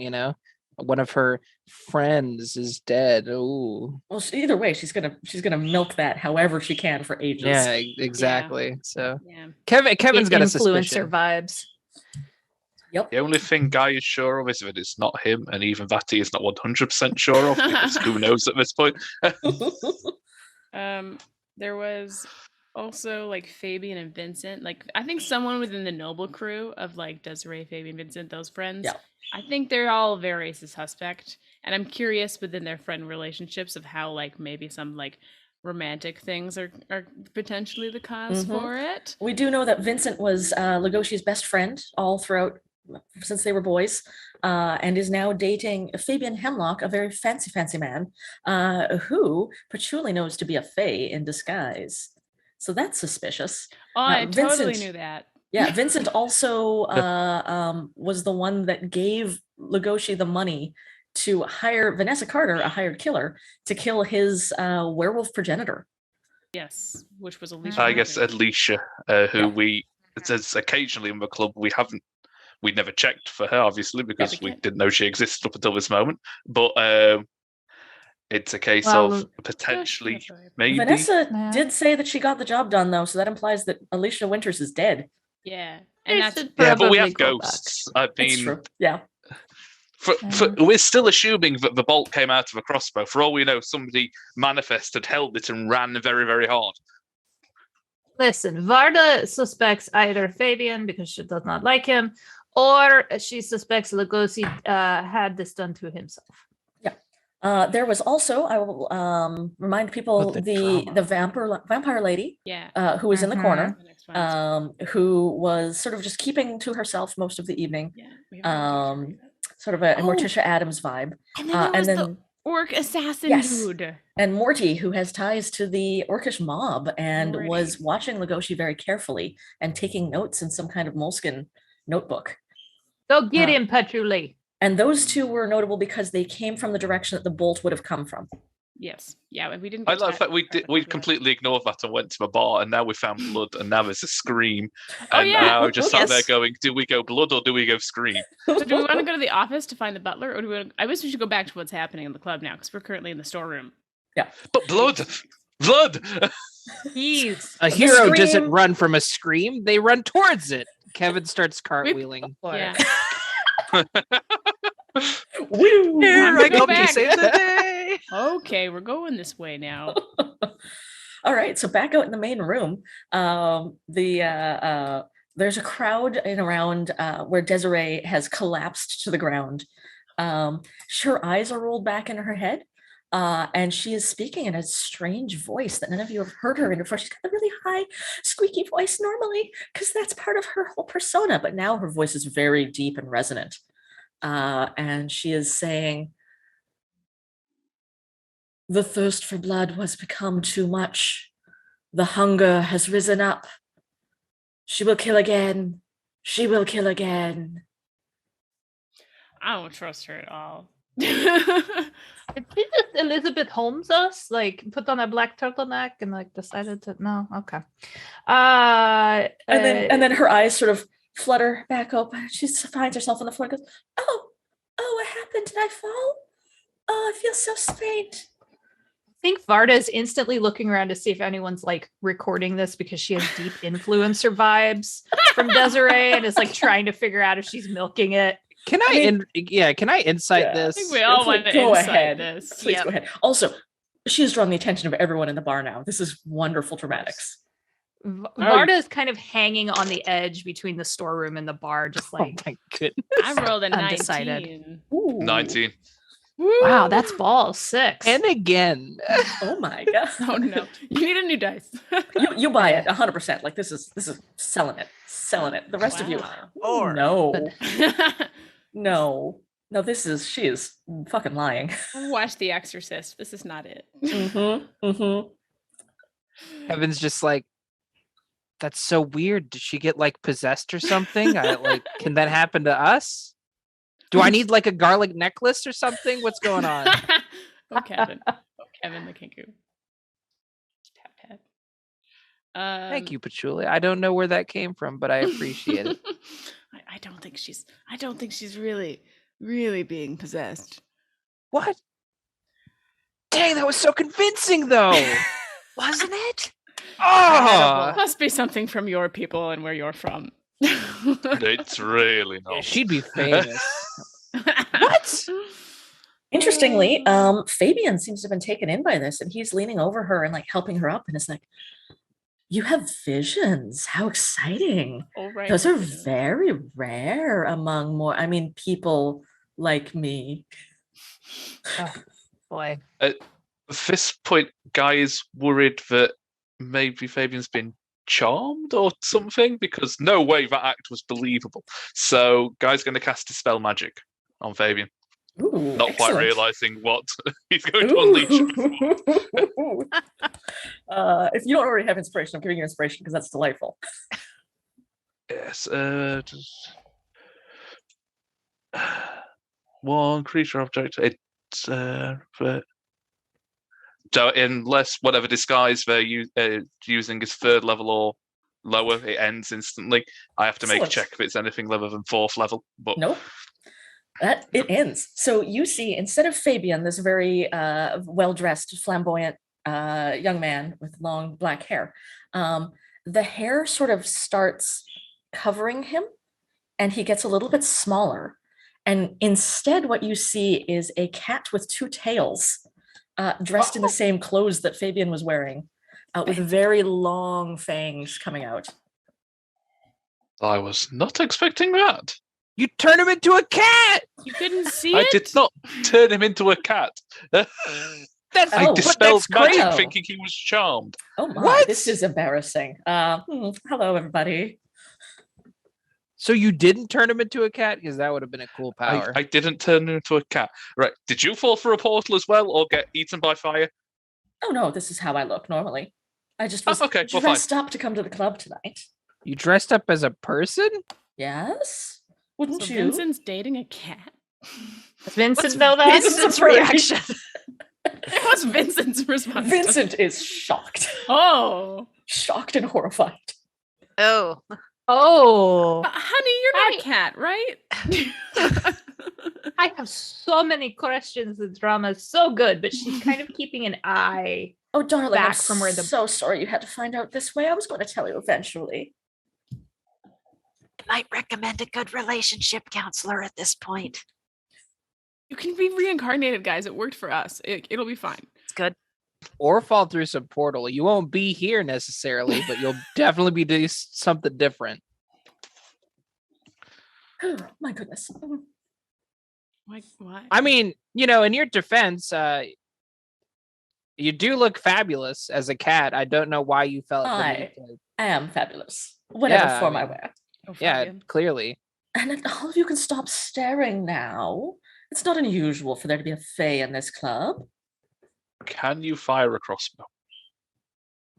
One of her friends is dead. Ooh. Well, either way, she's gonna milk that however she can for ages. Yeah, exactly. So Yeah. Kevin's got a influencer suspicion. vibes. Yep. The only thing Guy is sure of is that it's not him, and even that he is not 100% sure of, because who knows at this point. There was also like Fabian and Vincent. Like I think someone within the noble crew of like Desiree, Fabian, Vincent, those friends. Yeah. I think they're all very suspect, and I'm curious within their friend relationships of how like maybe some like romantic things are potentially the cause for it. We do know that Vincent was Legoshi's best friend all throughout since they were boys, and is now dating Fabian Hemlock, a very fancy man, who Patchouli knows to be a fae in disguise. So that's suspicious. Oh, I totally Vincent- knew that. Yeah, Vincent also was the one that gave Legoshi the money to hire Vanessa Carter, a hired killer, to kill his werewolf progenitor. Yes, which was Alicia. I guess Winters. Alicia, who it's occasionally in the club we'd never checked for her, obviously, because we didn't know she existed up until this moment. But it's a case of potentially, maybe. Vanessa did say that she got the job done, though, so that implies that Alicia Winters is dead. Yeah, and that's but we have ghosts. I mean, true. Yeah. We're still assuming that the bolt came out of a crossbow. For all we know, somebody manifested, held it, and ran very, very hard. Listen, Varda suspects either Fabian because she does not like him, or she suspects Legoshi had this done to himself. Yeah. There was also, I will remind people, the vampire lady, who was in the corner, who was sort of just keeping to herself most of the evening. Sort of a Morticia Adams vibe. And then the orc assassin dude. And Morty, who has ties to the orcish mob and was watching Legoshi very carefully and taking notes in some kind of moleskin notebook. Go get him, Patchouli. And those two were notable because they came from the direction that the bolt would have come from. Yes. Yeah, we didn't. I love that we completely ignored that and went to a bar, and now we found blood, and now there's a scream. And now I just sat there going, do we go blood or do we go scream? So do we want to go to the office to find the butler, or do we? I wish we should go back to what's happening in the club now, because we're currently in the storeroom. Yeah. But blood! Jeez. A hero doesn't run from a scream, they run towards it. Kevin starts cartwheeling. Yeah. Woo! Here I come to save the day. Okay, we're going this way now. All right, so back out in the main room, there's a crowd in around where Desiree has collapsed to the ground. Her eyes are rolled back in her head, and she is speaking in a strange voice that none of you have heard her in before. She's got a really high, squeaky voice normally, because that's part of her whole persona, but now her voice is very deep and resonant. And she is saying, "The thirst for blood has become too much. The hunger has risen up. She will kill again. She will kill again." I don't trust her at all. Did she just Elizabeth Holmes us? Like put on a black turtleneck and like decided to no? Okay. And then her eyes sort of flutter back open. She finds herself on the floor and goes, Oh, what happened? Did I fall? Oh, I feel so sprained. I think Varda is instantly looking around to see if anyone's like recording this because she has deep influencer vibes from Desiree and is like trying to figure out if she's milking it. Can I insight this? I think we all want to insight this. Please go ahead. Also, she has drawn the attention of everyone in the bar now. This is wonderful dramatics. Varda is kind of hanging on the edge between the storeroom and the bar, just like my goodness. I rolled a undecided. 19. Ooh. 19. Wow, that's ball 6. And again. Oh my god. Oh no, you need a new dice. You buy it 100%. Like this is selling it. The rest of you, Or- no, no, she is fucking lying. Watch The Exorcist. This is not it. Kevin's just like, that's so weird. Did she get like possessed or something? Can that happen to us? Do I need like a garlic necklace or something? What's going on? Oh, Kevin. Oh, Kevin the Kingu. Tap tap. Thank you, Patchouli. I don't know where that came from, but I appreciate it. I don't think she's really being possessed. What? Dang, that was so convincing, though. Wasn't it? Oh, Must be something from your people and where you're from. It's really not. she'd be famous. What? Interestingly, Fabian seems to have been taken in by this, and he's leaning over her and like helping her up, and it's like, you have visions. How exciting! Oh, right. Those are very rare among people like me. Oh, boy. At this point, Guy is worried that maybe Fabian's been charmed or something, because no way that act was believable. So Guy's going to cast Dispel Magic on Fabian. Ooh, Not quite excellent. realizing what he's going to unleash. Ooh. If you don't already have inspiration, I'm giving you inspiration because that's delightful. Yes. One creature object. It's so unless whatever disguise they're using is 3rd level or lower, it ends instantly. I have to make a Excellent. check if it's anything lower than 4th level. But Nope. That it ends. So you see, instead of Fabian, this very well-dressed, flamboyant young man with long black hair, the hair sort of starts covering him, and he gets a little bit smaller. And instead, what you see is a cat with 2 tails, dressed in the same clothes that Fabian was wearing, with very long fangs coming out. I was not expecting that. You turned him into a cat. You couldn't see I it? did not turn him into a cat. That's I Oh, dispelled that's magic great. thinking he was charmed. Oh my, What? this is embarrassing. Hello, everybody. So you didn't turn him into a cat? Because that would have been a cool power. I didn't turn him into a cat. Right. Did you fall through a portal as well or get eaten by fire? Oh no, this is how I look normally. I just was okay, well, fine. dressed up to come to the club tonight. You dressed up as a person? Yes? Wouldn't So you? Vincent's dating a cat. Does Vincent know that? Vincent's reaction. What's Vincent's response? Vincent is shocked. Oh. Shocked and horrified. Oh. Oh, Honey, you're not a cat, right? I have so many questions. The drama is so good, but she's kind of keeping an eye. Oh, darling, Back I'm from where the- so sorry you had to find out this way. I was going to tell you eventually. Might recommend a good relationship counselor at this point. You can be reincarnated, guys. It worked for us. It'll be fine. It's good. Or fall through some portal. You won't be here necessarily, but you'll definitely be doing something different. Oh, my goodness. Why? I mean, in your defense, you do look fabulous as a cat. I don't know why you felt the need to. I am fabulous. Whatever Yeah, I form I mean- wear. Oh, Yeah, Fabian. clearly. And then all of you can stop staring now. It's not unusual for there to be a fae in this club. Can you fire a crossbow?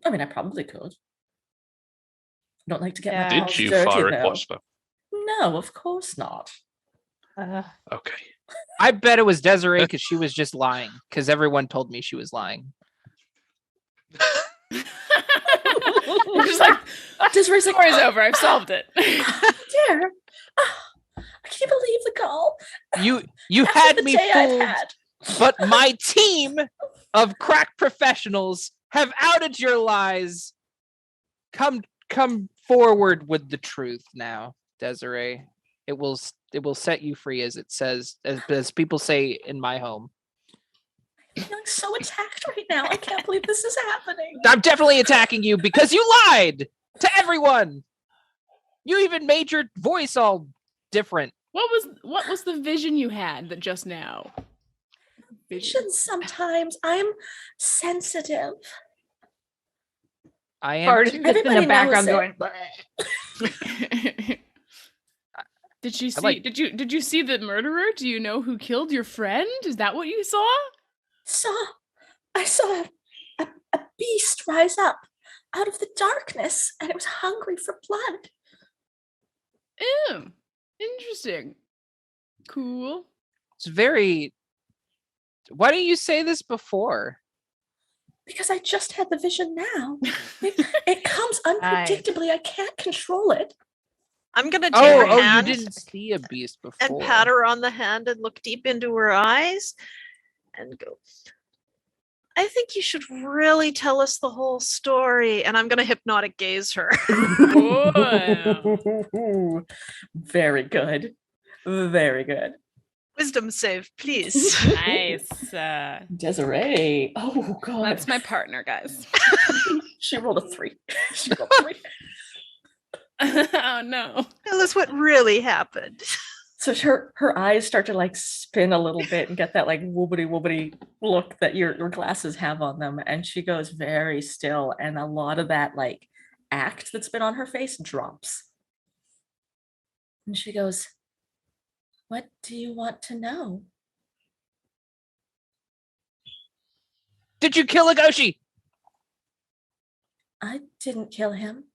I mean, I probably could. I don't like to get my Yeah. Did paws you dirty, fire a though. crossbow? No, of course not. Okay. I bet it was Desiree because she was just lying. Because everyone told me she was lying. You're just like, Desiree's like, story's over. I've solved it. dear. Can you believe the call? You After had the me day I've fooled, had. but my team of crack professionals have outed your lies. Come forward with the truth now, Desiree. It will set you free, as it says, as people say in my home. I'm feeling so attacked right now. I can't believe this is happening. I'm definitely attacking you because you lied to everyone. You even made your voice all different. What was the vision you had that just now? visions sometimes. I'm sensitive. I am Bart is too. just in the Everybody background knows going. Did you I see? like- Did you see the murderer? Do you know who killed your friend? Is that what you saw? I saw a beast rise up out of the darkness, and it was hungry for blood. Ew. Interesting. Cool. It's very. Why didn't you say this before? Because I just had the vision now. It comes unpredictably. I can't control it. I'm gonna take her Oh, hand you didn't see a beast before. and pat her on the hand and look deep into her eyes and go, I think you should really tell us the whole story. And I'm gonna hypnotic gaze her. Very good. Very good. Wisdom save, please. Nice. Desiree. Oh god. That's my partner, guys. She rolled a 3. She rolled a 3. Oh no. Tell us what really happened. So her eyes start to like spin a little bit and get that like woobity look that your glasses have on them, and she goes very still, and a lot of that like act that's been on her face drops. And she goes, "What do you want to know?" Did you kill Agoshi? I didn't kill him.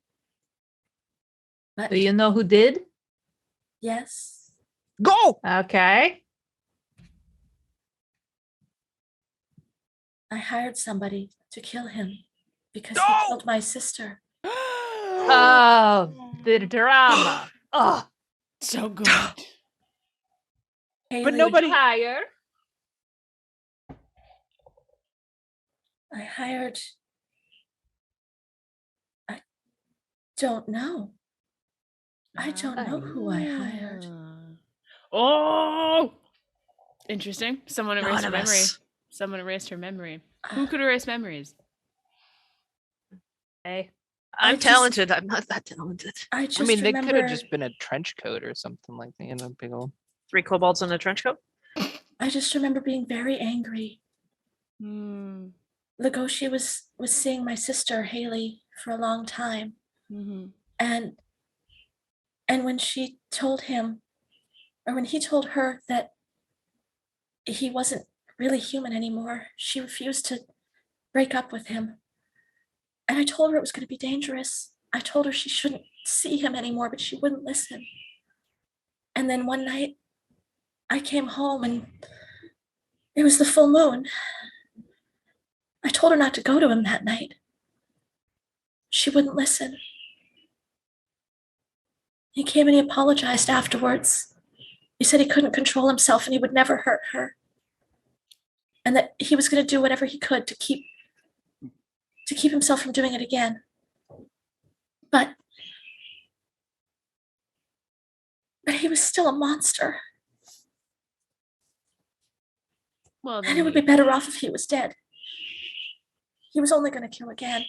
But Do you know who did? yes, Go! Okay. I hired somebody to kill him because No! he killed my sister. Oh, the drama. Oh, So good. Haley, nobody- higher. I hired. I don't know. I don't know who I hired. Oh, interesting. Someone erased her memory. Anonymous. Someone erased her memory. Who could erase memories? Hey. I'm I just- talented. I'm not that talented. I just I mean, they could remember. have just been a trench coat or something like that. You know, big old. 3 kobolds in a trench coat. I just remember being very angry. Hmm. Legoshi was seeing my sister Haley for a long time, Mm-hmm. and when she told him, or when he told her that he wasn't really human anymore, she refused to break up with him. And I told her it was going to be dangerous. I told her she shouldn't see him anymore, but she wouldn't listen. And then one night, I came home and it was the full moon. I told her not to go to him that night. She wouldn't listen. He came and he apologized afterwards. He said he couldn't control himself and he would never hurt her. And that he was going to do whatever he could to keep himself from doing it again. But he was still a monster. Well, And it would be better off if he was dead. He was only going to kill again.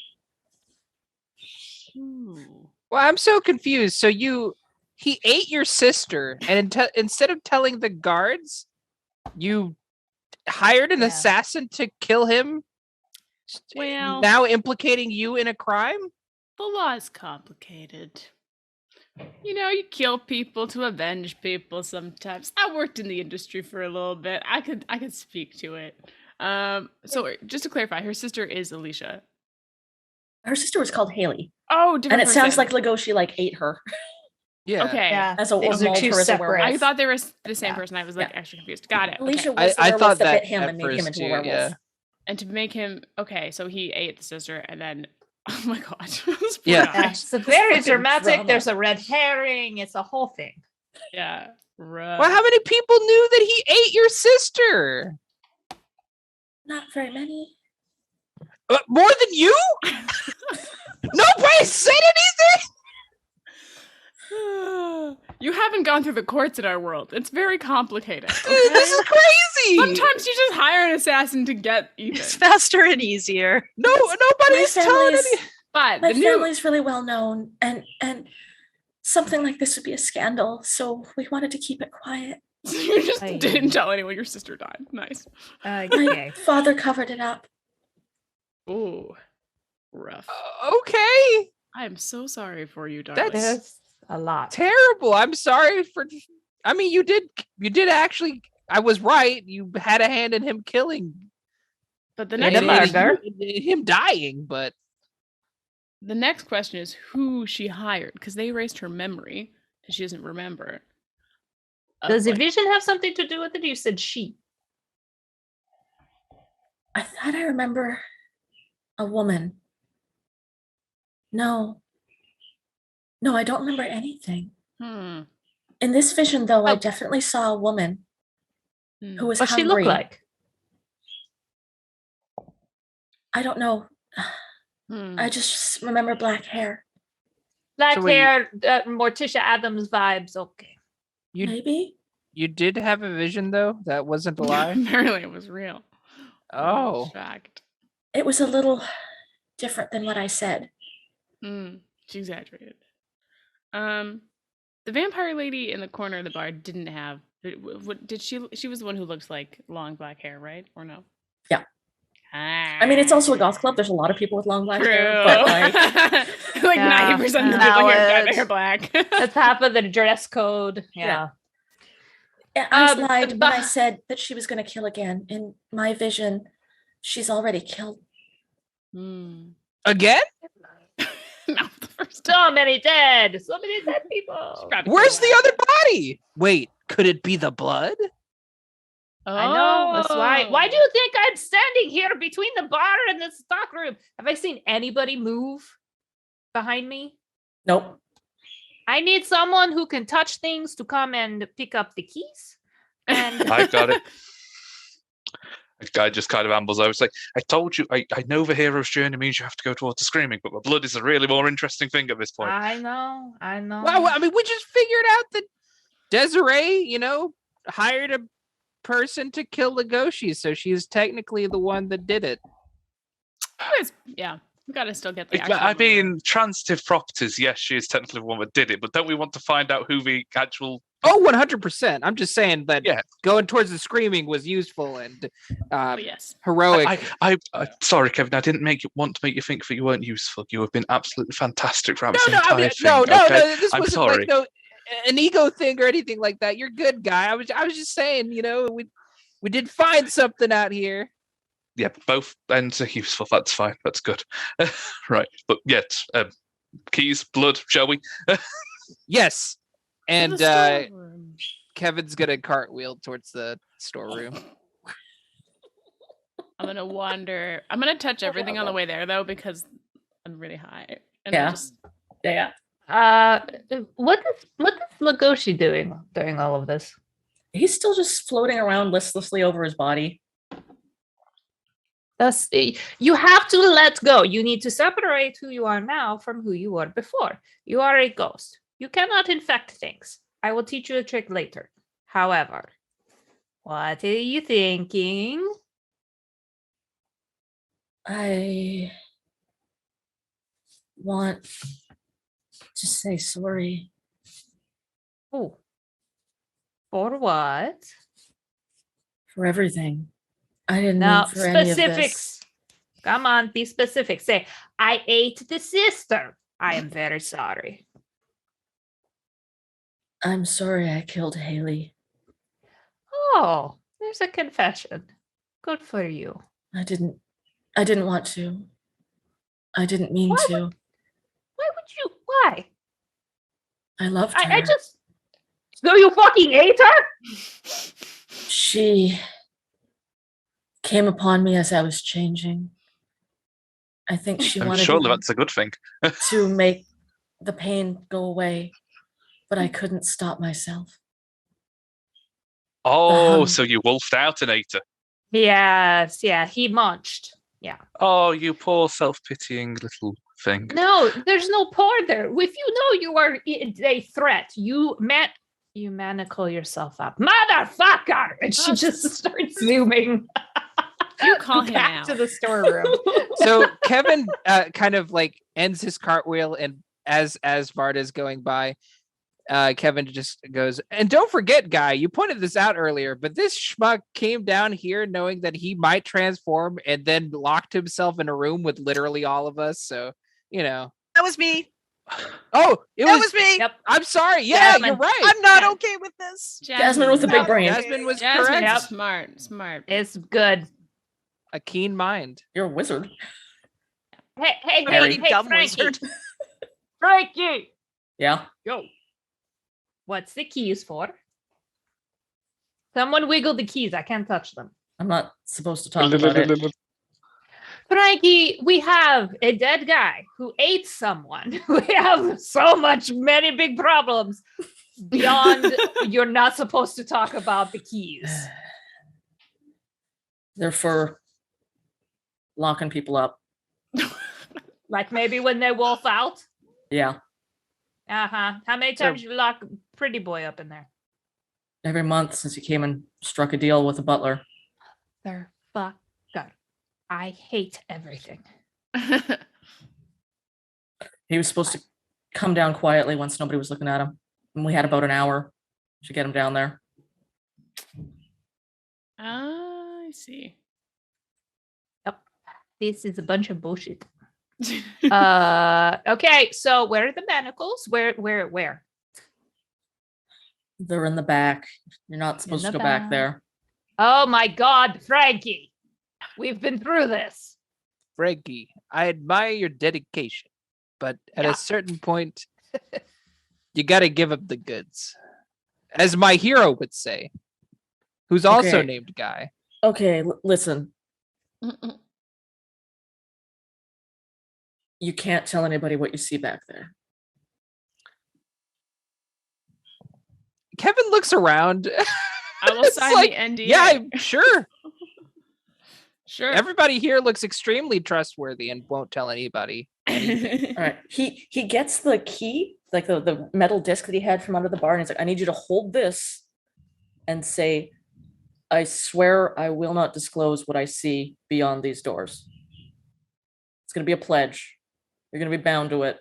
Well, I'm so confused. So he ate your sister, and instead of telling the guards, you hired an assassin to kill him. Well, Now implicating you in a crime. the law is complicated. You know, you kill people to avenge people sometimes. I worked in the industry for a little bit. I could speak to it. So just to clarify, her sister is Alicia. Her sister was called Haley. Oh, different And it sounds person. like Legoshi like ate her. Yeah. Okay. Yeah. As a Those are mold two her as a separate. werewolf. I thought they were the same Yeah. person. I was like extra confused. Got it. Alicia Okay. was the I werewolf thought that that bit him at and made him first into too, a werewolf. yeah. And to make him okay, so he ate the sister, and then oh my god, This poor Yeah. guy. Yeah, it's very fucking dramatic. drama. There's a red herring. It's a whole thing. Yeah. Right. Well, how many people knew that he ate your sister? Not very many. More than you? Nobody said anything. You haven't gone through the courts in our world. It's very complicated. Dude, Okay? this is crazy. Sometimes you just hire an assassin to get even. It's faster and easier. No, nobody's My telling family's- any. But My the new family's really well known, and something like this would be a scandal, so we wanted to keep it quiet. So you just Aye. didn't tell anyone your sister died. Nice. My Okay. father covered it up. Ooh, rough. Okay. I am so sorry for you, darling. That's- That's a lot. Terrible. I'm sorry for. I mean, you did actually. I was right. You had a hand in him killing. But the In next a murder. Him dying, but question is who she hired, because they erased her memory and she doesn't remember. of, Does the like- vision have something to do with it? You said she. I thought I remember a woman. No. No, I don't remember anything. Hmm. In this vision, though, I Oh. definitely saw a woman Hmm. who was What she hungry. look like? I don't know. Hmm. I just remember black hair. Black So wait, hair, Morticia Adams vibes. Okay. you Maybe? you did have a vision though. That wasn't a lie. Apparently it was real. Oh. Shocked. It was a little different than what I said. She exaggerated. The vampire lady in the corner of the bar didn't have. What did she? She was the one who looked like long black hair, right? Or no? Yeah. I mean, it's also a goth club. There's a lot of people with long black hair, but like, like Yeah, 90% of the people now here got it's- hair black. That's half of the dress code. Yeah. Yeah. I Um, lied when I bah- said that she was going to kill again. In my vision, she's already killed. Again? Not the first time. So many dead. So many dead people. Probably Where's killed the other body? Wait, could it be the blood? I know. That's why. Oh. Why do you think I'm standing here between the bar and the stock room? Have I seen anybody move behind me? Nope. I need someone who can touch things to come and pick up the keys. And I got it. A guy just kind of ambles over. It's like, I told you, I know the hero's journey means you have to go towards the screaming, but the blood is a really more interesting thing at this point. I know. Well, I mean, we just figured out that Desiree, hired a person to kill Legoshi, so she's technically the one that did it. Yeah, we gotta still get the. I actual mean, transitive properties, yes, she is technically the one that did it, but don't we want to find out who the actual... Oh, 100%. I'm just saying that Yeah. going towards the screaming was useful and yes. heroic. I sorry, Kevin, I didn't want to make you think that you weren't useful. You have been absolutely fantastic throughout this No, I entire mean, thing. no, okay? this I'm wasn't sorry. like an ego thing or anything like that. You're a good guy. I was just saying, we did find something out here. Yeah, both ends are useful. That's fine. That's good. Right, but yet, keys, blood, shall we? Yes. To And the storeroom. Kevin's gonna cartwheel towards the storeroom. I'm gonna wander. I'm gonna touch everything on the way there though because I'm really high. And Yeah. Yeah. what is Legoshi doing during all of this? He's still just floating around listlessly over his body. Thus, you have to let go. You need to separate who you are now from who you were before. You are a ghost. You cannot infect things. I will teach you a trick later. However, what are you thinking? I want to say sorry. Oh, for what? For everything. I didn't Now, mean for any of this. specifics. Come on, be specific. Say, I ate the sister. I am very sorry. I'm sorry I killed Haley. Oh, there's a confession. Good for you. I didn't want to. I didn't mean Why to. Why would you? Why? I loved her. I just. So you fucking ate her? She came upon me as I was changing. I think she wanted Surely that's a good thing. to make the pain go away, but I couldn't stop myself. Oh, so you wolfed out an eater. Yes, yeah, he munched. Yeah. Oh, you poor self-pitying little thing. No, there's no pour there. If you know you are a threat, you manacle yourself up. Motherfucker! And she just starts zooming You call him back out. to the storeroom. So Kevin kind of like ends his cartwheel, and as Varda's going by, Kevin just goes, and don't forget, Guy, you pointed this out earlier, but this schmuck came down here knowing that he might transform and then locked himself in a room with literally all of us. So, That was me. Oh, That was me. Yep. I'm sorry. Yeah, Jasmine. you're right. I'm not okay with this. Jasmine with the big brain. Jasmine was Jasmine's correct. smart. It's good. A keen mind. You're a wizard. Hey, Very dumb Frankie. wizard. Frankie. Yeah. Yo. What's the keys for? Someone wiggle the keys. I can't touch them. I'm not supposed to talk about it. Frankie, we have a dead guy who ate someone. We have so many big problems beyond you're not supposed to talk about the keys. They're for locking people up. Like maybe when they wolf out. Yeah. Uh-huh. How many times you lock Pretty Boy up in there? Every month since he came and struck a deal with a butler. They're fucker. I hate everything. He was supposed to come down quietly once nobody was looking at him. And we had about an hour to get him down there. I see. This is a bunch of bullshit. Okay, so where are the manacles? Where? They're in the back. You're not supposed to the go back back. there. Oh my God, Frankie. We've been through this. Frankie, I admire your dedication, but at Yeah. a certain point, you got to give up the goods. As my hero would say, who's also Okay. named Guy. Okay, listen. You can't tell anybody what you see back there. Kevin looks around. I will It's sign like, the NDA. Yeah, I'm sure. Sure. Everybody here looks extremely trustworthy and won't tell anybody. All right. He gets the key, like the metal disc that he had from under the bar, and he's like, I need you to hold this and say, I swear I will not disclose what I see beyond these doors. It's gonna be a pledge. You're gonna be bound to it.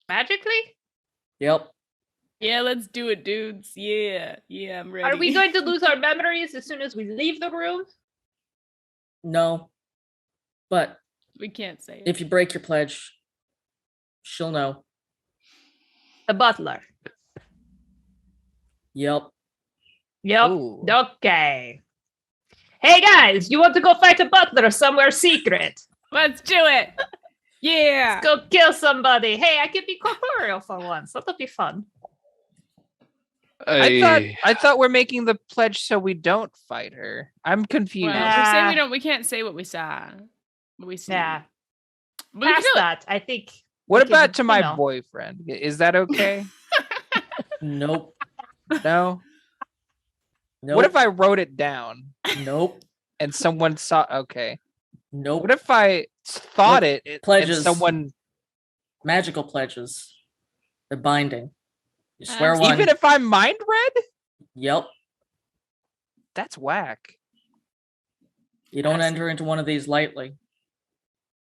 Magically? Yep. Yeah, let's do it, dudes. Yeah, I'm ready. Are we going to lose our memories as soon as we leave the room? No. But We can't say it. if you break your pledge, she'll know. The butler. Yep. Yep. Ooh. Okay. Hey guys, you want to go fight a butler somewhere secret? Let's do it. Yeah. Go kill somebody. Hey, I could be corporeal for once. That'll be fun. I thought we're making the pledge so we don't fight her. I'm confused. Well, Yeah. we say we don't. We can't say what we saw. What we see. Yeah. But we Past can do it. that, I think. What we can, about to you my know. boyfriend? Is that okay? Nope. No? Nope. What if I wrote it down Nope. and someone saw? Okay. Nope. What if I thought Look, it and pledges. someone, Magical pledges. They're binding. You swear Even one. even if I'm mind read? Yep. That's whack. You don't That's- enter into one of these lightly.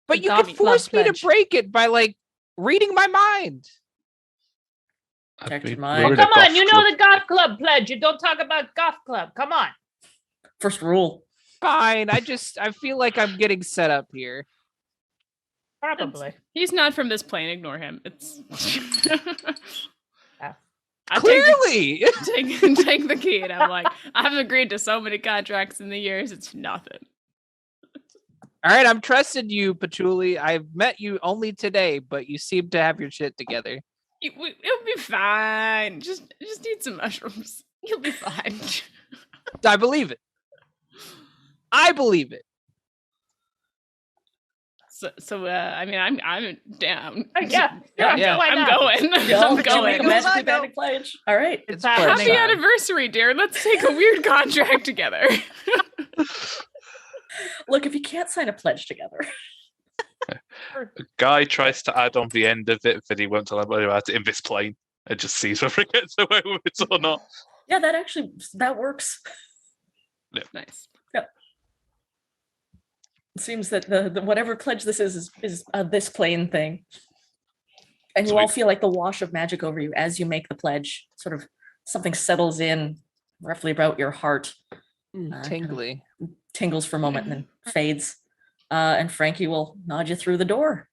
But The you Goth could Club force me to pledge. break it by like reading my mind. Protect We're your mind. Oh, in a come on. goth You know club. the Goth Club pledge. You don't talk about Goth Club. Come on. First rule. Fine. I feel like I'm getting set up here. Probably. He's not from this plane. Ignore him. It's. Yeah. I Clearly. take the key, and I'm like, I've agreed to so many contracts in the years. It's nothing. All right, I'm trusting you, Patchouli. I've met you only today, but you seem to have your shit together. It'll be fine. Just eat some mushrooms. You'll be fine. I believe it. I believe it. So I mean, I'm down. Yeah. Yeah. Why I'm not? going. Go, I'm go make a going. magically Go. binding pledge. All right. It's pledge happening. Happy time. anniversary, dear. Let's take a weird contract together. Look, if you can't sign a pledge together. A guy tries to add on the end of it, but he won't tell anybody about it in this plane. It just sees whether it gets away with it or not. Yeah, that works. Nice. It seems that the whatever pledge this is this plane thing. And you Sweet. all feel like the wash of magic over you as you make the pledge. Sort of something settles in roughly about your heart. Kind of Tingly. tingles for a moment and then fades. And Frankie will nod you through the door.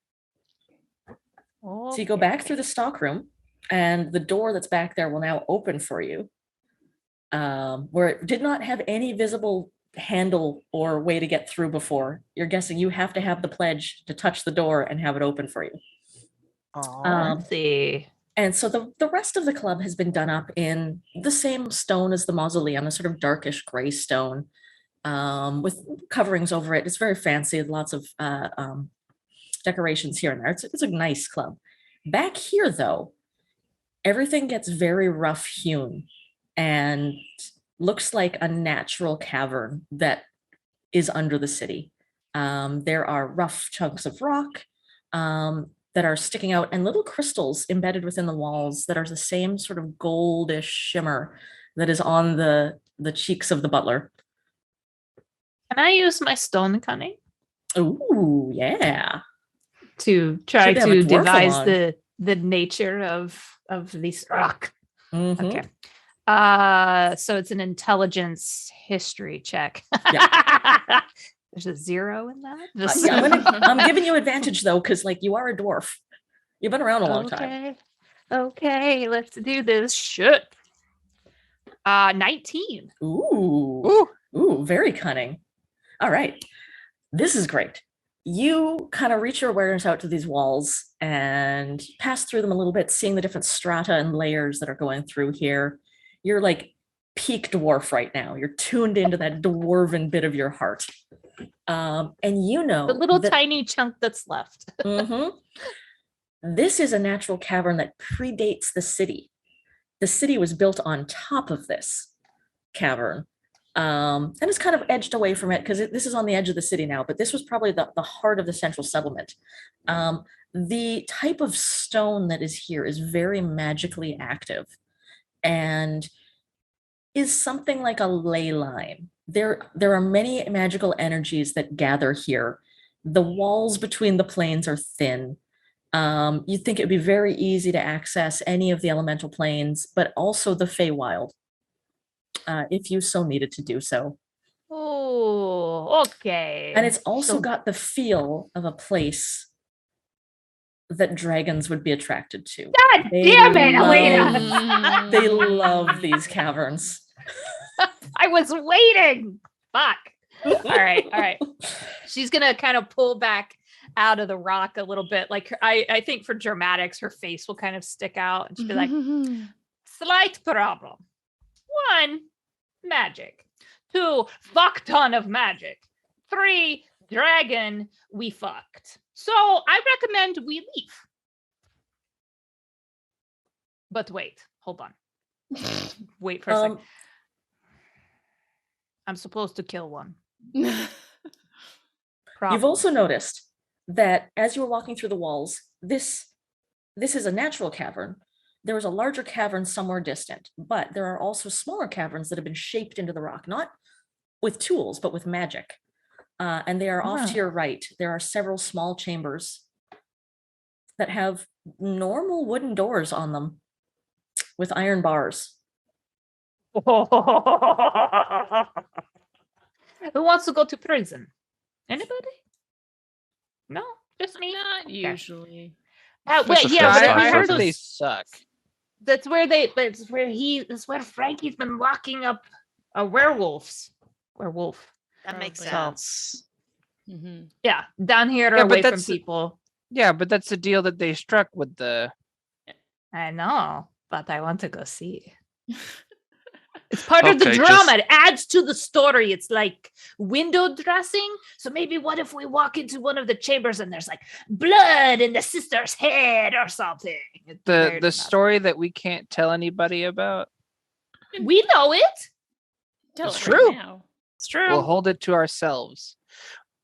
So you go back through the stockroom, and the door that's back there will now open for you. Where it did not have any visible handle or way to get through before. You're guessing you have to have the pledge to touch the door and have it open for you. Let's see. And so the rest of the club has been done up in the same stone as the mausoleum, a sort of darkish gray stone with coverings over it. It's very fancy, lots of decorations here and there. It's a nice club. Back here, though, everything gets very rough hewn and looks like a natural cavern that is under the city. There are rough chunks of rock that are sticking out and little crystals embedded within the walls that are the same sort of goldish shimmer that is on the cheeks of the butler. Can I use my stone cunning Ooh, yeah. to try Should have a to dwarf devise along. the nature of this rock? Mhm. Okay. So it's an intelligence history check. There's a 0 in that. Just- I'm giving you advantage though, because like you are a dwarf. You've been around a long time. Okay, let's do this. Shit. 19. Ooh. Ooh, very cunning. All right. This is great. You kind of reach your awareness out to these walls and pass through them a little bit, seeing the different strata and layers that are going through here. You're like peak dwarf right now. You're tuned into that dwarven bit of your heart. And you know The little tiny chunk that's left. This is a natural cavern that predates the city. The city was built on top of this cavern. And it's kind of edged away from it because this is on the edge of the city now, but this was probably the heart of the central settlement. The type of stone that is here is very magically active and is something like a ley line. There are many magical energies that gather here. The walls between the planes are thin. You'd think it would be very easy to access any of the elemental planes, but also the Feywild, if you so needed to do so. Oh, okay. And it's also So- got the feel of a place that dragons would be attracted to. God damn it, Alina! They love these caverns. I was waiting. Fuck. All right. She's gonna kind of pull back out of the rock a little bit. Like I think for dramatics, her face will kind of stick out and she'll be like, slight problem. 1, magic. 2, fuck ton of magic. 3, dragon, we fucked. So I recommend we leave. But wait, hold on. Wait for a second. I'm supposed to kill one. You've also noticed that as you were walking through the walls, this is a natural cavern. There was a larger cavern somewhere distant, but there are also smaller caverns that have been shaped into the rock, not with tools, but with magic. And they are off to your right. There are several small chambers that have normal wooden doors on them with iron bars. Who wants to go to prison? Anybody? No, just me. Not Okay. usually. Wait, What's the yeah, first but time I I for heard heard they those. suck. That's where that's where Frankie's been locking up werewolf. That makes Probably. sense. Mm-hmm. Yeah, down here or Yeah, but away from that's- people. Yeah, but that's the deal that they struck with the. I know, but I want to go see. It's part of the Okay, drama. It adds to the story. It's like window dressing. So maybe what if we walk into one of the chambers and there's like blood in the sister's head or something? It's The very dramatic. story that we can't tell anybody about. We know it. Tell It's it true. Right now. It's true. We'll hold it to ourselves.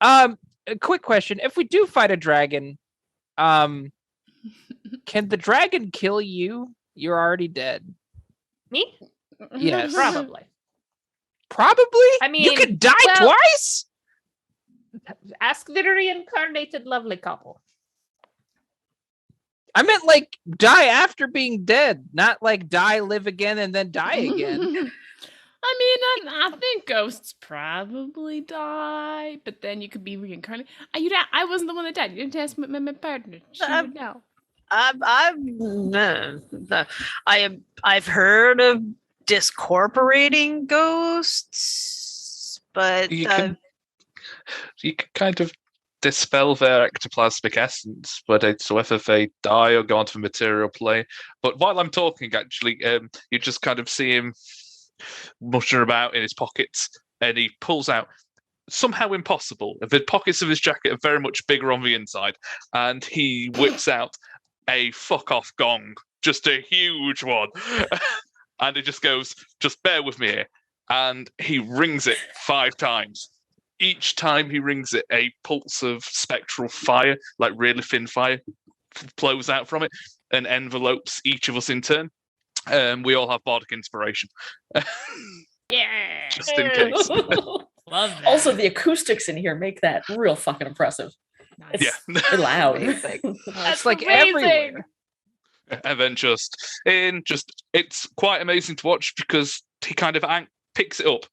A quick question: if we do fight a dragon, can the dragon kill you? You're already dead. Me? Yes. Probably. Probably. I you mean, could die well- twice. Ask the reincarnated lovely couple. I meant like die after being dead, not like die, live again, and then die again. I mean, I think ghosts probably die, but then you could be reincarnated. I wasn't the one that died. You didn't ask my partner. She would know. I've heard of discorporating ghosts, but You can kind of dispel their ectoplasmic essence, but it's whether they die or go onto the material plane. But while I'm talking, actually, you just kind of see him muttering about in his pockets, and he pulls out, somehow impossible, the pockets of his jacket are very much bigger on the inside, and he whips out a fuck off gong, just a huge one. And it just goes, just bear with me here. And he rings it 5 times. Each time he rings it, a pulse of spectral fire, like really thin fire, flows out from it and envelopes each of us in turn. We all have bardic inspiration. Yeah. Just in case. Love that. Also, the acoustics in here make that real fucking impressive. It's Yeah. loud. It's like amazing. everywhere. And then it's quite amazing to watch because he kind of picks it up,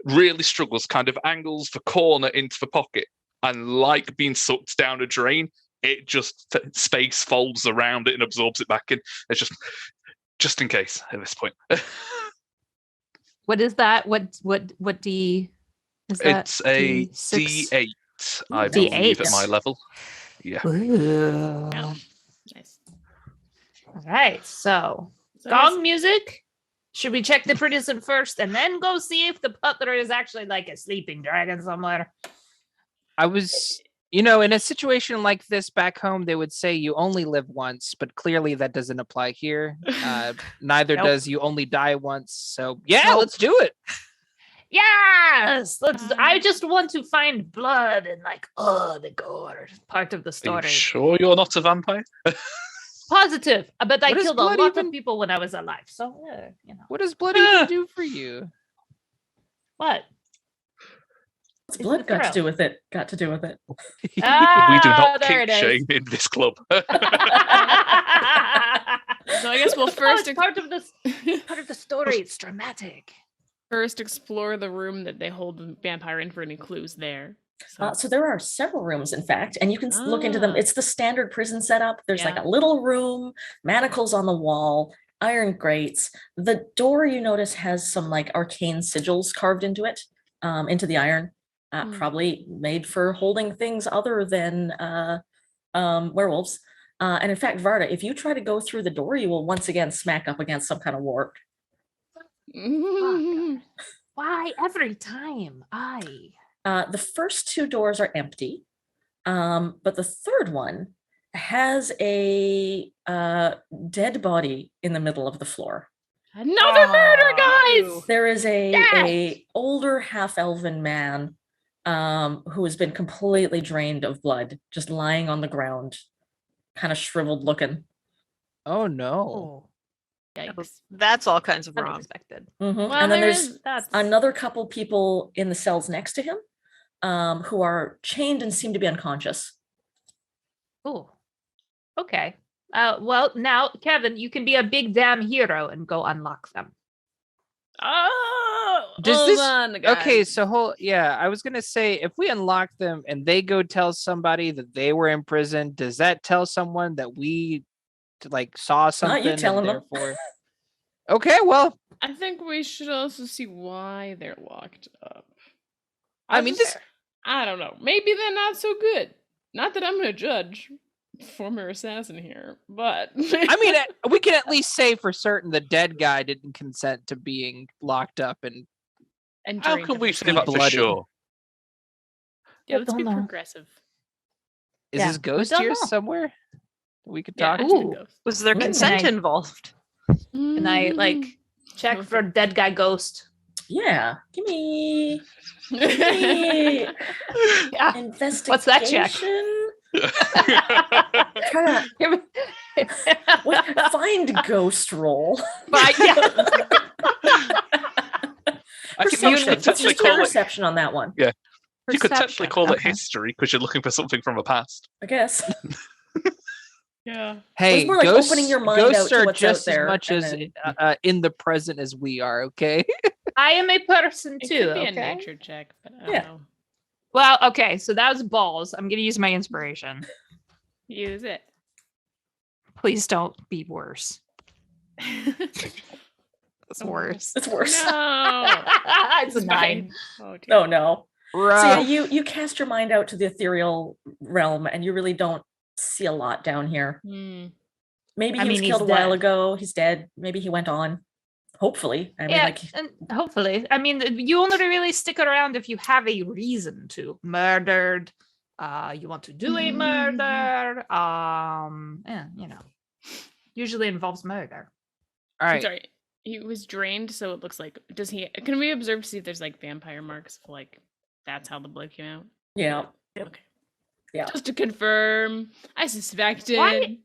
really struggles, kind of angles the corner into the pocket, and like being sucked down a drain, it just space folds around it and absorbs it back in. It's just in case at this point. What is that? What D is that? It's a D6? D8, I D8. believe, at my level. Yeah. Ooh. Nice. All right. So gong music. Should we check the producer first and then go see if the butler is actually like a sleeping dragon somewhere? I was, in a situation like this back home, they would say you only live once, but clearly that doesn't apply here. Neither Nope. does you only die once. So yeah, Nope. let's do it. Yes. I just want to find blood and the gore part of the Are story. you sure you're not a vampire? Positive. But I What does killed a blood lot even- of people when I was alive. So What does blood even do for you? what? What's blood got to do with it? Got to do with it. We do not there kink it is. shame in this club. So I guess we'll first it's part of the story. It's dramatic. first explore the room that they hold the vampire in for any clues there. So, So there are several rooms, in fact, and you can look into them. Ah. It's the standard prison setup. There's like Yeah. a little room, manacles on the wall, iron grates. The door, you notice, has some like arcane sigils carved into it, into the iron, probably made for holding things other than werewolves. And in fact, Varda, if you try to go through the door, you will once again smack up against some kind of warp. Why every time? The first 2 doors are empty, but the third one has a dead body in the middle of the floor. Another murder, guys! There is a Yes! older half-elven man who has been completely drained of blood, just lying on the ground, kind of shriveled looking. Oh no. Yikes. That's all kinds of wrong. Unexpected. Mhm. Well, And then there's That's another couple people in the cells next to him who are chained and seem to be unconscious. Oh, okay. Well, now, Kevin, you can be a big damn hero and go unlock them. Oh, Does hold this- on, guys. Okay, so I was gonna say if we unlock them and they go tell somebody that they were in prison, does that tell someone that we saw something? you and telling them. therefore... Okay, well, I think we should also see why they're locked up. I mean, this I don't know. Maybe they're not so good. Not that I'm going to judge former assassin here, but I mean, we can at least say for certain the dead guy didn't consent to being locked up and How drink can at we the say same that time. for bloody. sure? Yeah, let's Don't be know. progressive. is Yeah, this we ghost don't here know. somewhere? We could Yeah, talk. it's a Ooh. ghost. Was there Mm. consent Nice. involved? And I check for dead guy ghost. Yeah, give me yeah. Yeah. investigation. What's that check? Try to find ghost roll. But yeah. I think you Perception. could Let's technically just do call it. perception on that one. You could technically Perception, call it okay. history because you're looking for something from the past. I guess. Yeah. Hey, more like ghosts, opening your mind ghosts out to are what's just out there, as much and as then- in the present as we are. Okay. I am a person It too. could be a Okay. nature check, but I don't Yeah. know. Well, okay, so that was balls. I'm gonna use my inspiration. Use it. Please don't be worse. That's Oh, worse. It's worse. No. It's a 9. Oh, dear. Oh no. So yeah, Rough. you cast your mind out to the ethereal realm, and you really don't see a lot down here. Hmm. Maybe I he was mean, he's killed a while dead. ago. He's dead. Maybe he went on. Hopefully, I mean, Yeah, like and hopefully. I mean, you only really stick around if you have a reason to. Murdered. You want to do a murder. Yeah, you know. Usually involves murder. All I'm right. sorry. He was drained, so it looks like. Does he? Can we observe to see if there's like vampire marks? Like that's how the blood came out. yeah, Okay. yeah. Just to confirm, I suspected. Why-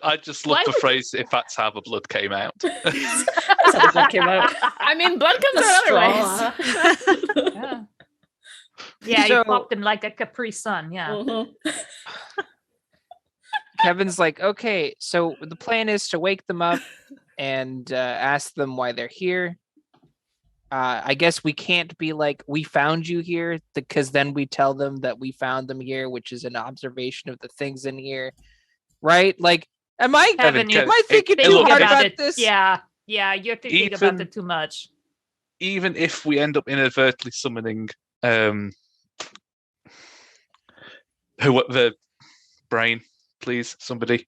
I just love Why the would you- phrase "if that's how the blood came out." That's how the blood came out. I mean, blood comes The out straw. otherwise. Yeah. Yeah, So- you popped him like a Capri Sun. Yeah. Mhm. Kevin's like, okay, so the plan is to wake them up and ask them why they're here. I guess we can't be like, we found you here, because then we tell them that we found them here, which is an observation of the things in here, right? Like, am I Kevin, Kevin, thinking hey, too look, hard if- about it. this? Yeah, you're thinking about Even- it too much. Even if we end up inadvertently summoning the brain, please, somebody.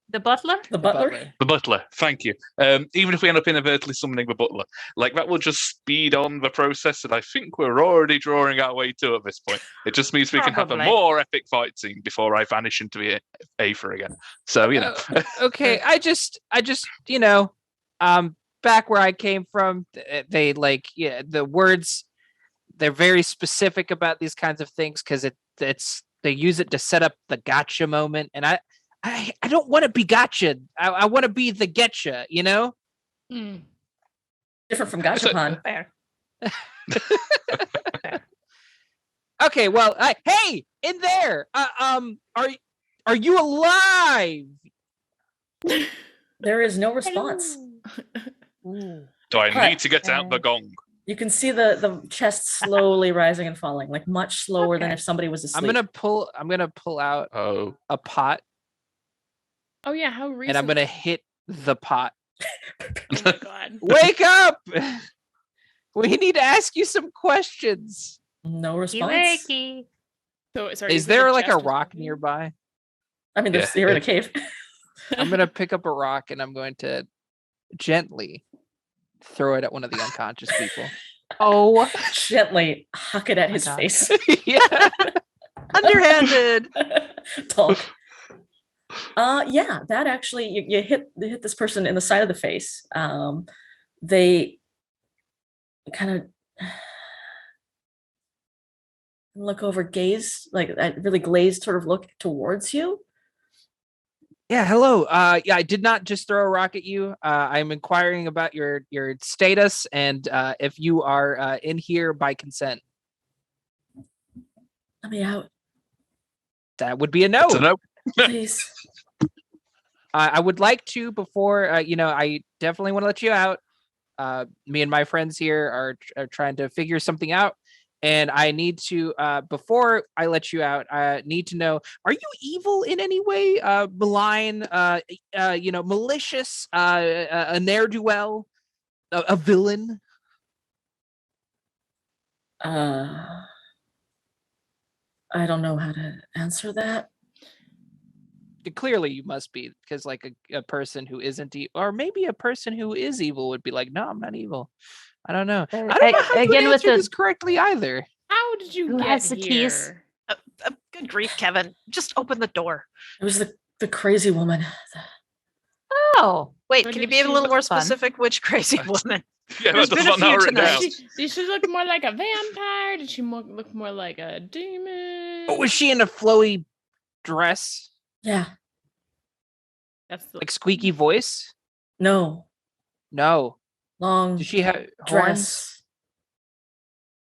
The butler? The butler. The butler, thank you. Even if we end up inadvertently summoning the butler, like that will just speed on the process that I think we're already drawing our way to at this point. It just means we can have a Probably. more epic fight scene before I vanish into the Aether again. So, you know. Okay, I just, back where I came from, they like, yeah, the words, they're very specific about these kinds of things because it's they use it to set up the gotcha moment, and I don't want to be gotcha. I want to be the getcha, you know? Hmm. Different from Gachapon. Fair. Okay, well, hey, in there, are you alive? There is no response. Do I Cut. need to get out the gong? You can see the chest slowly rising and falling, like much slower than Okay. if somebody was asleep. I'm gonna pull out Oh. a pot, Oh yeah, how recent? and I'm gonna hit the pot. Oh my god. Wake up! We need to ask you some questions. No response. Wakey. So sorry. Is you said there the like a chest was rock moving? nearby? I mean, Yeah. you're in a cave. I'm gonna pick up a rock and I'm going to gently throw it at one of the unconscious people. Oh, Gently huck it at my his God. face. Yeah. Underhanded. Talk. Yeah, that actually you hit this person in the side of the face. They kind of look over, gaze like that really glazed sort of look towards you. Yeah, hello. Yeah, I did not just throw a rock at you. I'm inquiring about your status and if you are in here by consent. Let me out, That would be a no. So no. please. I would like to before I definitely want to let you out. Me and my friends here are trying to figure something out, and I need to before I let you out, I need to know: are you evil in any way? Malign? Malicious? A ne'er do well? A villain? I don't know how to answer that. Clearly, you must be, because like a person who isn't evil, or maybe a person who is evil would be like, "No, I'm not evil." I don't know. I don't know how you again would with answer the- this correctly either. How did you Who get has the keys? here? Good grief, Kevin. Just open the door. It was the crazy woman. Oh, Wait, Or can you did be a she little look more fun? specific? Which crazy woman? Yeah, There's that been does a not narrow few it down. tonight. Did she look more like a vampire? Did she look more like a demon? Oh, was she in a flowy dress, Yeah. That's the like squeaky voice? No. No. Long Does she have horns? dress.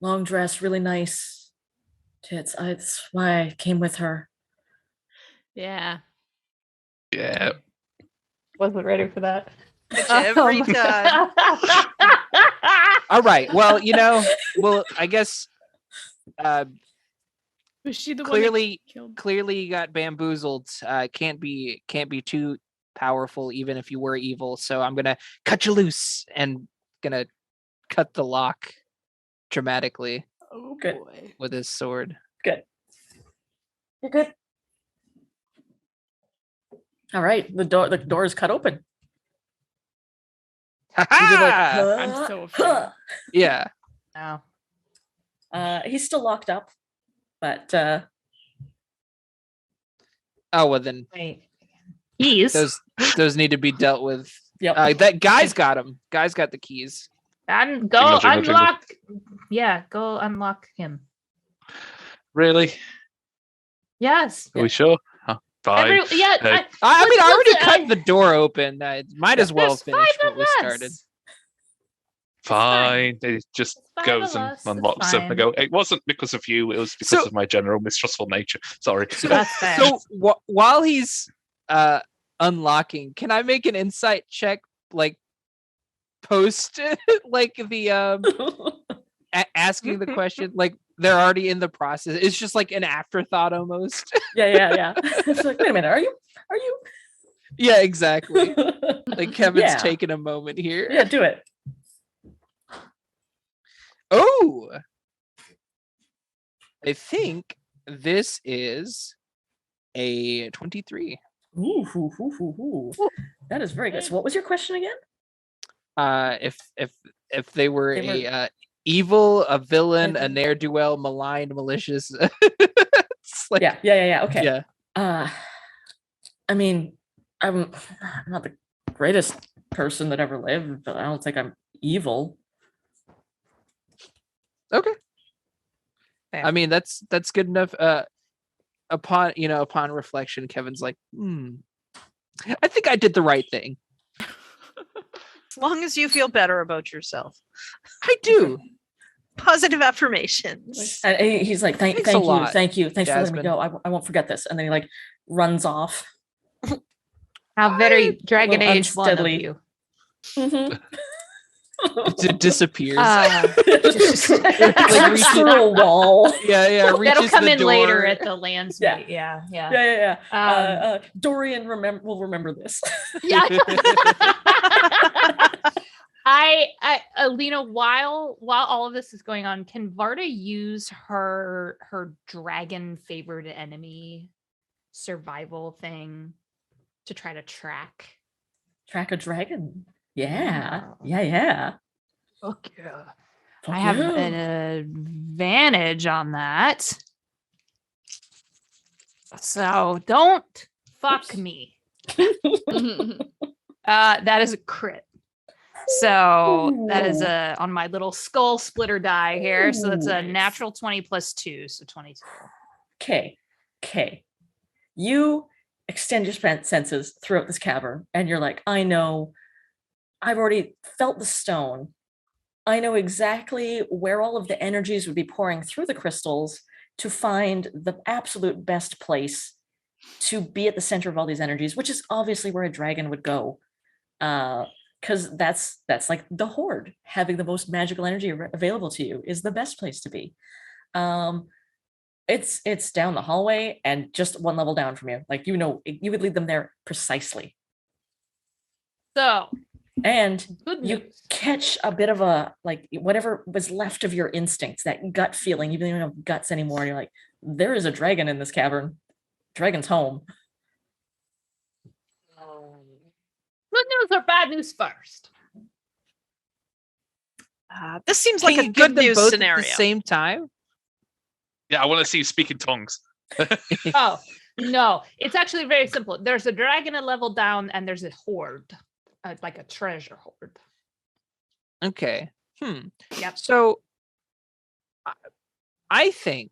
Long dress, really nice tits. That's why I came with her. yeah. Yeah. Wasn't ready for that. Every time. All right. Well, I guess Was she the one clearly that killed? you got bamboozled. Can't be too powerful, even if you were evil. So I'm gonna cut you loose and gonna cut the lock dramatically Oh Good. boy. with his sword. Good. You're good. All right. The door is cut open. You do the, Ha-ha! I'm so afraid. Yeah. No. He's still locked up, but Oh well, then Wait. Keys. those need to be dealt with. yep. That guy's got him. Guy's got the keys. Go Jingle, jingle, jingle. unlock. Yeah, go unlock him. Really? Yes. Are we sure? Huh, fine. Yeah. Hey. I mean, I already let's- cut the door open. Might as well There's finish five what of we us. started. Fine. It just It's five goes of and us, it's unlocks them. I fine. go, it wasn't because of you. It was because So- of my general mistrustful nature. Sorry. That's fair. So while he's unlocking, can I make an insight check, like post like the asking the question, like they're already in the process? It's just like an afterthought almost. yeah. It's like, wait a minute, are you? Yeah, exactly. Like Kevin's Yeah. taking a moment here. Yeah, do it. Oh, I think this is a 23. Ooh. That is very good. So what was your question again? If they were They a evil, a villain, a Mhm. ne'er-do-well, maligned, malicious. It's like, Yeah. Okay. yeah. I mean, I'm not the greatest person that ever lived, but I don't think I'm evil. Okay. Fair. I mean, that's good enough. Upon reflection, Kevin's like, I think I did the right thing. As long as you feel better about yourself. I do. Positive affirmations. And he's like, Thanks a thank you, lot, thanks for letting me Jasmine. go. I won't forget this. And then he like runs off. How very Dragon Well, Age one of unsteadily. you. It disappears. Just Like clips through a wall. yeah. That'll Reaches come the in later door. at the lands Yeah. meet. Yeah. Yeah. Dorian will remember this. Yeah. Alina, while all of this is going on, can Varda use her dragon favored enemy survival thing to try to track Track a dragon. Yeah. Fuck yeah. Fuck I have yeah. an advantage on that. So don't fuck Oops. me. That is a crit. So that is Ooh. on my little skull splitter die here. So that's a Ooh. natural 20 plus 2, so 22. Okay. You extend your senses throughout this cavern, and you're like, I know, I've already felt the stone. I know exactly where all of the energies would be pouring through the crystals to find the absolute best place to be at the center of all these energies, which is obviously where a dragon would go. Because that's like the horde. Having the most magical energy available to you is the best place to be. It's down the hallway and just one level down from you. Like, you would lead them there precisely. So And good you news. catch a bit of a, like, whatever was left of your instincts, that gut feeling. You don't even have guts anymore. And you're like, there is a dragon in this cavern. Dragon's home. Good news or bad news first? This seems Can like a you good give them news both scenario. at the same time? Yeah, I want to see you speak in tongues. Oh, no. It's actually very simple. There's a dragon a level down, and there's a horde, like a treasure hoard. Okay. Yep. So I think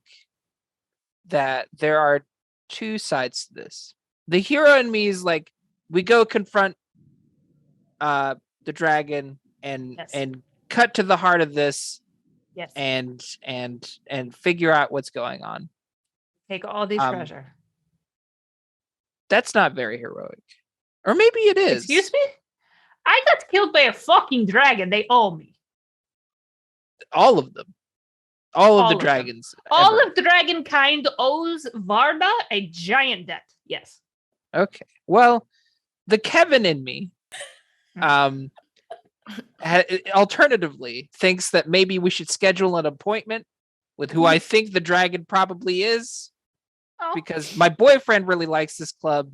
that there are two sides to this. The hero in me is like, we go confront the dragon and Yes. and cut to the heart of this Yes. and figure out what's going on. Take all the um, treasure. That's not very heroic. Or maybe it is. Excuse me? I got killed by a fucking dragon. They owe me. All of them. All of All the of them. dragons. All ever. of dragonkind owes Varda a giant debt. Yes. Okay. Well, the Kevin in me, alternatively, thinks that maybe we should schedule an appointment with who I think the dragon probably is, because my boyfriend really likes this club,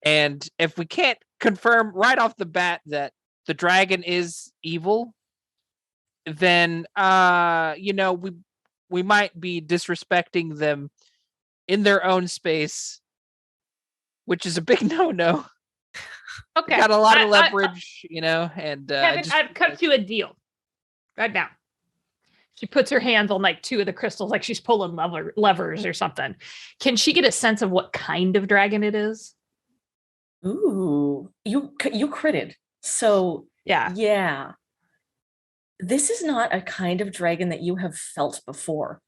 and if we can't confirm right off the bat that the dragon is evil, then we might be disrespecting them in their own space, which is a big no-no. Okay. Got a lot of leverage, and Kevin, I've cut you a deal right now. She puts her hands on like two of the crystals, like she's pulling levers or something. Can she get a sense of what kind of dragon it is? Ooh, you critted. So yeah. This is not a kind of dragon that you have felt before.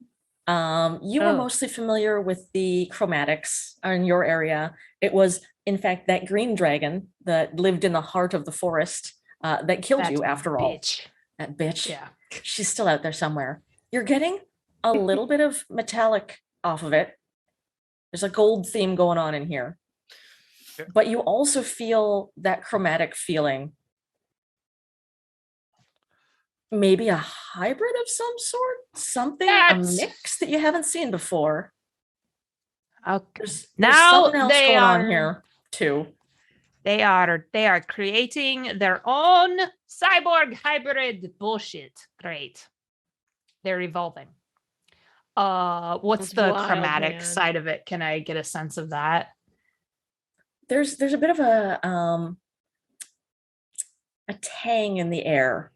You were mostly familiar with the chromatics in your area. It was, in fact, that green dragon that lived in the heart of the forest that killed you after all. That bitch. Yeah. She's still out there somewhere. You're getting a little bit of metallic off of it. There's a gold theme going on in here. But you also feel that chromatic feeling. Maybe a hybrid of some sort? Something, a mix that you haven't seen before. Okay. There's now something else going on here too. They are creating their own cyborg hybrid bullshit. Great. They're evolving. What's the chromatic side of it? Can I get a sense of that? There's a bit of a tang in the air.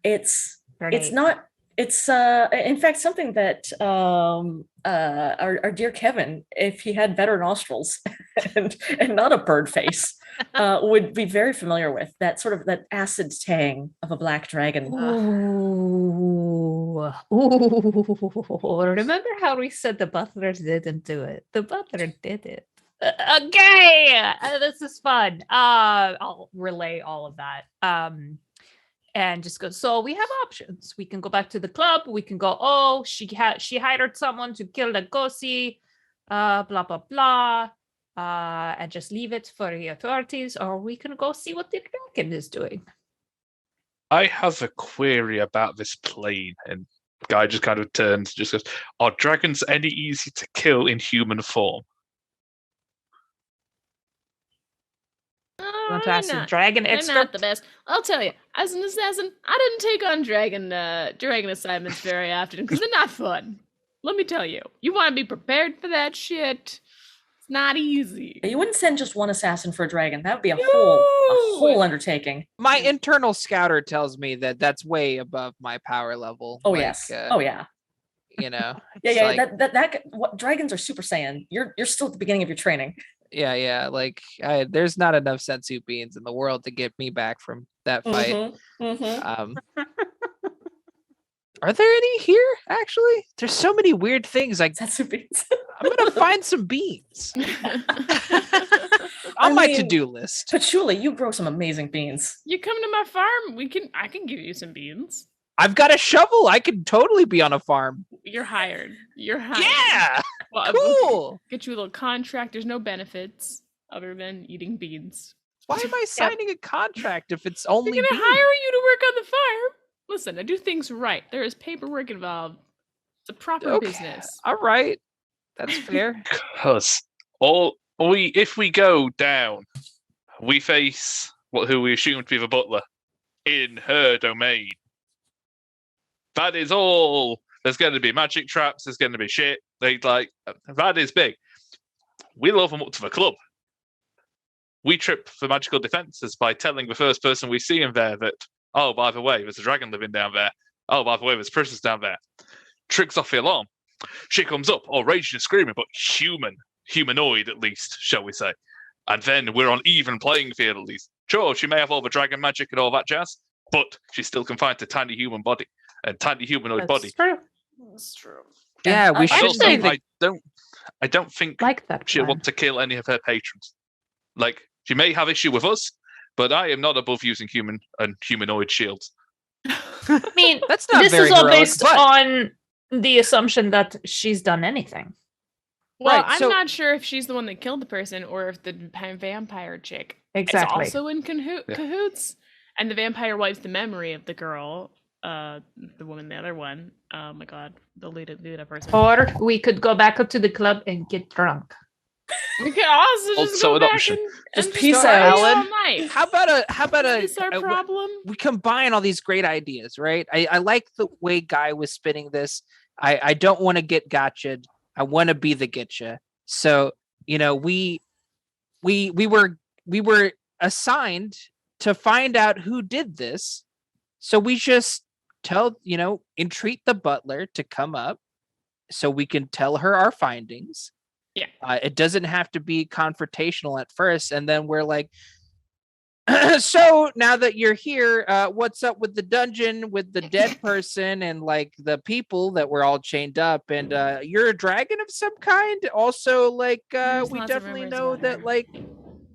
It's not, it's in fact something that our dear Kevin, if he had better nostrils and not a bird face, would be very familiar with. That sort of that acid tang of a black dragon. Ooh. Remember how we said the butler didn't do it? The butler did it. Okay, this is fun. I'll relay all of that. And just go, so we have options. We can go back to the club. We can go, she hired someone to kill the Gosi, blah, blah, blah, and just leave it for the authorities. Or we can go see what the dragon is doing. I have a query about this plane. And guy just kind of turns, just goes, are dragons any easy to kill in human form? Want to ask the dragon expert? They're not the best. I'll tell you, as an assassin, I didn't take on dragon assignments very often because they're not fun. Let me tell you, you want to be prepared for that shit. It's not easy. You wouldn't send just one assassin for a dragon. That would be a whole undertaking. My internal scouter tells me that that's way above my power level. Oh yes. Oh yeah. Yeah. What dragons are Super Saiyan. You're still at the beginning of your training. Yeah. Like there's not enough sensu beans in the world to get me back from that fight. Are there any here? Actually, there's so many weird things. Like sensu beans. I'm gonna find some beans on my to-do list. Patchouli, you grow some amazing beans. You come to my farm. I can give you some beans. I've got a shovel. I could totally be on a farm. You're hired. Yeah. Well, cool. Get you a little contract. There's no benefits other than eating beans. Why am I signing a contract if it's only They're gonna beans? hire you to work on the farm. Listen, I do things right. There is paperwork involved. It's a proper business. All right. That's fair. Because if we go down, we face who we assume to be the butler in her domain. That is all. There's going to be magic traps. There's going to be shit. That is big. We'll open up to the club. We trip for magical defenses by telling the first person we see in there that, oh, by the way, there's a dragon living down there. Oh, by the way, there's prisoners down there. Trigs off the alarm. She comes up, all raging and screaming, but humanoid at least, shall we say. And then we're on even playing field at least. Sure, she may have all the dragon magic and all that jazz, but she's still confined to tiny human body and tiny humanoid body. True. That's true. Yeah, we should. I don't think Like that she'll plan. want to kill any of her patrons. Like, she may have issue with us, but I am not above using human and humanoid shields. I mean, That's not this very is all heroic, based but- on the assumption that she's done anything. Well, Right, I'm so- not sure if she's the one that killed the person or if the vampire chick Exactly. is also in cahoots. And the vampire wipes the memory of the girl, the woman, the other one. Oh my god, the lead person. Or we could go back up to the club and get drunk. We could also just Also go an back option. and Just and peace party out. all night. How about Is this our a problem? we combine all these great ideas, right? I like the way Guy was spinning this. I don't want to get gotcha'd. I want to be the getcha. So, we were assigned to find out who did this. So we just entreat the butler to come up so we can tell her our findings. Yeah. It doesn't have to be confrontational at first. And then we're like, so now that you're here, what's up with the dungeon with the dead person and like the people that were all chained up? And you're a dragon of some kind. Also, like There's we lots of definitely rumors know about that her. like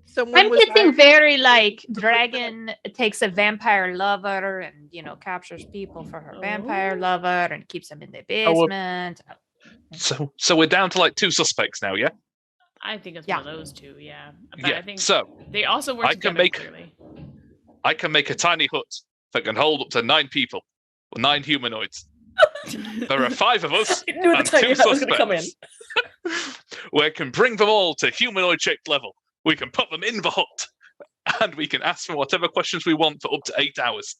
someone I'm was getting very like Dragon takes a vampire lover and captures people for her vampire lover and keeps them in the basement. So we're down to like 2 suspects now, yeah? I think it's Yeah. one of those two, yeah. But Yeah. I think So they also work I can together make- clearly. I can make a tiny hut that can hold up to 9 people, or 9 humanoids. There are 5 of us I knew the and tiny 2 hut was going to come in. suspects. We can bring them all to humanoid-shaped level. We can put them in the hut, and we can ask for whatever questions we want for up to 8 hours.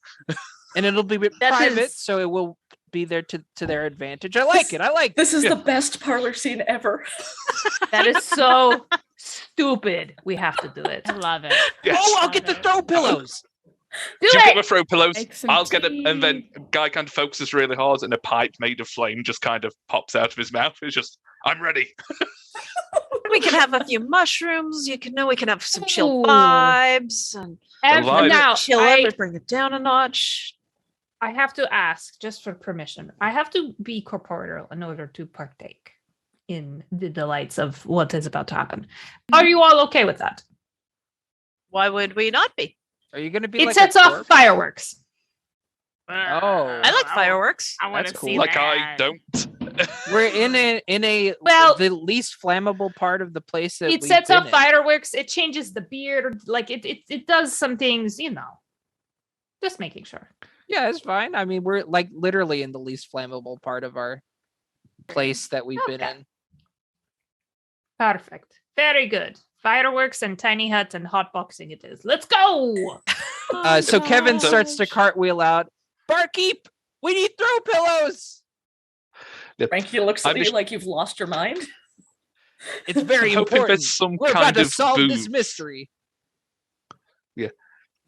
and it'll be That private, is- so it will be there to their advantage. I like it. I like This is Yeah. the best parlor scene ever. That is so stupid. We have to do it. I love it. Yes. Oh, I'll get the throw pillows. Do You get it. the throw pillows. Make some I'll get it, and then tea. Guy kind of focuses really hard, and a pipe made of flame just kind of pops out of his mouth. It's just, I'm ready. We can have a few mushrooms. We can have some chill Ooh. vibes and And Alive. now chill I, it, bring it down a notch. I have to ask just for permission. I have to be corporeal in order to partake in the delights of what is about to happen. Are you all okay with that? Why would we not be? Are you going to be It like sets a off corpse? fireworks. Oh. I like fireworks. I want That's to cool. see Like that. I don't. We're in a Well- the least flammable part of the place that It we've sets been off in. fireworks. It changes the beard. Like it does some things, Just making sure. Yeah, it's fine. I mean, we're like literally in the least flammable part of our place that we've been Okay. in. Perfect. Very good. Fireworks and tiny huts and hotboxing it is. Let's go. Oh, So Kevin starts to gosh. cartwheel out. Barkeep, we need throw pillows. Frankie looks I'm at you just- like you've lost your mind. It's very I'm hoping important. there's some We're about kind to of solve this booth. mystery.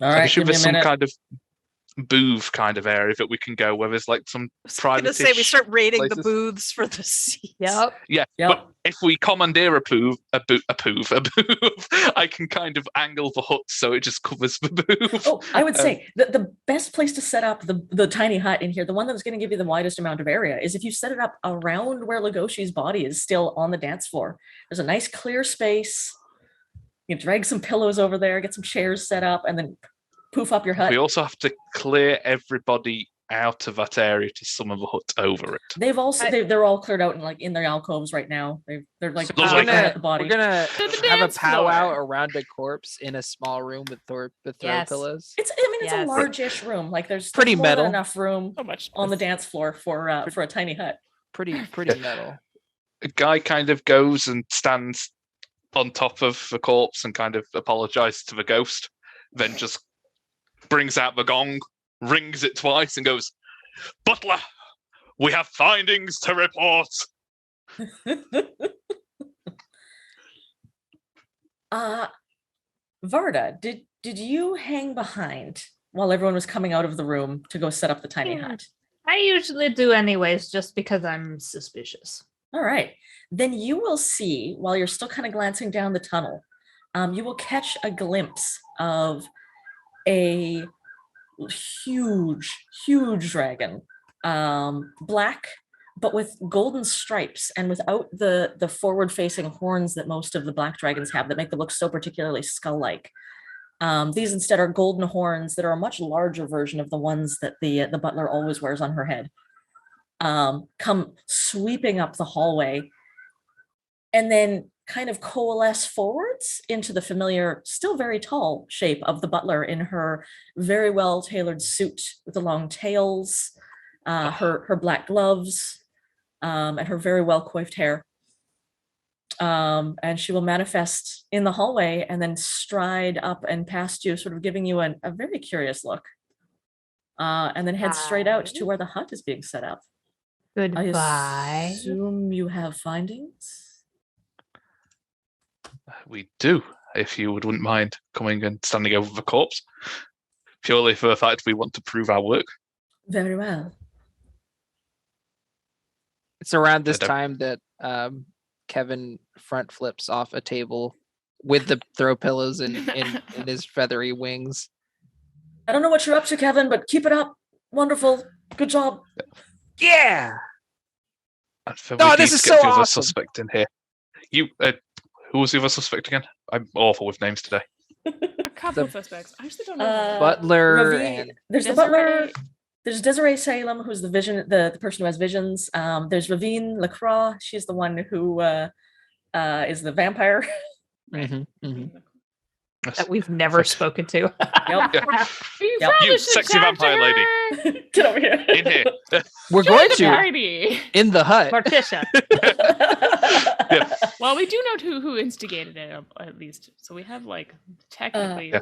All I'm right, sure give me a there's some minute. kind of booth kind of area that we can go where there's like some I was going to say we private-ish start raiding the places. booths for the seats. Yep. Yeah, Yep. but if we commandeer a booth, I can kind of angle the hut so it just covers the booth. Oh, I would say the best place to set up the tiny hut in here, the one that's going to give you the widest amount of area, is if you set it up around where Legoshi's body is still on the dance floor. There's a nice clear space. You drag some pillows over there, get some chairs set up, and then poof up your hut. We also have to clear everybody out of that area to summon the hut over it. They've also they're all cleared out and like in their alcoves right now. They're like So looking we're at the body. We're gonna To the have a dance powwow floor. around a corpse in a small room with throw Yes. pillows. It's Yes. a large-ish room. Like there's Pretty more than metal. enough room So much on the dance floor for a tiny hut. Pretty metal. A guy kind of goes and stands on top of the corpse and kind of apologizes to the ghost, then just brings out the gong, rings it twice, and goes, "Butler, we have findings to report." Varda, did you hang behind while everyone was coming out of the room to go set up the tiny Yeah. hut? I usually do anyways, just because I'm suspicious. All right. Then you will see, while you're still kind of glancing down the tunnel, you will catch a glimpse of a huge dragon, black but with golden stripes and without the forward-facing horns that most of the black dragons have that make them look so particularly skull-like. These instead are golden horns that are a much larger version of the ones that the butler always wears on her head. Come sweeping up the hallway and then kind of coalesce forwards into the familiar, still very tall shape of the butler in her very well tailored suit with the long tails, her black gloves, and her very well coiffed hair. And she will manifest in the hallway and then stride up and past you, sort of giving you a very curious look. And then head straight out to where the hut is being set up. Goodbye. I assume you have findings? We do, if you wouldn't mind coming and standing over the corpse. Purely for the fact we want to prove our work. Very well. It's around this time that Kevin front flips off a table with the throw pillows in his feathery wings. I don't know what you're up to, Kevin, but keep it up. Wonderful. Good job. Yeah. No, this is so awesome. Other suspect in here. You, who was the other suspect again? I'm awful with names today. A couple of suspects. I actually don't know. Butler there's the butler. There's Desiree Salem, who's the vision, the person who has visions. There's Ravine Lacroix. She's the one who is the vampire. That we've never spoken to. Yep. You sexy vampire lady. Get over here. In here. We're going to in the hut. Morticia. Well, we do know who instigated it, at least. So we have like technically.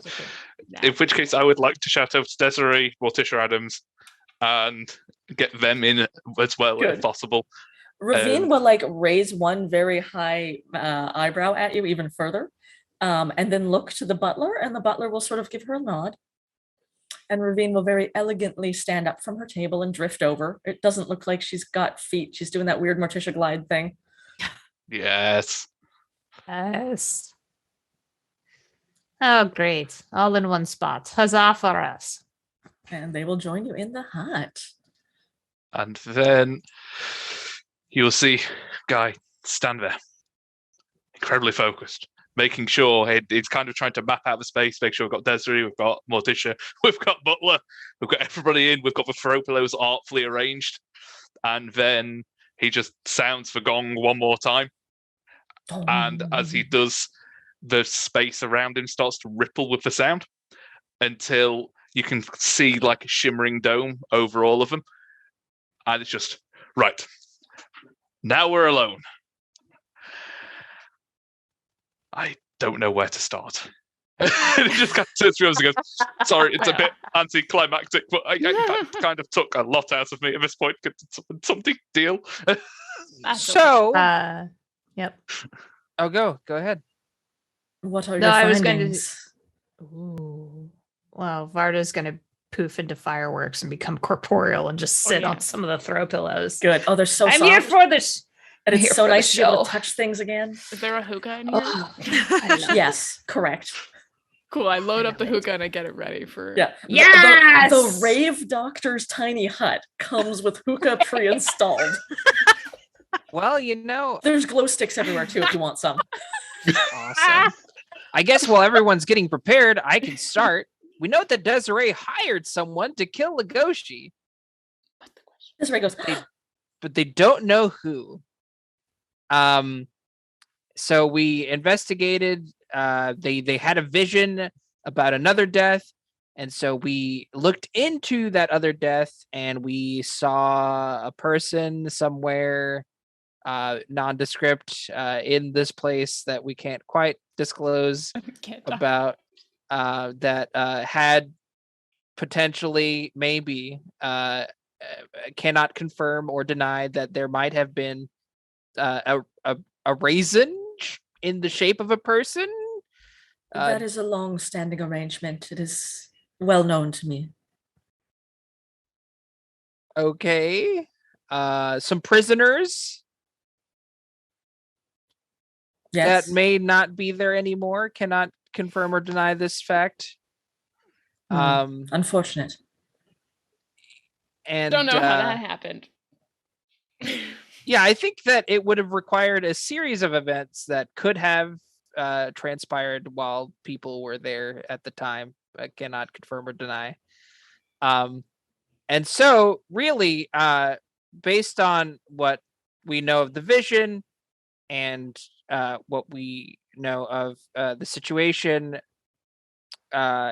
In which case, I would like to shout out to Desiree, Morticia Adams, and get them in as well if possible. Ravine will like raise one very high eyebrow at you even further. And then look to the butler, and the butler will sort of give her a nod. And Ravine will very elegantly stand up from her table and drift over. It doesn't look like she's got feet. She's doing that weird Morticia glide thing. Yes. Yes. Oh, great. All in one spot. Huzzah for us. And they will join you in the hut. And then you'll see Guy stand there, incredibly focused, making sure it's kind of trying to map out the space, make sure we've got Desiree, we've got Morticia, we've got Butler, we've got everybody in, we've got the throw pillows artfully arranged. And then he just sounds the gong one more time. And as he does, the space around him starts to ripple with the sound until you can see like a shimmering dome over all of them. And it's just, right, now we're alone. I don't know where to start. And he just kind of turns through us and goes, sorry, it's a bit anticlimactic, but I kind of took a lot out of me at this point. Could something deal? So, yep. Oh, go ahead. What are your findings? I was going to. Ooh. Well, Varda's going to poof into fireworks and become corporeal and just sit on some of the throw pillows. Good. Oh, they're so soft. I'm here for this. And it's so nice to be able to touch things again. Is there a hookah in here? Yes, correct. Cool. I load up the hookah and I get it ready for. Yeah. Yes! The rave doctor's tiny hut comes with hookah pre-installed. Well, there's glow sticks everywhere too if you want some. Awesome. I guess while everyone's getting prepared, I can start. We know that Desiree hired someone to kill Legoshi. Desiree goes, but they don't know who. So we investigated. They had a vision about another death, and so we looked into that other death, and we saw a person somewhere, nondescript, in this place that we can't quite disclose about. That had potentially, maybe, cannot confirm or deny that there might have been a raisin in the shape of a person. That is a long-standing arrangement. It is well known to me. Okay. Some prisoners. Yes. That may not be there anymore. Cannot confirm or deny this fact. Unfortunate. And don't know how that happened. Yeah, I think that it would have required a series of events that could have transpired while people were there at the time. I cannot confirm or deny. And so really, based on what we know of the vision and what we know of the situation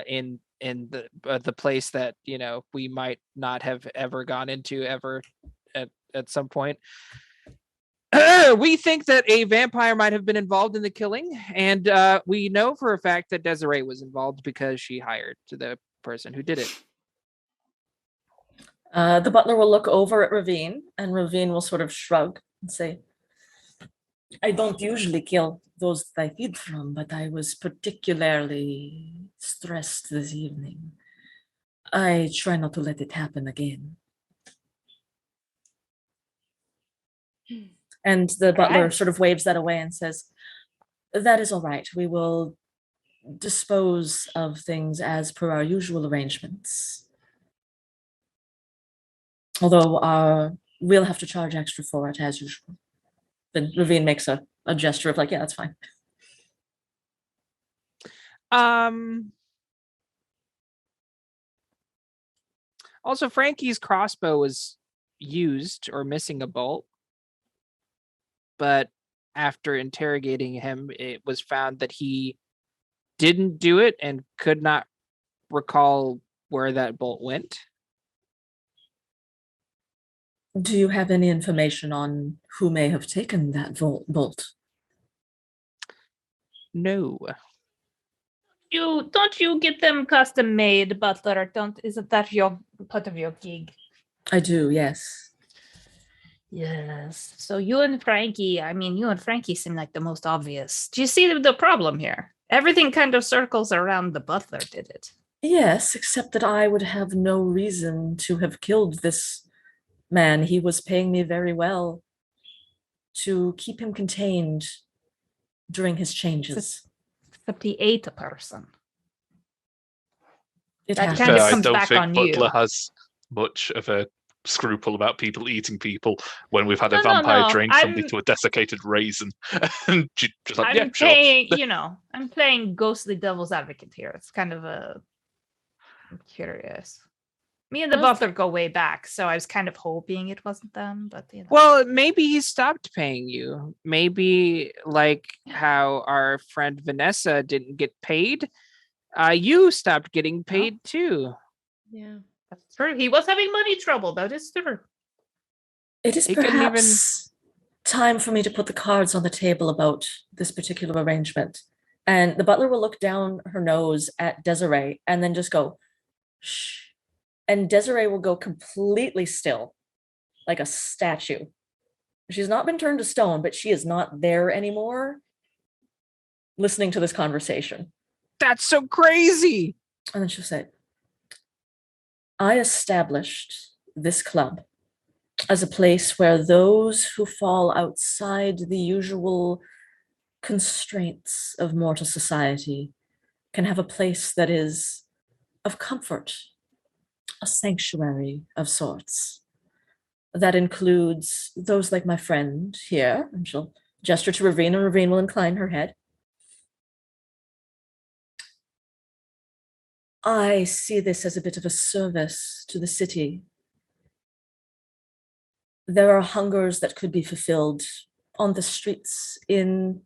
in the place that we might not have ever gone into ever at some point, we think that a vampire might have been involved in the killing, and we know for a fact that Desiree was involved because she hired the person who did it. The butler will look over at Ravine, and Ravine will sort of shrug and say, I don't usually kill those that I feed from, but I was particularly stressed this evening. I try not to let it happen again. And the butler sort of waves that away and says, that is all right. We will dispose of things as per our usual arrangements. Although we'll have to charge extra for it as usual. Then Ravine makes a gesture of like, yeah, that's fine. Also, Frankie's crossbow was used or missing a bolt, but after interrogating him, it was found that he didn't do it and could not recall where that bolt went. Do you have any information on who may have taken that bolt? No. Don't you get them custom made, butler? Isn't that your part of your gig? I do, yes. Yes. So you and Frankie seem like the most obvious. Do you see the problem here? Everything kind of circles around the butler did it. Yes, except that I would have no reason to have killed this man. He was paying me very well to keep him contained during his changes. Except he ate a person. That kind of comes I don't back think on Butler you. has much of a scruple about people eating people when we've had a vampire drain somebody to a desiccated raisin. And just like, I'm playing ghostly devil's advocate here. It's kind of I'm curious. Me and the butler go way back, so I was kind of hoping it wasn't them, but Well, maybe he stopped paying you. Maybe like how our friend Vanessa didn't get paid, you stopped getting paid too. Yeah, that's true. He was having money trouble. That is true. It is perhaps time for me to put the cards on the table about this particular arrangement. And the butler will look down her nose at Desiree and then just go, shh. And Desiree will go completely still, like a statue. She's not been turned to stone, but she is not there anymore, listening to this conversation. That's so crazy. And then she'll say, I established this club as a place where those who fall outside the usual constraints of mortal society can have a place that is of comfort, a sanctuary of sorts. That includes those like my friend here, and she'll gesture to Ravine, and Ravine will incline her head. I see this as a bit of a service to the city. There are hungers that could be fulfilled on the streets in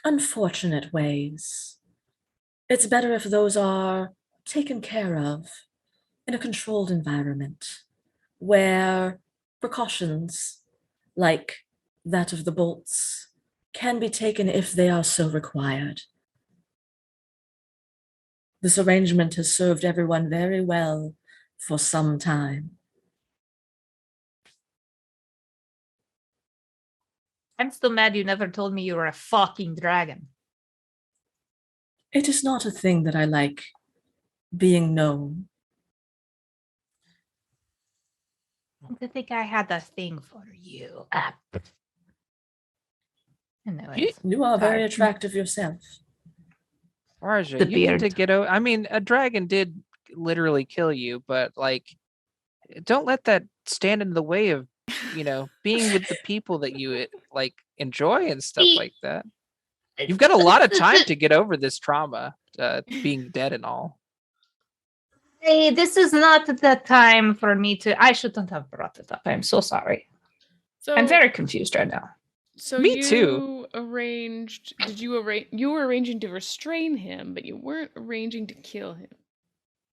unfortunate ways. It's better if those are taken care of in a controlled environment where precautions like that of the bolts can be taken if they are so required. This arrangement has served everyone very well for some time. I'm still mad you never told me you were a fucking dragon. It is not a thing that I like being known. I think I had a thing for you. You are very attractive yourself. Raja, you need to get over. I mean, a dragon did literally kill you, but like, don't let that stand in the way of being with the people that you like enjoy and stuff like that. You've got a lot of time to get over this trauma, being dead and all. Hey, this is not the time for me to. I shouldn't have brought it up. I'm so sorry. So I'm very confused right now. So Me you too. arranged? Did you arrange? You were arranging to restrain him, but you weren't arranging to kill him.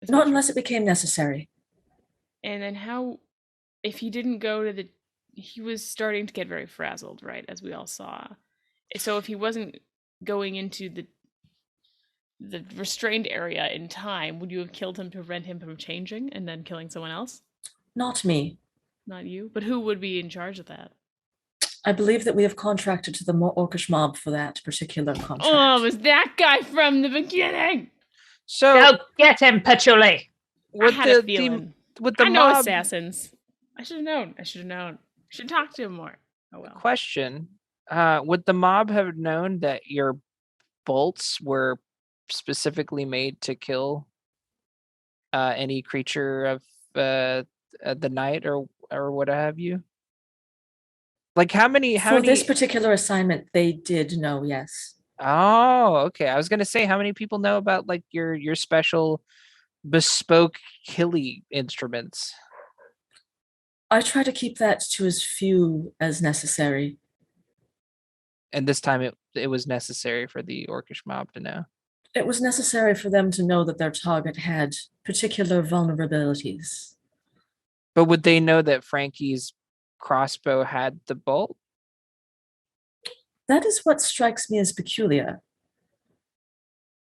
Is that Not true? unless it became necessary. And then how? If he didn't go to the, he was starting to get very frazzled, right? As we all saw. So if he wasn't going into the restrained area in time, would you have killed him to prevent him from changing and then killing someone else? Not me. Not you, but who would be in charge of that? I believe that we have contracted to the Orcish mob for that particular contract. Oh, it was that guy from the beginning. So Go get him, Patchouli. I had a feeling. with the I know mob assassins. I should have known. Should talk to him more. Oh well. question, would the mob have known that your bolts were specifically made to kill any creature of the night or what have you? Like how many For this particular assignment, they did know, yes. Oh, okay. I was gonna say, how many people know about like your special bespoke killy instruments? I try to keep that to as few as necessary. And this time it was necessary for the Orcish mob to know. It was necessary for them to know that their target had particular vulnerabilities. But would they know that Frankie's crossbow had the bolt? That is what strikes me as peculiar.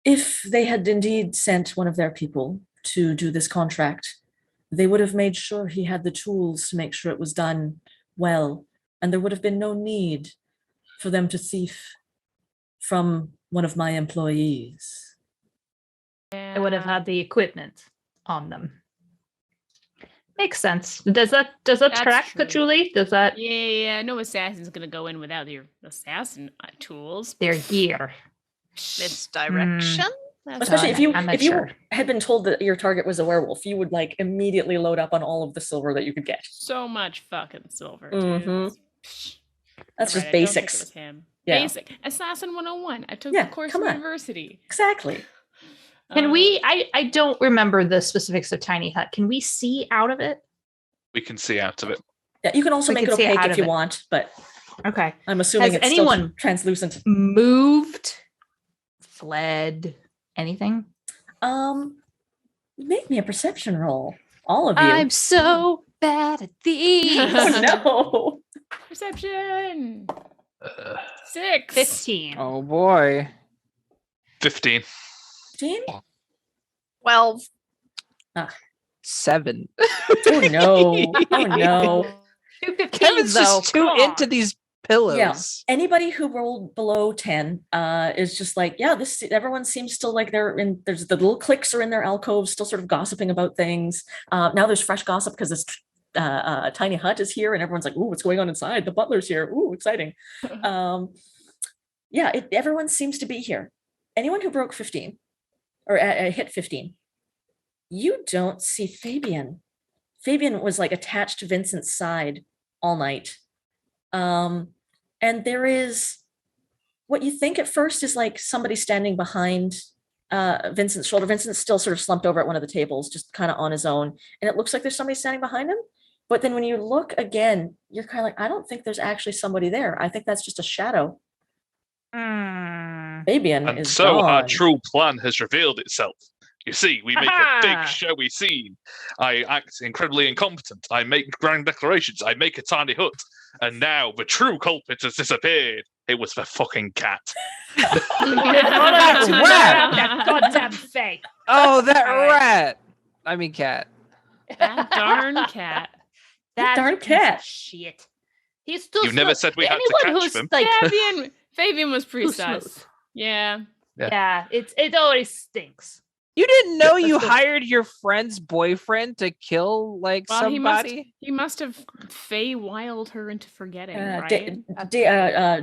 If they had indeed sent one of their people to do this contract, they would have made sure he had the tools to make sure it was done well, and there would have been no need for them to thief from one of my employees. I would have had the equipment on them. Makes sense. Does that track, true. Patchouli? Does that Yeah. No assassin's gonna go in without your assassin tools. their gear? Misdirection? Especially if you I'm not you sure. had been told that your target was a werewolf, you would like immediately load up on all of the silver that you could get. So much fucking silver. Mhm. Dude. That's just Right, I don't think it basics. was him. Yeah. Basic Assassin 101. I took Yeah, the course come in on. university. Exactly. Can we? I don't remember the specifics of Tiny Hut. Can we see out of it? We can see out of it. Yeah, you can also We make it could see opaque out if of you it. want, but Okay. I'm assuming Has it's still anyone- translucent. Moved, fled, anything? Make me a perception roll. All of you. I'm so bad at these. Oh no. Perception. Uh, 6. 15. Oh boy. 15. 15? 12. 7. Oh no. Oh no. 2 15s, Kevin's though. just too Come into on. these pillows. Yeah. Anybody who rolled below 10 is just like, yeah, this everyone seems still like there's the little cliques are in their alcoves, still sort of gossiping about things. Now there's fresh gossip because this tiny hut is here and everyone's like, ooh, what's going on inside? The butler's here. Ooh, exciting. Everyone seems to be here. Anyone who broke 15 or hit 15, you don't see Fabian. Fabian was like attached to Vincent's side all night. And there is what you think at first is like somebody standing behind Vincent's shoulder. Vincent's still sort of slumped over at one of the tables, just kind of on his own. And it looks like there's somebody standing behind him. But then when you look again, you're kind of like, I don't think there's actually somebody there. I think that's just a shadow. Fabian And is so our gone. true plan has revealed itself. You see, we make a big showy scene. I act incredibly incompetent. I make grand declarations. I make a tiny hut. And now the true culprit has disappeared. It was the fucking cat. That goddamn fake. Oh, that All right. rat. I mean cat. That darn cat. That darn piece of cat. Shit. He's still. You never said we had to anyone catch who's them. like Fabian was pretty too sus. smooth. Yeah. Yeah, it always stinks. You didn't know Let's you go. hired your friend's boyfriend to kill like Well, somebody? he must have Fey wild her into forgetting, right?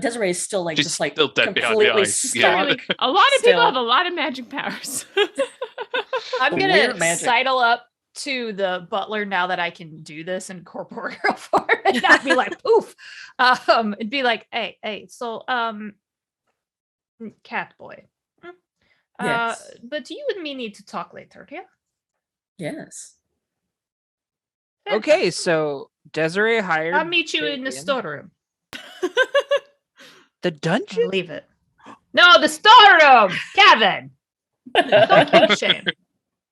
Desiree's still like She's just like still dead behind the completely eyes. Yeah. stuck. A lot of Still. people have a lot of magic powers. I'm gonna Weird magic. sidle up to the butler now that I can do this in corporeal form, and I'd be like, poof. It'd be like, hey, so cat boy. Yes. But you and me need to talk later, yeah? Yes. Okay, so Desiree hired. I'll meet you in the Fabian. storeroom. The dungeon? Leave it. No, the storeroom, Kevin. Don't kink shame.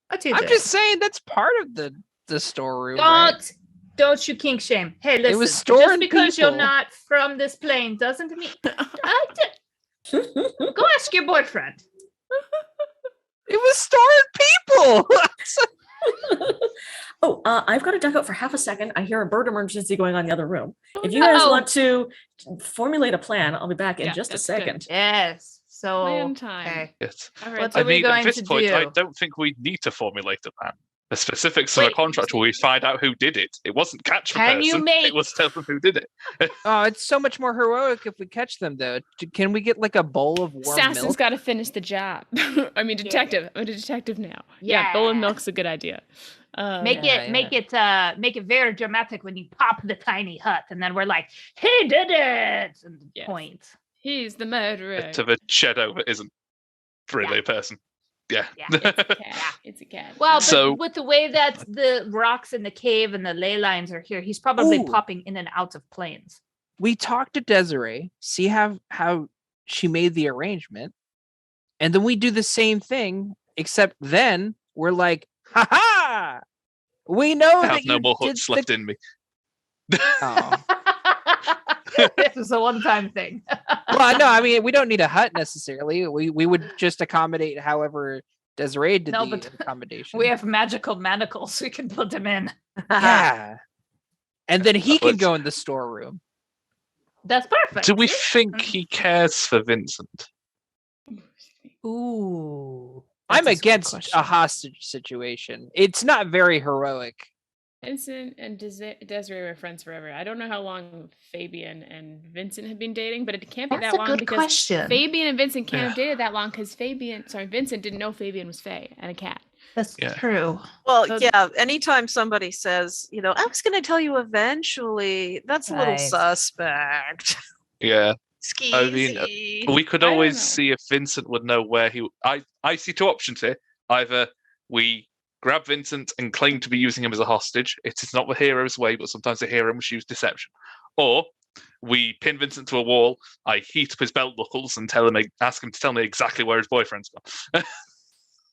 What you I'm do? just saying that's part of the storeroom. Right? Don't you kink shame. Hey, listen. was Just storing because you're people. not from this plane doesn't mean. Go ask your boyfriend. It was storing people. Oh, I've got to duck out for half a second. I hear a bird emergency going on in the other room. If you guys want to formulate a plan, I'll be back in just a that's second. good. Yes. So Plan time. okay. Yes. All right. What's I are we mean, at going this to point, I do? don't think we need to formulate a plan. The specifics of a Wait, contract where we find out who did it. It wasn't catch the Can you person. make- It was tell them who did it. Oh, it's so much more heroic if we catch them, though. Can we get like a bowl of warm Assassin's milk? got to finish the job. I mean, detective. I'm a detective now. Yeah. Bowl of milk's a good idea. Make it very dramatic when you pop the tiny hut, and then we're like, he did it. And Yes. point. He's the murderer. To the shadow that isn't really a person. Yeah. Yeah. It's a cat. It's a cat. Well, but So- with the way that the rocks in the cave and the ley lines are here, he's probably Ooh. popping in and out of planes. We talked to Desiree, see how she made the arrangement, and then we do the same thing, except then we're like, ha ha! We know I that have no you more did hooks left in me. Oh. This is a one-time thing. Well, no, I mean we don't need a hut necessarily. We would just accommodate however Desiree did No, the but accommodation. We have magical manacles. We can put them in. Yeah. And then he can Let's- go in the storeroom. That's perfect. Do we see? think he cares for Vincent? Ooh. I'm That's a good against question. a hostage situation. It's not very heroic. Vincent and Desiree were friends forever. I don't know how long Fabian and Vincent have been dating, but it can't be That's that a long good because question. Fabian and Vincent can't have Yeah. dated that long because Vincent didn't know Fabian was Fae and a cat. That's Yeah. true. Well, So- yeah, anytime somebody says, I was going to tell you eventually, that's a little Right. suspect. Yeah. Skeezy. We could I don't always know. see if Vincent would know where he. I see two options here. Either we grab Vincent and claim to be using him as a hostage. It is not the hero's way, but sometimes the hero must use deception. Or we pin Vincent to a wall. I heat up his belt buckles and ask him to tell me exactly where his boyfriend's gone.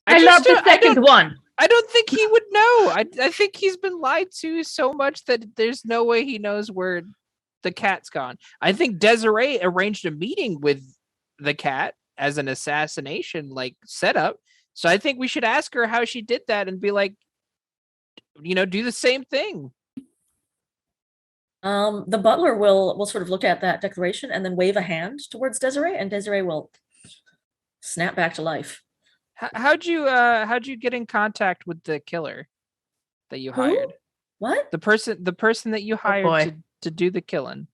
I love the second one. I don't think he would know. I think he's been lied to so much that there's no way he knows where the cat's gone. I think Desiree arranged a meeting with the cat as an assassination setup. So I think we should ask her how she did that and be like, do the same thing. The butler will sort of look at that declaration and then wave a hand towards Desiree, and Desiree will snap back to life. How'd you get in contact with the killer that you Who? hired? What? The person that you boy. hired to do the killing.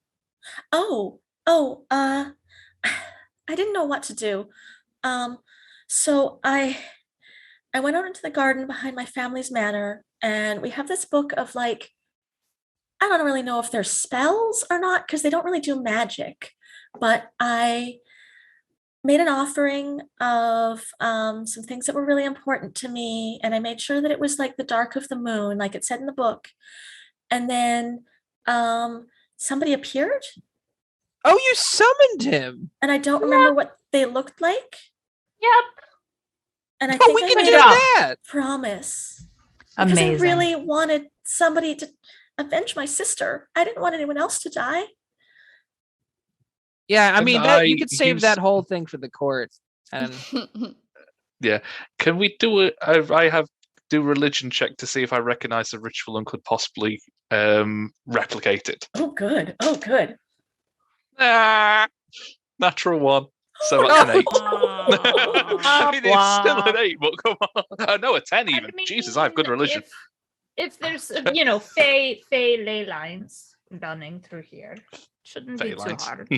I didn't know what to do. So I went out into the garden behind my family's manor, and we have this book of I don't really know if they're spells or not, because they don't really do magic, but I made an offering of some things that were really important to me, and I made sure that it was the dark of the moon, like it said in the book. And then somebody appeared, Oh, you summoned him. and I don't remember what they looked like. Yep. And I Oh, think we I can made do job. that. a promise because Amazing. I really wanted somebody to avenge my sister. I didn't want anyone else to die. Yeah, I Can mean I you could save use- that whole thing for the court. And Can we do it? I have do religion check to see if I recognize the ritual and could possibly replicate it. Oh, good. Oh, good. Natural one. So that's an 8. Aw. I mean, it's still an 8, but come on. Oh, no, a 10 even. Jesus, I have good mean, religion. If there's fey ley lines running through here, shouldn't be Fey too lines. hard.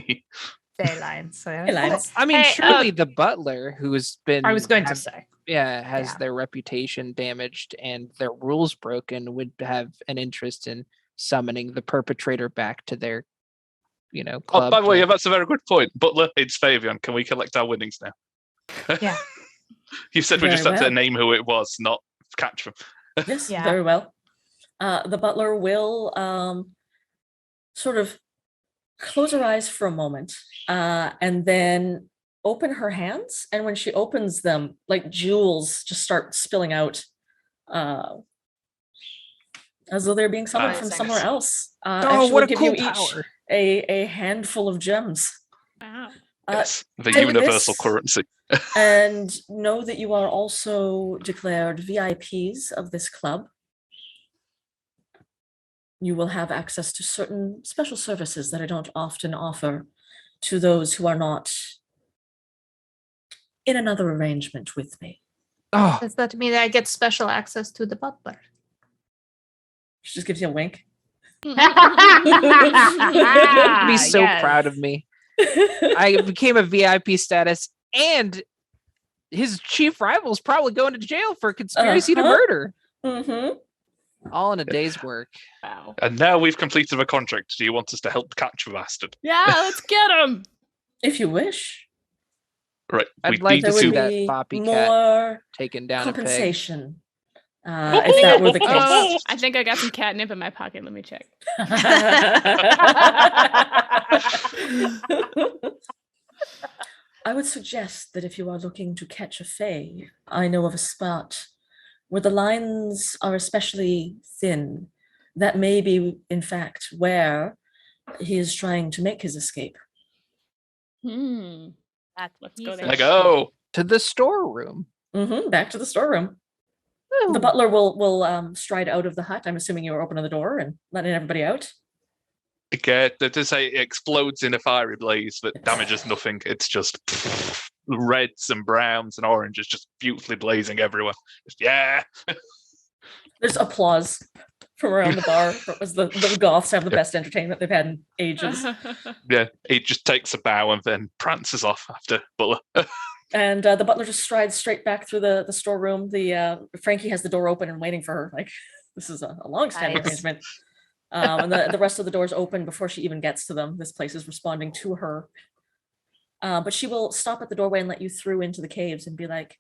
Fey lines. So Fey lines. I mean, Hey, surely the butler, who's been I was going to say. has Yeah. their reputation damaged and their rules broken, would have an interest in summoning the perpetrator back to their, Oh, club. by the way, that's a very good point. Butler, it's Fabian. Can we collect our winnings now? Yeah. You said we Very just had to well. name who it was, not catch them. Yes, Yeah. very well. The butler will sort of close her eyes for a moment and then open her hands. And when she opens them, like jewels just start spilling out as though they're being summoned from Nice. somewhere else. And Oh, she what will a give cool you each power. a handful of gems. Wow. Yes, the take universal this. currency. And know that you are also declared VIPs of this club. You will have access to certain special services that I don't often offer to those who are not in another arrangement with me. Oh, Does that mean that I get special access to the butler? She just gives you a wink. be so proud of me. I became a VIP status, and his chief rival's probably going to jail for conspiracy to murder. Mm-hmm. All in a day's work. Wow. And now we've completed the contract. Do you want us to help catch the bastard? Yeah, let's get him. If you wish, Right. I'd like there to would see that be Boppy cat more taken down compensation. I If think that were the case. I think I got some catnip in my pocket. Let me check. I would suggest that if you are looking to catch a fae, I know of a spot where the lines are especially thin. That may be, in fact, where he is trying to make his escape. Let's go there. I go. to the storeroom. Back to the storeroom. The butler will stride out of the hut. I'm assuming you are opening the door and letting everybody out. Again, to say it explodes in a fiery blaze that damages nothing. It's just reds and browns and oranges just beautifully blazing everywhere. Just, yeah. There's applause from around the bar. As the Goths have the best entertainment they've had in ages. Yeah. He just takes a bow and then prances off after Butler. And the butler just strides straight back through the storeroom. Frankie has the door open and waiting for her. Like, this is a long-standing Nice. arrangement. And the rest of the doors open before she even gets to them. This place is responding to her. But she will stop at the doorway and let you through into the caves and be like,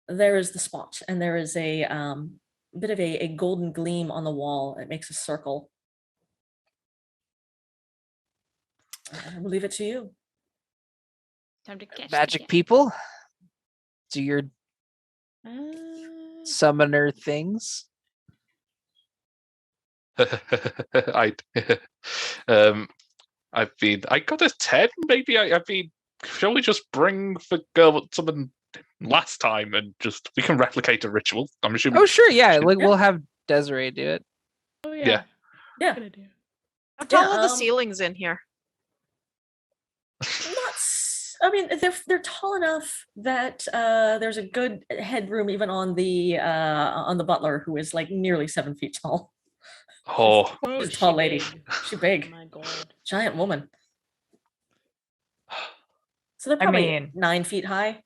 there is the spot. And there is a bit of a golden gleam on the wall. It makes a circle. I will leave it to you. Time to catch Magic the cat. people, do your summoner things. I got a 10. Maybe shall we just bring the girl that summoned last time and just we can replicate a ritual? I'm assuming. Oh, sure, yeah. Like Yeah. we'll have Desiree do it. Oh Yeah. Yeah. Good idea. How tall are the um, ceilings in here? I mean, they're tall enough that there's a good headroom even on the butler, who is like nearly 7 feet tall. Oh, She's a tall lady. She's Oh big, my god. giant woman. So they're I probably mean- 9 feet high.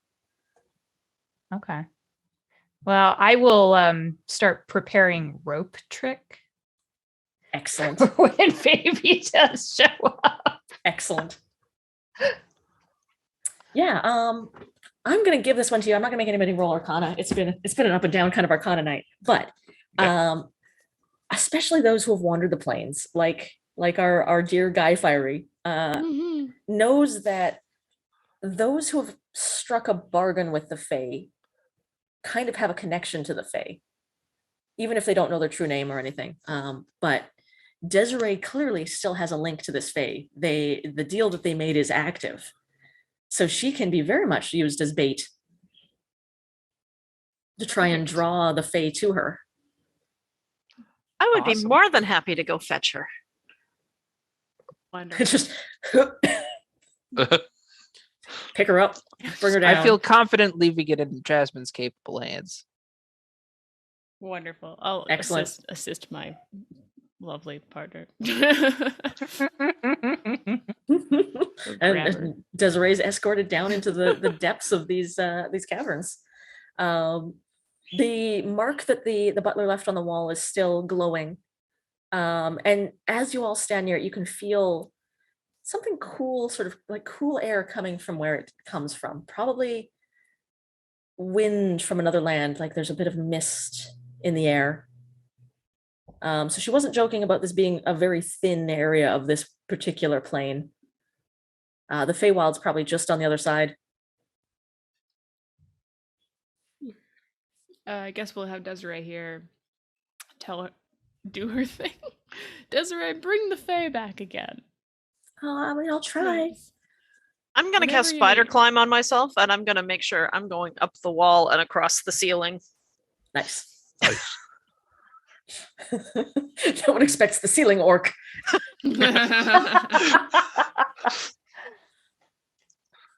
Okay. Well, I will start preparing rope trick Excellent. when baby does show up. Excellent. Yeah, I'm gonna give this one to you. I'm not gonna make anybody roll Arcana. It's been an up and down kind of Arcana night, but especially those who have wandered the plains, like our dear Guy Fiery, knows that those who have struck a bargain with the Fae kind of have a connection to the Fae, even if they don't know their true name or anything. But Desiree clearly still has a link to this Fae. The deal that they made is active. So she can be very much used as bait to try and draw the Fae to her. I would be Awesome. more than happy to go fetch her. Wonderful. It's just pick her up, bring her down. I feel confident leaving it in Jasmine's capable hands. Wonderful. I'll Excellent. assist my lovely partner. And Desiree's escorted down into the depths of these caverns. The mark that the butler left on the wall is still glowing. And as you all stand near it, you can feel something cool, sort of like cool air coming from where it comes from. Probably wind from another land, like there's a bit of mist in the air. So she wasn't joking about this being a very thin area of this particular plane. The Feywild's probably just on the other side. I guess we'll have Desiree here tell her, do her thing. Desiree, bring the Fae back again. I mean, I'll try. Please. I'm going to cast spider climb on myself, and I'm going to make sure I'm going up the wall and across the ceiling. Nice. No one expects the ceiling orc.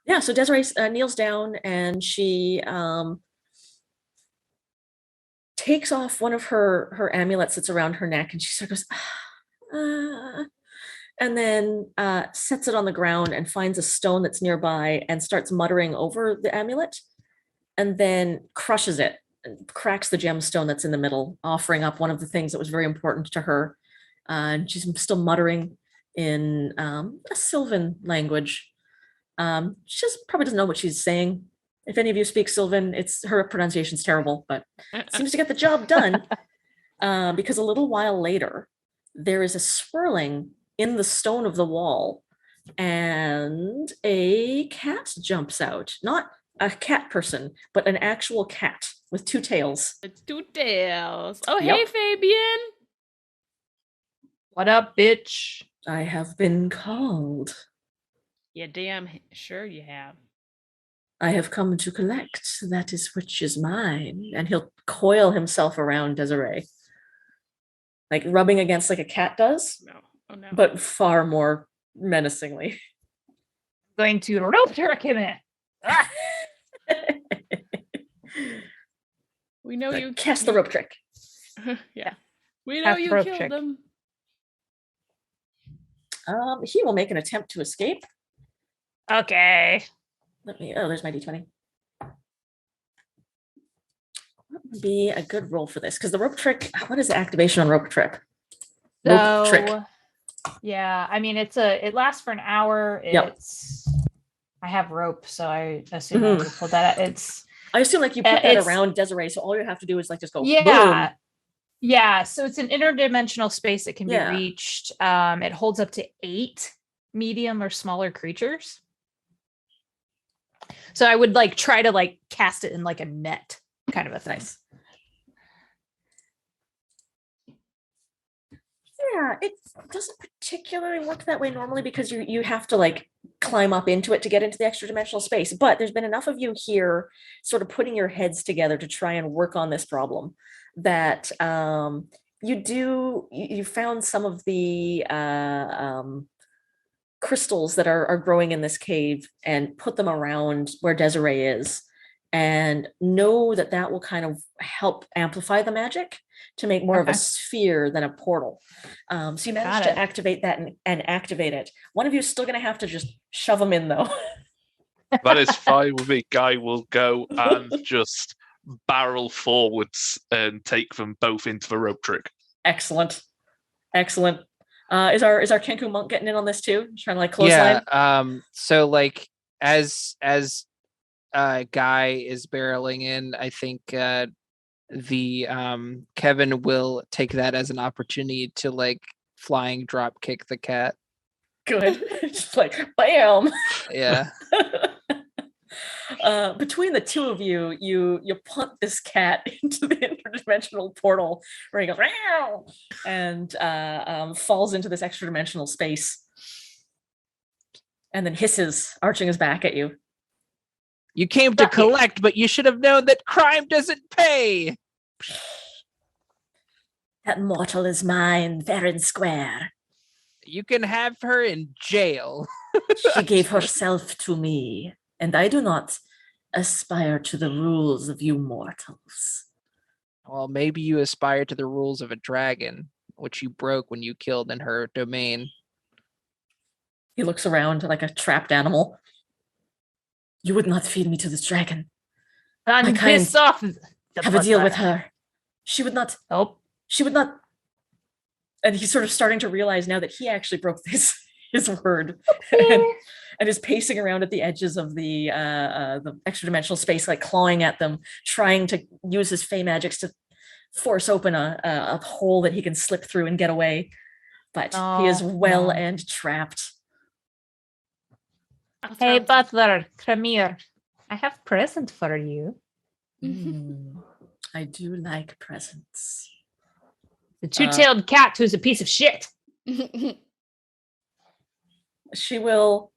Yeah, so Desiree kneels down and she takes off one of her amulets that's around her neck, and she sort of goes, and then sets it on the ground and finds a stone that's nearby and starts muttering over the amulet, and then crushes it and cracks the gemstone that's in the middle, offering up one of the things that was very important to her. And she's still muttering in a Sylvan language. She just probably doesn't know what she's saying. If any of you speak Sylvan, her pronunciation's terrible, but it seems to get the job done. Because a little while later, there is a swirling in the stone of the wall, and a cat jumps out. Not a cat person, but an actual cat with two tails. It's 2 tails. Oh, Yep. hey, Fabian. What up, bitch? I have been called. Yeah, damn sure you have. I have come to collect that is which is mine. And he'll coil himself around Desiree, like rubbing against like a cat does, No. Oh, no. but far more menacingly. Going to rope trick him in. We know you Cast the rope trick. Yeah. We know Cast you rope killed trick. them. He will make an attempt to escape. Okay. There's my d20. What would be a good roll for this? Because the rope trick, what is the activation on rope trick? Rope trick. Yeah, I mean it lasts for an hour. Yep. I have rope, so I assume I would pull that out. I assume like you put that around Desiree, so all you have to do is like just go boom. Yeah, so it's an interdimensional space that can be reached. It holds up to 8 medium or smaller creatures. So I would like try to like cast it in like a net kind of a thing. Nice. Yeah, it doesn't particularly work that way normally because you have to like climb up into it to get into the extra dimensional space. But there's been enough of you here sort of putting your heads together to try and work on this problem that you found some of the crystals that are growing in this cave and put them around where Desiree is, and know that will kind of help amplify the magic to make more of a sphere than a portal. So you managed to activate that and activate it. One of you is still going to have to just shove them in, though. That is fine with me. Guy will go and just barrel forwards and take them both into the rope trick. Excellent. Is our Kenku monk getting in on this too? Trying to like clothesline? Yeah. So like as Guy is barreling in, I think the Kevin will take that as an opportunity to like flying drop kick the cat. Good. Just like bam. Yeah. Between the two of you, you punt this cat into the interdimensional portal where he goes Row! And falls into this extra dimensional space, and then hisses, arching his back at you. You came to collect, but you should have known that crime doesn't pay. That mortal is mine, fair and square. You can have her in jail. She gave herself to me, and I do not aspire to the rules of you mortals. Well, maybe you aspire to the rules of a dragon, which you broke when you killed in her domain. He looks around like a trapped animal. You would not feed me to this dragon. And kind piss off. Have a deal with her. She would not. Oh. She would not. And he's sort of starting to realize now that he actually broke his word, and is pacing around at the edges of the extra dimensional space, like clawing at them, trying to use his fey magics to force open a hole that he can slip through and get away. But he is well and trapped. Hey, butler, come here. I have present for you. I do like presents. The two-tailed cat who's a piece of shit. She will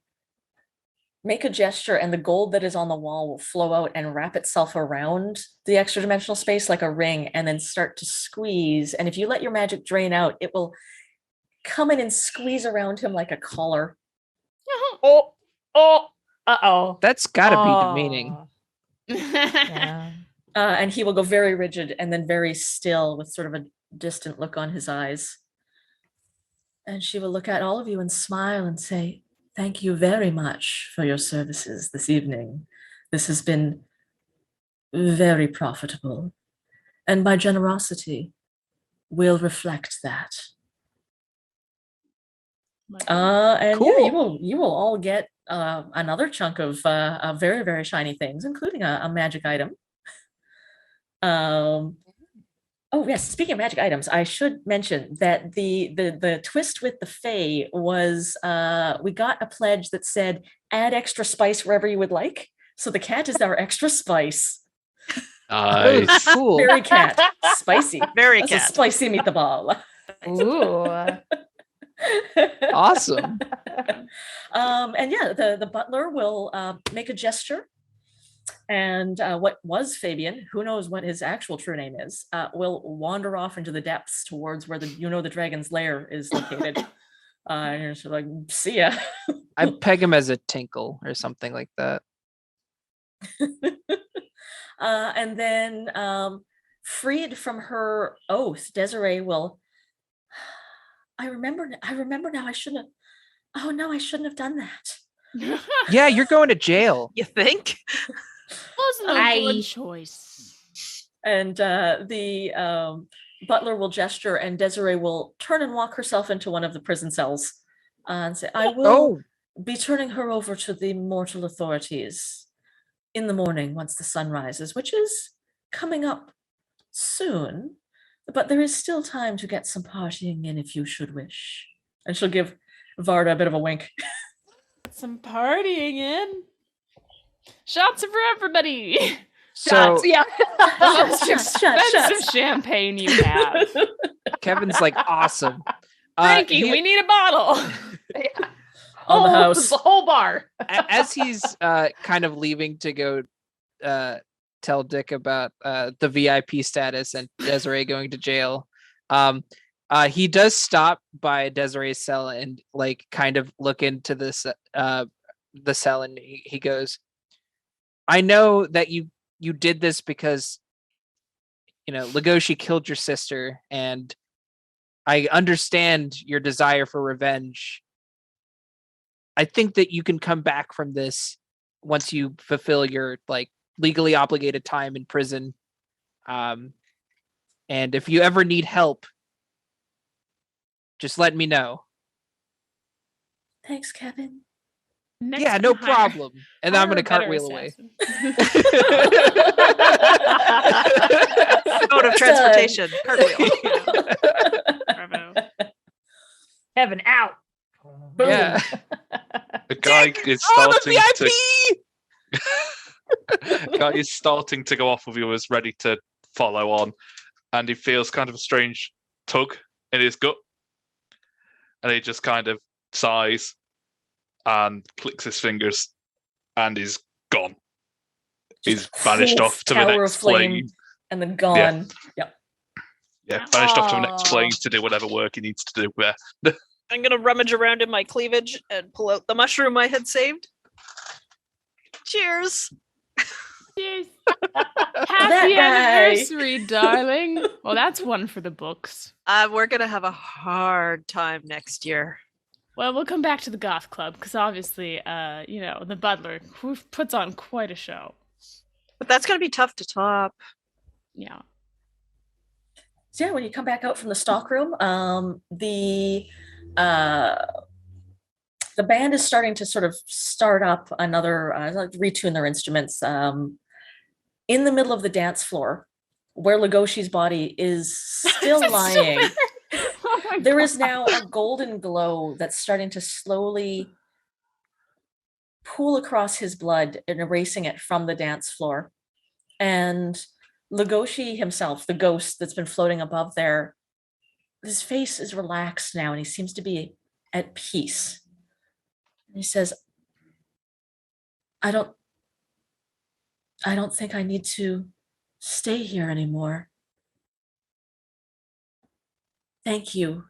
make a gesture, and the gold that is on the wall will flow out and wrap itself around the extra dimensional space like a ring, and then start to squeeze. And if you let your magic drain out, it will come in and squeeze around him like a collar. That's gotta be demeaning. Yeah. And he will go very rigid and then very still with sort of a distant look on his eyes. And she will look at all of you and smile and say, "Thank you very much for your services this evening. This has been very profitable. And my generosity will reflect that." And Cool. yeah, you will all get another chunk of very, very shiny things, including a magic item. Oh yes, speaking of magic items, I should mention that the twist with the Fae was we got a pledge that said add extra spice wherever you would like. So the cat is our extra spice. Nice. Cool. Very cat, spicy. Very That's a cat. spicy meatball. Ooh. Awesome. And yeah, the butler will make a gesture, and what was Fabian, who knows what his actual true name is, will wander off into the depths towards where the dragon's lair is located. And you're just like, see ya. I peg him as a tinkle or something like that. And then freed from her oath, Desiree will. I remember now. I shouldn't have. Oh no, I shouldn't have done that. Yeah, you're going to jail. You think? Wasn't a good choice. And the butler will gesture, and Desiree will turn and walk herself into one of the prison cells and say, "I will be turning her over to the mortal authorities in the morning once the sun rises," which is coming up soon. But there is still time to get some partying in if you should wish. And she'll give Varda a bit of a wink. Some partying in. Shots for everybody. So yeah. Expensive champagne you have. Kevin's like, awesome. Frankie, we need a bottle. On the house. The whole bar. As he's kind of leaving to go tell Dick about the VIP status and Desiree going to jail, he does stop by Desiree's cell and like kind of look into this the cell, and he goes, "I know that you did this because Legoshi killed your sister, and I understand your desire for revenge. I think that you can come back from this once you fulfill your like legally obligated time in prison. And if you ever need help, just let me know." Thanks, Kevin. Yeah, no problem. And then I'm going to cartwheel away. Mode of transportation. Cartwheel. Bravo. Kevin out. Boom. Yeah. The guy is starting to. Guy is starting to go off with yours, ready to follow on, and he feels kind of a strange tug in his gut, and he just kind of sighs and clicks his fingers, and is gone. He's vanished off to the Tower next of flame, plane. and then gone. Yep. Yeah, vanished off to the next plane to do whatever work he needs to do there. I'm gonna rummage around in my cleavage and pull out the mushroom I had saved. Cheers. Cheers. That Happy guy. anniversary, darling. Well, that's one for the books. We're gonna have a hard time next year. Well, we'll come back to the Goth Club because obviously, the butler who puts on quite a show. But that's going to be tough to top. Yeah. So yeah, when you come back out from the stockroom, the band is starting to sort of start up another, retune their instruments. In the middle of the dance floor, where Legoshi's body is still lying, there is now a golden glow that's starting to slowly pool across his blood and erasing it from the dance floor. And Legoshi himself, the ghost that's been floating above there, his face is relaxed now and he seems to be at peace. And he says, I don't think I need to stay here anymore. Thank you.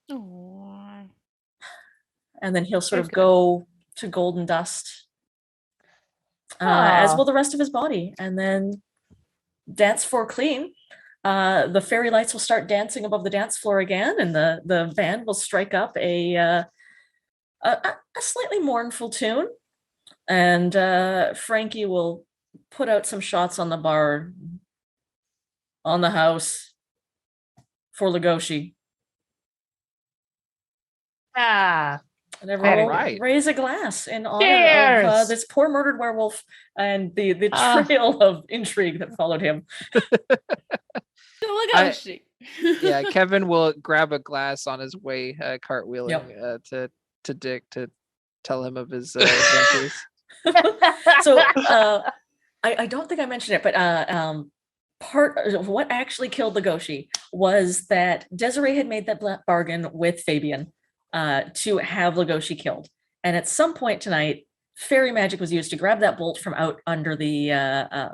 Aww. And then he'll sort of go to golden dust, as will the rest of his body. And then dance for clean. The fairy lights will start dancing above the dance floor again, and the band will strike up a slightly mournful tune. And Frankie will put out some shots on the bar, on the house, for Legoshi. And everyone will raise a glass in honor of this poor murdered werewolf and the trail of intrigue that followed him. Legoshi. Yeah, Kevin will grab a glass on his way, cartwheeling to Dick to tell him of his adventures. So I don't think I mentioned it, but part of what actually killed Legoshi was that Desiree had made that bargain with Fabian to have Legoshi killed. And at some point tonight, fairy magic was used to grab that bolt from out under the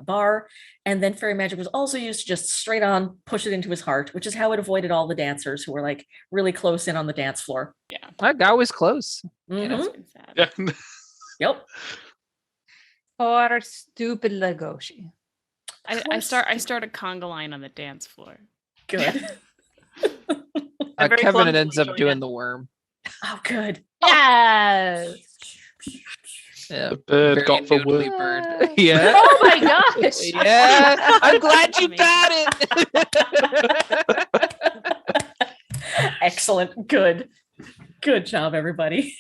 bar. And then fairy magic was also used to just straight on push it into his heart, which is how it avoided all the dancers who were like really close in on the dance floor. Yeah. That guy was close. Mm-hmm. Yeah. Yep. Poor stupid Legoshi. I start a conga line on the dance floor. Good. Kevin ends up doing the worm. Oh, good. Yes. Yeah, The bird very got the noodly worm. bird. Yeah. Oh my gosh. Yeah. I'm glad you got it. Excellent. Good job, everybody.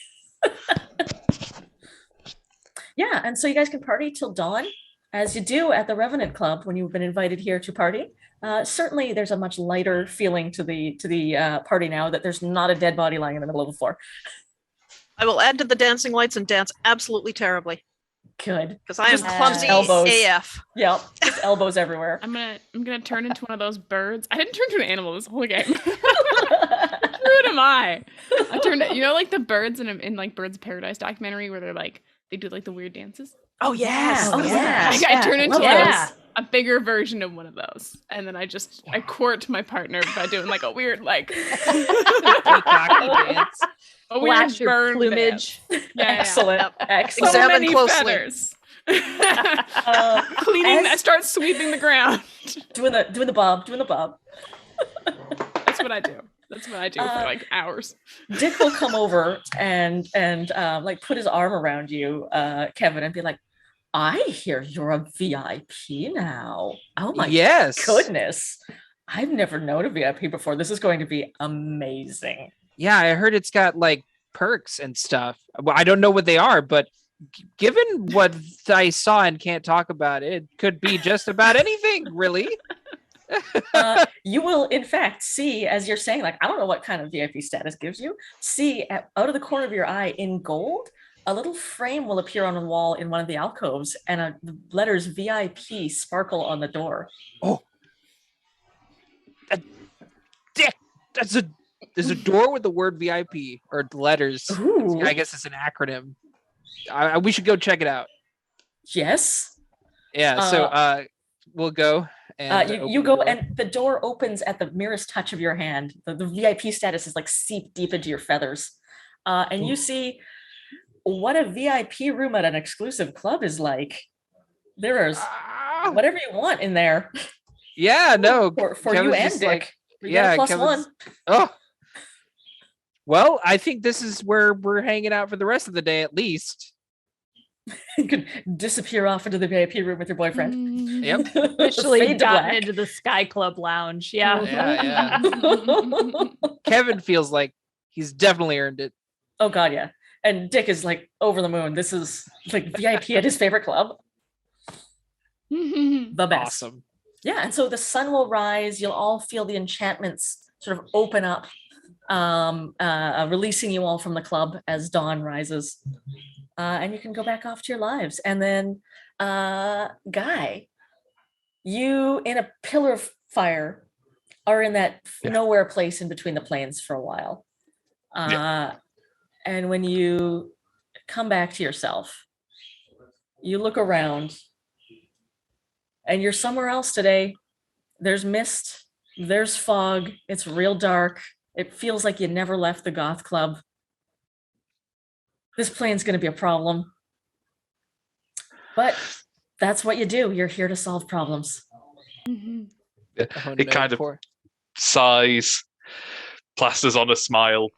Yeah, and so you guys can party till dawn, as you do at the Revenant Club when you've been invited here to party. Certainly, there's a much lighter feeling to the party now that there's not a dead body lying in the middle of the floor. I will add to the dancing lights and dance absolutely terribly. Good. Because I am Just clumsy elbows. AF. Yep, just elbows everywhere. I'm gonna turn into one of those birds. I didn't turn into an animal this whole game. Who am I? I turned, like the birds in like Birds of Paradise documentary where they do like the weird dances. Oh yes. Oh yeah. I turn into those. a bigger version of one of those, and then I court my partner by doing like a weird Peacocky dance. a weird Flash your bird plumage. dance. Yeah. Excellent. Excellent. So Examine many closely. feathers. Cleaning. I start sweeping the ground. Doing the bob. That's what I do. That's what I do for like hours. Dick will come over and like put his arm around you, Kevin, and be like, I hear you're a VIP now. Oh my goodness. I've never known a VIP before. This is going to be amazing. Yeah, I heard it's got like perks and stuff. Well, I don't know what they are, but given what I saw and can't talk about, it could be just about anything, really. You will, in fact, see, as you're saying, like, I don't know what kind of VIP status gives you, see out of the corner of your eye in gold, a little frame will appear on a wall in one of the alcoves and the letters VIP sparkle on the door. Oh. Dick, there's a door with the word VIP or letters. Ooh. I guess it's an acronym. We should go check it out. Yes. Yeah, so we'll go. And you go, and the door opens at the merest touch of your hand. The VIP status is like seeped deep into your feathers. And you see what a VIP room at an exclusive club is like. There's whatever you want in there. Yeah, no. For you and Dick. Like, You got a plus Kevin's, one. Oh. Well, I think this is where we're hanging out for the rest of the day, at least. You could disappear off into the VIP room with your boyfriend. Yep. Officially Fade to gotten black. into the Sky Club lounge. Yeah. Yeah. Kevin feels like he's definitely earned it. Oh God, yeah. And Dick is like over the moon. This is like VIP at his favorite club. The best. Awesome. Yeah, and so the sun will rise. You'll all feel the enchantments sort of open up, releasing you all from the club as dawn rises. And you can go back off to your lives. And then, Guy, you in a pillar of fire are in that nowhere place in between the planes for a while. And when you come back to yourself, you look around and you're somewhere else today. There's mist, there's fog, it's real dark. It feels like you never left the Goth Club. This plane's going to be a problem. But that's what you do. You're here to solve problems. It kind of sighs, plasters on a smile,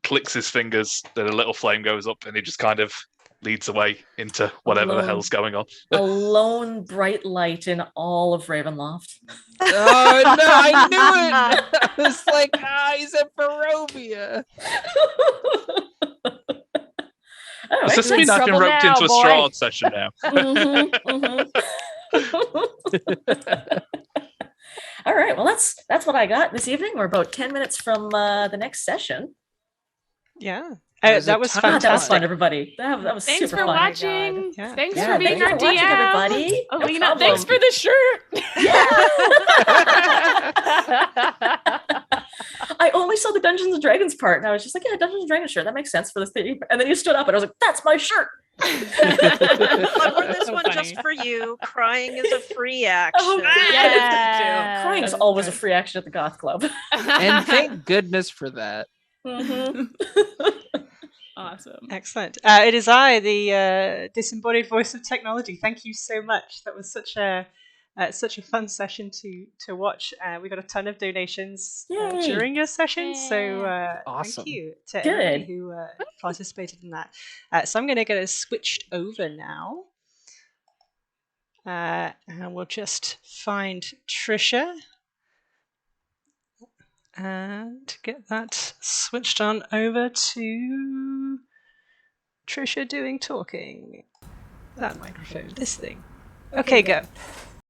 clicks his fingers, then a little flame goes up, and he just kind of leads away into whatever the hell's going on. A lone bright light in all of Ravenloft. Oh no, I knew it! I was like, he's at Barovia. Does this mean I've been roped into a straw session now? All right, well, that's what I got this evening. We're about 10 minutes from the next session. Yeah. That was fantastic. That was fun, everybody. That was Thanks super for fun. watching. Yeah. Thanks Yeah, for being our thanks for watching, DM. everybody. No Alina, problem. thanks for the shirt. I only saw the Dungeons and Dragons part, and I was just like, yeah, Dungeons and Dragons shirt. That makes sense for this thing. And then you stood up, and I was like, that's my shirt. I wore this So one funny. just for you. Crying is a free action. Oh, good. Yeah. Crying is always a free action at the Goth Club. And thank goodness for that. Awesome. Excellent. It is I, the disembodied voice of technology. Thank you so much. That was such a fun session to watch. We got a ton of donations during your session, so Awesome. thank you to everybody who participated in that. So I'm going to get us switched over now, and we'll just find Trisha and get that switched on over to Trisha doing talking. That microphone, this thing. Okay, go.